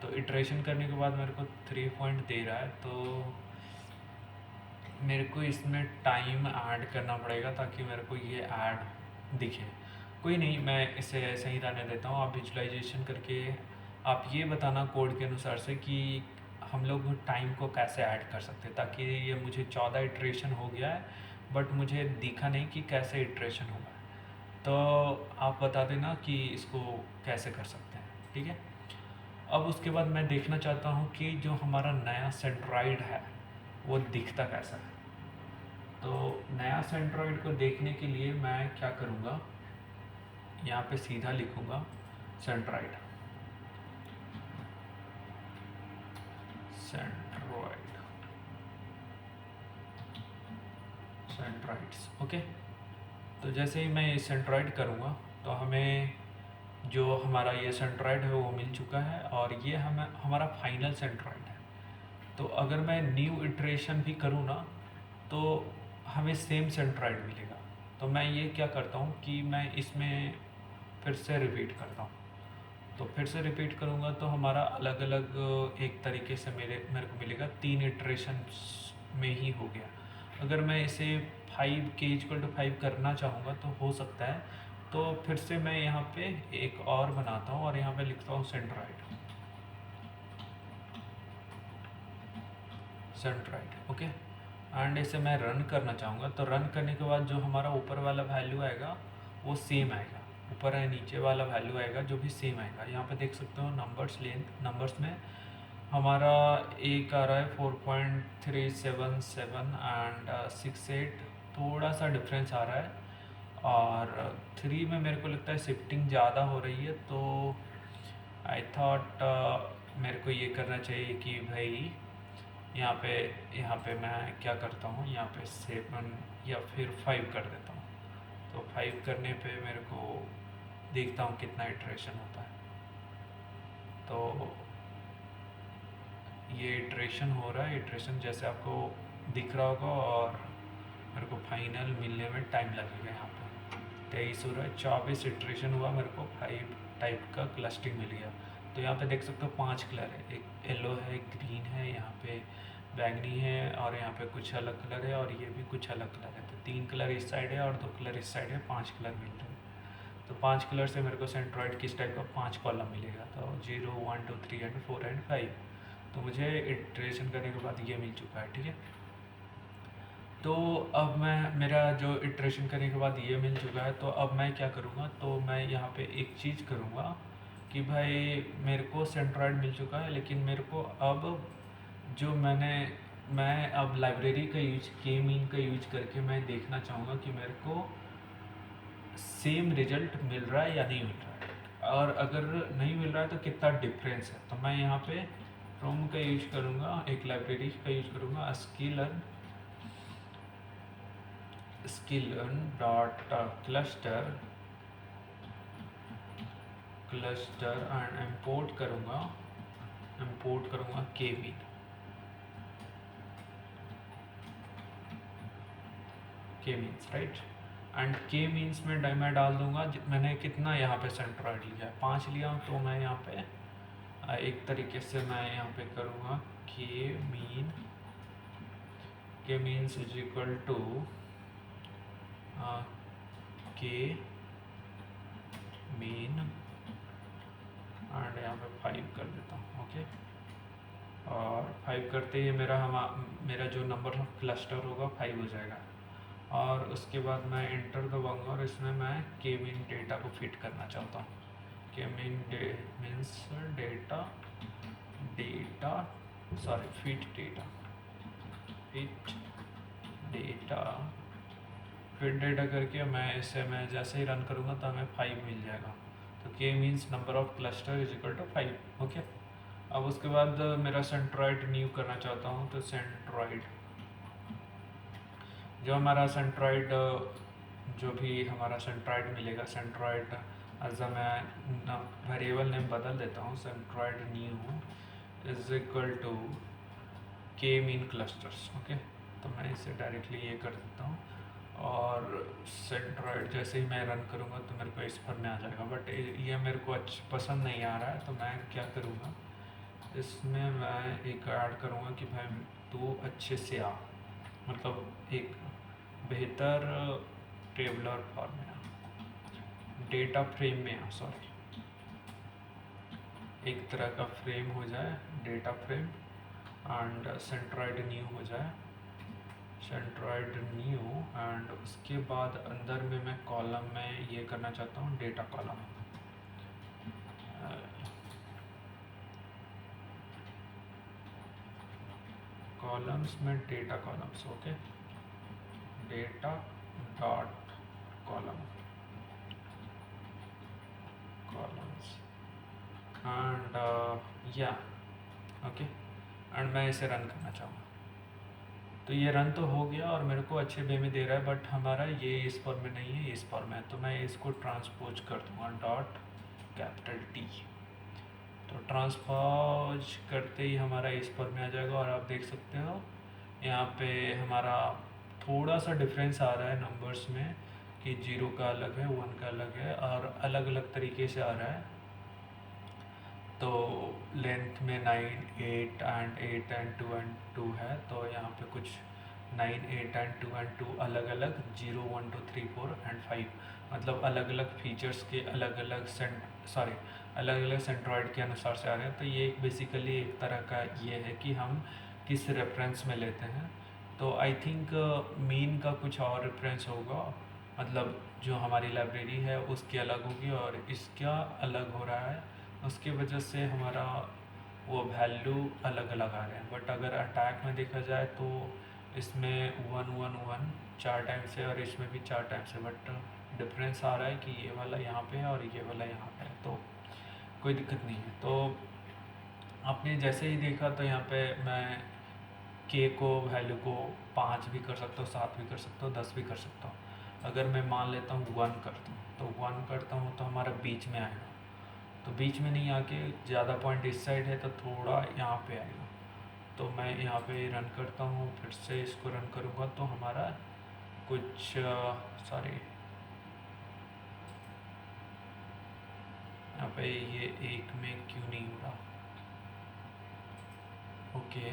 तो इटरेशन करने के बाद मेरे को 3 पॉइंट दे रहा है, तो मेरे को इसमें टाइम ऐड करना पड़ेगा ताकि मेरे को ये ऐड दिखे। कोई नहीं, मैं इसे ऐसे ही रहने देता हूँ। आप विजुलाइजेशन करके आप ये बताना कोड के अनुसार से कि हम लोग टाइम को कैसे ऐड कर सकते हैं, ताकि ये मुझे 14 इटरेशन हो गया है बट मुझे दिखा नहीं कि कैसे इटरेशन होगा। तो आप बता देना कि इसको कैसे कर सकते हैं, ठीक है। अब उसके बाद मैं देखना चाहता हूँ कि जो हमारा नया सेंट्रॉइड है वो दिखता कैसा है। तो नया सेंट्रॉइड को देखने के लिए मैं क्या करूँगा, यहाँ पे सीधा लिखूँगा सेंट्रॉइड, सेंट्रॉइड, सेंट्रॉइड्स, ओके। तो जैसे ही मैं इस सेंट्रॉइड करूँगा तो हमें जो हमारा ये सेंट्रॉइड है वो मिल चुका है, और ये हमें हमारा फाइनल सेंट्रॉइड है। तो अगर मैं न्यू इटरेशन भी करूँ ना तो हमें सेम सेंट्रॉइड मिलेगा। तो मैं ये क्या करता हूँ कि मैं इसमें फिर से रिपीट करता हूँ। तो फिर से रिपीट करूँगा तो हमारा अलग अलग एक तरीके से मेरे को मिलेगा, 3 इटरेशन में ही हो गया। अगर मैं इसे 5 के इक्वल टू 5 करना चाहूँगा तो हो सकता है। तो फिर से मैं यहाँ पे एक और बनाता हूँ और यहाँ पे लिखता हूँ सेंट्रॉइड, सेंट्रॉइड, ओके। एंड इसे मैं रन करना चाहूँगा, तो रन करने के बाद जो हमारा ऊपर वाला वैल्यू आएगा वो सेम आएगा, ऊपर है नीचे वाला वैल्यू आएगा जो भी सेम आएगा। यहाँ पे देख सकते हो नंबर्स, लेंथ नंबर्स में हमारा एक आ रहा है 4.377 एंड 68, थोड़ा सा डिफरेंस आ रहा है। और 3 में मेरे को लगता है शिफ्टिंग ज़्यादा हो रही है, तो आई थॉट मेरे को ये करना चाहिए कि भाई यहाँ पे मैं क्या करता हूँ, यहाँ पे 7 या फिर 5 कर देता हूँ। तो 5 करने पे मेरे को देखता हूँ कितना इटरेशन होता है। तो ये इटरेशन हो रहा है, इटरेशन जैसे आपको दिख रहा होगा, और मेरे को फाइनल मिलने में टाइम लगेगा। यहाँ पे 23 हो रहा है, 24 इटरेशन हुआ, मेरे को 5 टाइप का क्लस्टरिंग मिल गया। तो यहाँ पे देख सकते हो 5 कलर है, एक येलो है, ग्रीन है, यहाँ पे बैंगनी है, और यहाँ पे कुछ अलग कलर है, और ये भी कुछ अलग कलर है। तो 3 कलर इस साइड है और 2 कलर इस साइड है, 5 कलर मिल रहे हैं। तो 5 कलर से मेरे को सेंट्रॉइड किस टाइप का 5 कॉलम मिलेगा, तो 0 1 2 3 एंड 4 एंड 5। तो मुझे इटरेशन करने के बाद ये मिल चुका है, ठीक है। तो अब मैं, मेरा जो इटरेशन करने के बाद ये मिल चुका है, तो अब मैं क्या करूँगा, तो मैं यहाँ पे एक चीज़ करूँगा कि भाई मेरे को सेंट्रॉइड मिल चुका है, लेकिन मेरे को अब जो मैं अब लाइब्रेरी का यूज, के मीन का यूज करके मैं देखना चाहूँगा कि मेरे को सेम रिजल्ट मिल रहा है या नहीं मिल रहा है, और अगर नहीं मिल रहा है तो कितना डिफरेंस है। तो मैं यहाँ पे फ्रॉम का यूज करूँगा, एक लाइब्रेरी का यूज करूँगा, sklearn dot cluster and import करूँगा के मीन्स, राइट। एंड के मीन्स में मैं डाल दूंगा मैंने कितना यहाँ पे सेंट्रॉइड लिया है, 5 लिया हूँ। तो मैं यहाँ पे एक तरीके से मैं यहाँ पे करूँगा के means is equal to K mean, and यहाँ पे 5 कर देता हूँ, ओके। और 5 करते ही मेरा जो नंबर ऑफ क्लस्टर होगा 5 हो जाएगा। और उसके बाद मैं इंटर दबाऊंगा, और इसमें मैं के मीन डेटा को फिट करना चाहता हूँ। के मीन मीन्स फिट डेटा करके मैं जैसे ही रन करूँगा तो हमें 5 मिल जाएगा। तो K means number of cluster is equal to 5, okay. अब उसके बाद मेरा सेंट्रॉइड न्यू करना चाहता हूँ, तो सेंट्रॉइड जो भी हमारा सेंट्रॉइड मिलेगा, सेंट्रॉइड एज मैं वेरिएबल नेम बदल देता हूँ, centroid new is equal to K mean clusters. Okay, तो मैं इसे डायरेक्टली ये कर देता हूँ और सेंट्रोइड जैसे ही मैं रन करूँगा तो मेरे को इस पर में आ जाएगा, बट ये मेरे को पसंद नहीं आ रहा है। तो मैं क्या करूँगा, इसमें मैं एक ऐड करूँगा कि भाई तू अच्छे से आ, मतलब एक बेहतर टेबलर फॉर्म में आ, डेटा फ्रेम में आ, सॉरी, एक तरह का फ्रेम हो जाए, data frame, and centroid new हो जाए, सेंट्रोइड न्यू, एंड उसके बाद अंदर में मैं कॉलम में ये करना चाहता हूँ, डेटा कॉलम, कॉलम्स में data columns. Okay, data dot column, columns, and या ओके, एंड मैं इसे रन करना चाहूँगा। तो ये रन तो हो गया और मेरे को अच्छे वे में दे रहा है, बट हमारा ये इस फॉर्म में नहीं है, इस फॉर्म में है। तो मैं इसको ट्रांसपोज कर दूँगा, डॉट कैपिटल टी। तो ट्रांसपोज करते ही हमारा इस फॉर्म में आ जाएगा और आप देख सकते हो यहाँ पे हमारा थोड़ा सा डिफरेंस आ रहा है नंबर्स में, कि 0 का अलग है, 1 का अलग है, और अलग अलग तरीके से आ रहा है। तो लेंथ में 9, 8 एंड 2 है, तो यहाँ पे कुछ 9, 8 एंड 2 अलग अलग 0, 1, 2, 3, 4 एंड 5, मतलब अलग अलग फीचर्स के अलग अलग अलग अलग सेंट्रॉइड के अनुसार से आ रहे हैं। तो ये बेसिकली एक तरह का ये है कि हम किस रेफरेंस में लेते हैं। तो आई थिंक मीन का कुछ और रेफरेंस होगा, मतलब जो हमारी लाइब्रेरी है उसकी अलग होगी और इसका अलग हो रहा है, उसकी वजह से हमारा वो वैल्यू अलग अलग आ रहे हैं। बट अगर अटैक में देखा जाए तो इसमें 1, 1, 1 4 टाइम से और इसमें भी 4 टाइम से, बट डिफरेंस आ रहा है कि ये वाला यहाँ पे है और ये वाला यहाँ पे है, तो कोई दिक्कत नहीं है। तो आपने जैसे ही देखा तो यहाँ पे मैं के को वैल्यू को 5 भी कर सकता हूँ, 7 भी कर सकता हूँ, 10 भी कर सकता हूँ। अगर मैं मान लेता हूँ 1 करता हूँ, तो 1 करता हूँ तो हमारा बीच में आएगा, तो बीच में नहीं आके ज़्यादा पॉइंट इस साइड है तो थोड़ा यहाँ पे आएगा। तो मैं यहाँ पे रन करता हूँ, फिर से इसको रन करूँगा तो हमारा कुछ सॉरी, यहाँ पे ये एक में क्यों नहीं हो रहा। ओके,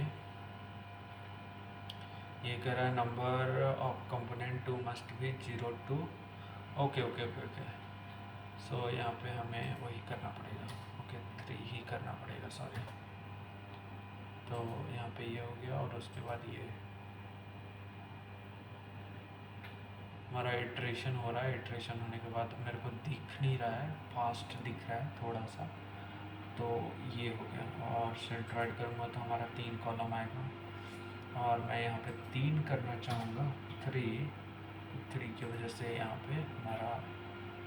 ये कह रहा है number of component 2 must be 0 2। Okay okay okay okay, so यहाँ पे हमें वही करना पड़ेगा। ओके, 3 ही करना पड़ेगा, सॉरी। तो यहाँ पे ये हो गया और उसके बाद ये हमारा इटरेशन हो रहा है। इटरेशन होने के बाद मेरे को दिख नहीं रहा है, फास्ट दिख रहा है थोड़ा सा, तो ये हो गया। और सेंट्रॉइड करूँगा तो हमारा 3 कॉलम आएगा, और मैं यहाँ पे 3 करना चाहूँगा, 3 की वजह से यहाँ पे हमारा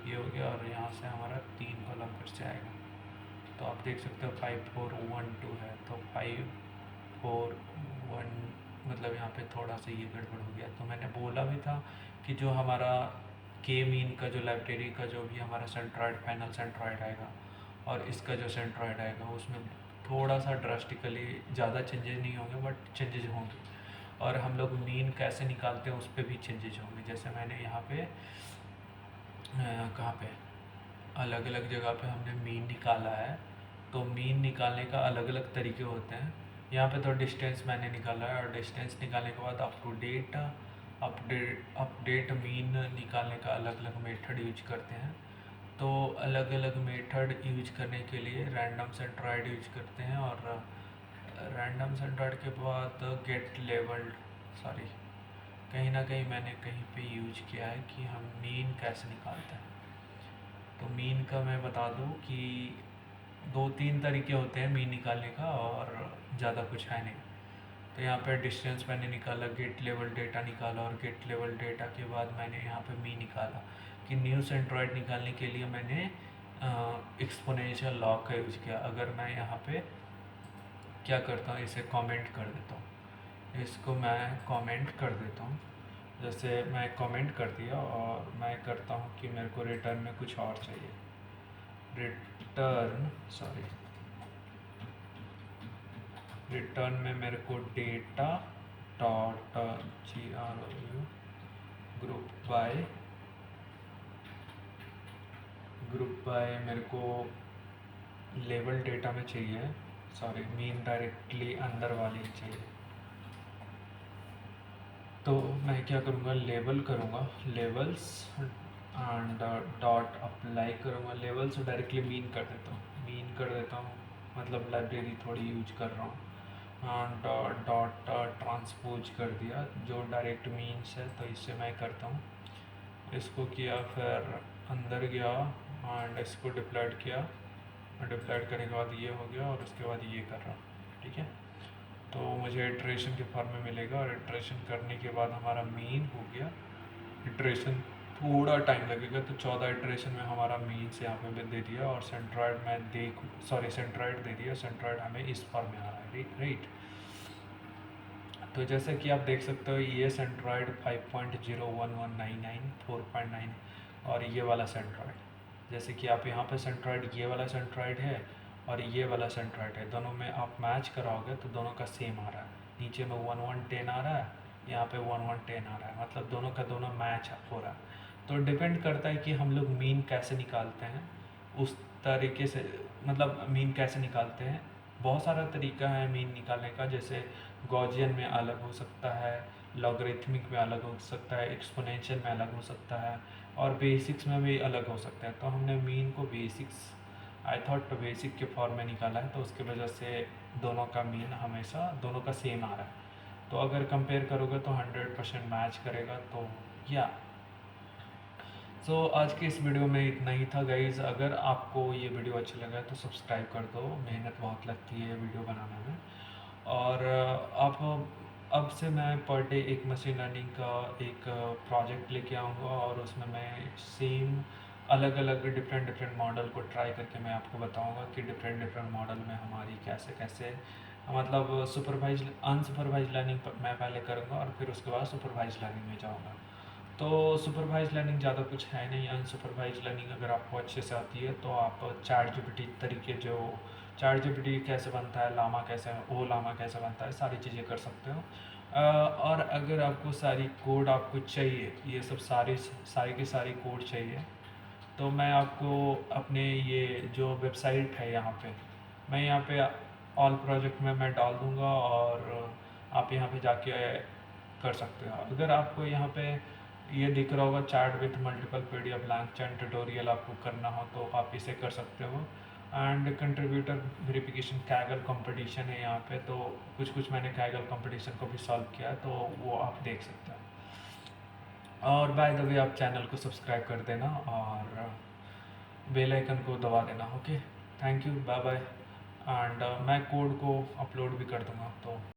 ये हो गया, और यहाँ से हमारा 3 कॉलम फिर से आएगा। तो आप देख सकते हो 5 4 1 2 है, तो 5 4 1, मतलब यहाँ पे थोड़ा सा ये गड़बड़ हो गया। तो मैंने बोला भी था कि जो हमारा के मीन का जो लाइब्रेरी का जो भी हमारा सेंट्रॉइड फाइनल सेंट्रॉइड आएगा और इसका जो सेंट्रॉइड आएगा उसमें थोड़ा सा ड्रास्टिकली ज़्यादा चेंजेस नहीं होंगे, बट चेंजेस होंगे। और हम लोग मीन कैसे निकालते हैं उस पर भी चेंजेस होंगे। जैसे मैंने यहाँ पे कहाँ पे अलग अलग जगह पे हमने मीन निकाला है, तो मीन निकालने का अलग अलग तरीके होते हैं। यहाँ पे तो डिस्टेंस मैंने निकाला है, और डिस्टेंस निकालने के बाद up to date update mean निकालने का अलग अलग मेथड यूज करते हैं। तो अलग अलग मेथड यूज करने के लिए रैंडम सेंट्रॉइड यूज करते हैं, और रैंडम सेंट्रॉइड के बाद गेट लेवल्ड, सॉरी, कहीं ना कहीं मैंने कहीं पे यूज किया है कि हम मीन कैसे निकालते हैं। तो मीन का मैं बता दूं कि 2-3 तरीके होते हैं मीन निकालने का, और ज़्यादा कुछ है नहीं। तो यहाँ पे डिस्टेंस मैंने निकाला, गेट लेवल डेटा निकाला, और गेट लेवल डेटा के बाद मैंने यहाँ पे मीन निकाला। कि न्यू सेंट्रॉइड निकालने के लिए मैंने एक्सपोनेंशियल लॉग का यूज किया। अगर मैं यहाँ पे क्या करता हूँ, इसे कमेंट कर देता हूँ, इसको मैं कमेंट कर देता हूँ। जैसे मैं कमेंट कर दिया और मैं करता हूँ कि मेरे को रिटर्न में कुछ और चाहिए, रिटर्न में मेरे को data dot GROU group by मेरे को लेवल डेटा में चाहिए, सॉरी मीन डायरेक्टली अंदर वाली चाहिए। तो मैं क्या करूँगा, लेवल करूँगा, लेवल्स एंड डॉट अप्लाई करूँगा। लेवल्स डायरेक्टली मीन कर देता हूँ, मतलब लाइब्रेरी थोड़ी यूज कर रहा हूँ। डॉट ट्रांसपोज कर दिया, जो डायरेक्ट मीन्स है, तो इससे मैं करता हूँ। इसको किया, फिर अंदर गया एंड इसको डिप्लॉयड किया। डिप्लॉयड करने के बाद ये हो गया और उसके बाद ये कर रहा हूँ, ठीक है। तो मुझे इटरेशन के फॉर्म में मिलेगा और इटरेशन करने के बाद हमारा मीन हो गया। इटरेशन थोड़ा टाइम लगेगा, तो 14 इटरेशन में हमारा मीन्स यहाँ पे दे दिया और सेंट्रॉइड में सेंट्रॉइड दे दिया। सेंट्रॉइड हमें इस फॉर्म में आ रहा है, राइट। तो जैसे कि आप देख सकते हो, ये सेंट्रॉइड 5.01199 4.9 और ये वाला सेंट्रॉइड, जैसे कि आप यहाँ पे सेंट्रॉइड, ये वाला सेंट्रॉइड है और ये वाला सेंट्रॉइड है, दोनों में आप मैच कराओगे तो दोनों का सेम आ रहा है। नीचे में 1110 आ रहा है, यहाँ पे 1110 आ रहा है, मतलब दोनों का दोनों मैच हो रहा है। तो डिपेंड करता है कि हम लोग मीन कैसे निकालते हैं, उस तरीके से, मतलब मीन कैसे निकालते हैं। बहुत सारा तरीका है मीन निकालने का, जैसे गॉसियन में अलग हो सकता है, लॉगरिथमिक में अलग हो सकता है, एक्सपोनेंशियल में अलग हो सकता है और बेसिक्स में भी अलग हो सकता है। तो हमने मीन को आई थॉट बेसिक के फॉर्म में निकाला है, तो उसकी वजह से दोनों का मीन हमेशा दोनों का सेम आ रहा है। तो अगर कंपेयर करोगे तो 100% मैच करेगा। तो या आज के इस वीडियो में इतना ही था गाइज़। अगर आपको ये वीडियो अच्छा लगा तो सब्सक्राइब कर दो, मेहनत बहुत लगती है वीडियो बनाने में। और आप अब से मैं पर डे एक मशीन लर्निंग का एक प्रोजेक्ट लेके आऊँगा और उसमें मैं सेम अलग अलग डिफरेंट मॉडल को ट्राई करके मैं आपको बताऊँगा कि डिफरेंट मॉडल में हमारी कैसे कैसे, मतलब सुपरवाइज अनसुपरवाइज लर्निंग मैं पहले करूँगा और फिर उसके बाद सुपरवाइज लर्निंग में जाऊँगा। तो सुपरवाइज लर्निंग ज़्यादा कुछ है नहीं। अनसुपरवाइज लर्निंग अगर आपको अच्छे से आती है तो आप ChatGPT तरीके, जो ChatGPT कैसे बनता है, लामा कैसे बनता है, सारी चीज़ें कर सकते हो। और अगर आपको सारी कोड आपको चाहिए, ये सब सारी की सारी कोड चाहिए, तो मैं आपको अपने ये जो वेबसाइट है यहाँ पे, मैं यहाँ पे ऑल प्रोजेक्ट में मैं डाल दूँगा और आप यहाँ पे जाके कर सकते हो। अगर आपको यहाँ पे ये दिख रहा होगा chat with multiple PDF blank chat tutorial आपको करना हो तो आप इसे कर सकते हो। And contributor verification Kaggle competition है यहाँ पे, तो कुछ मैंने कैगल कंपटीशन को भी सॉल्व किया है, तो वो आप देख सकते हो। और बाय द वे आप चैनल को सब्सक्राइब कर देना और बेल आइकन को दबा देना। Okay, thank you, bye bye. And मैं कोड को अपलोड भी कर दूँगा। तो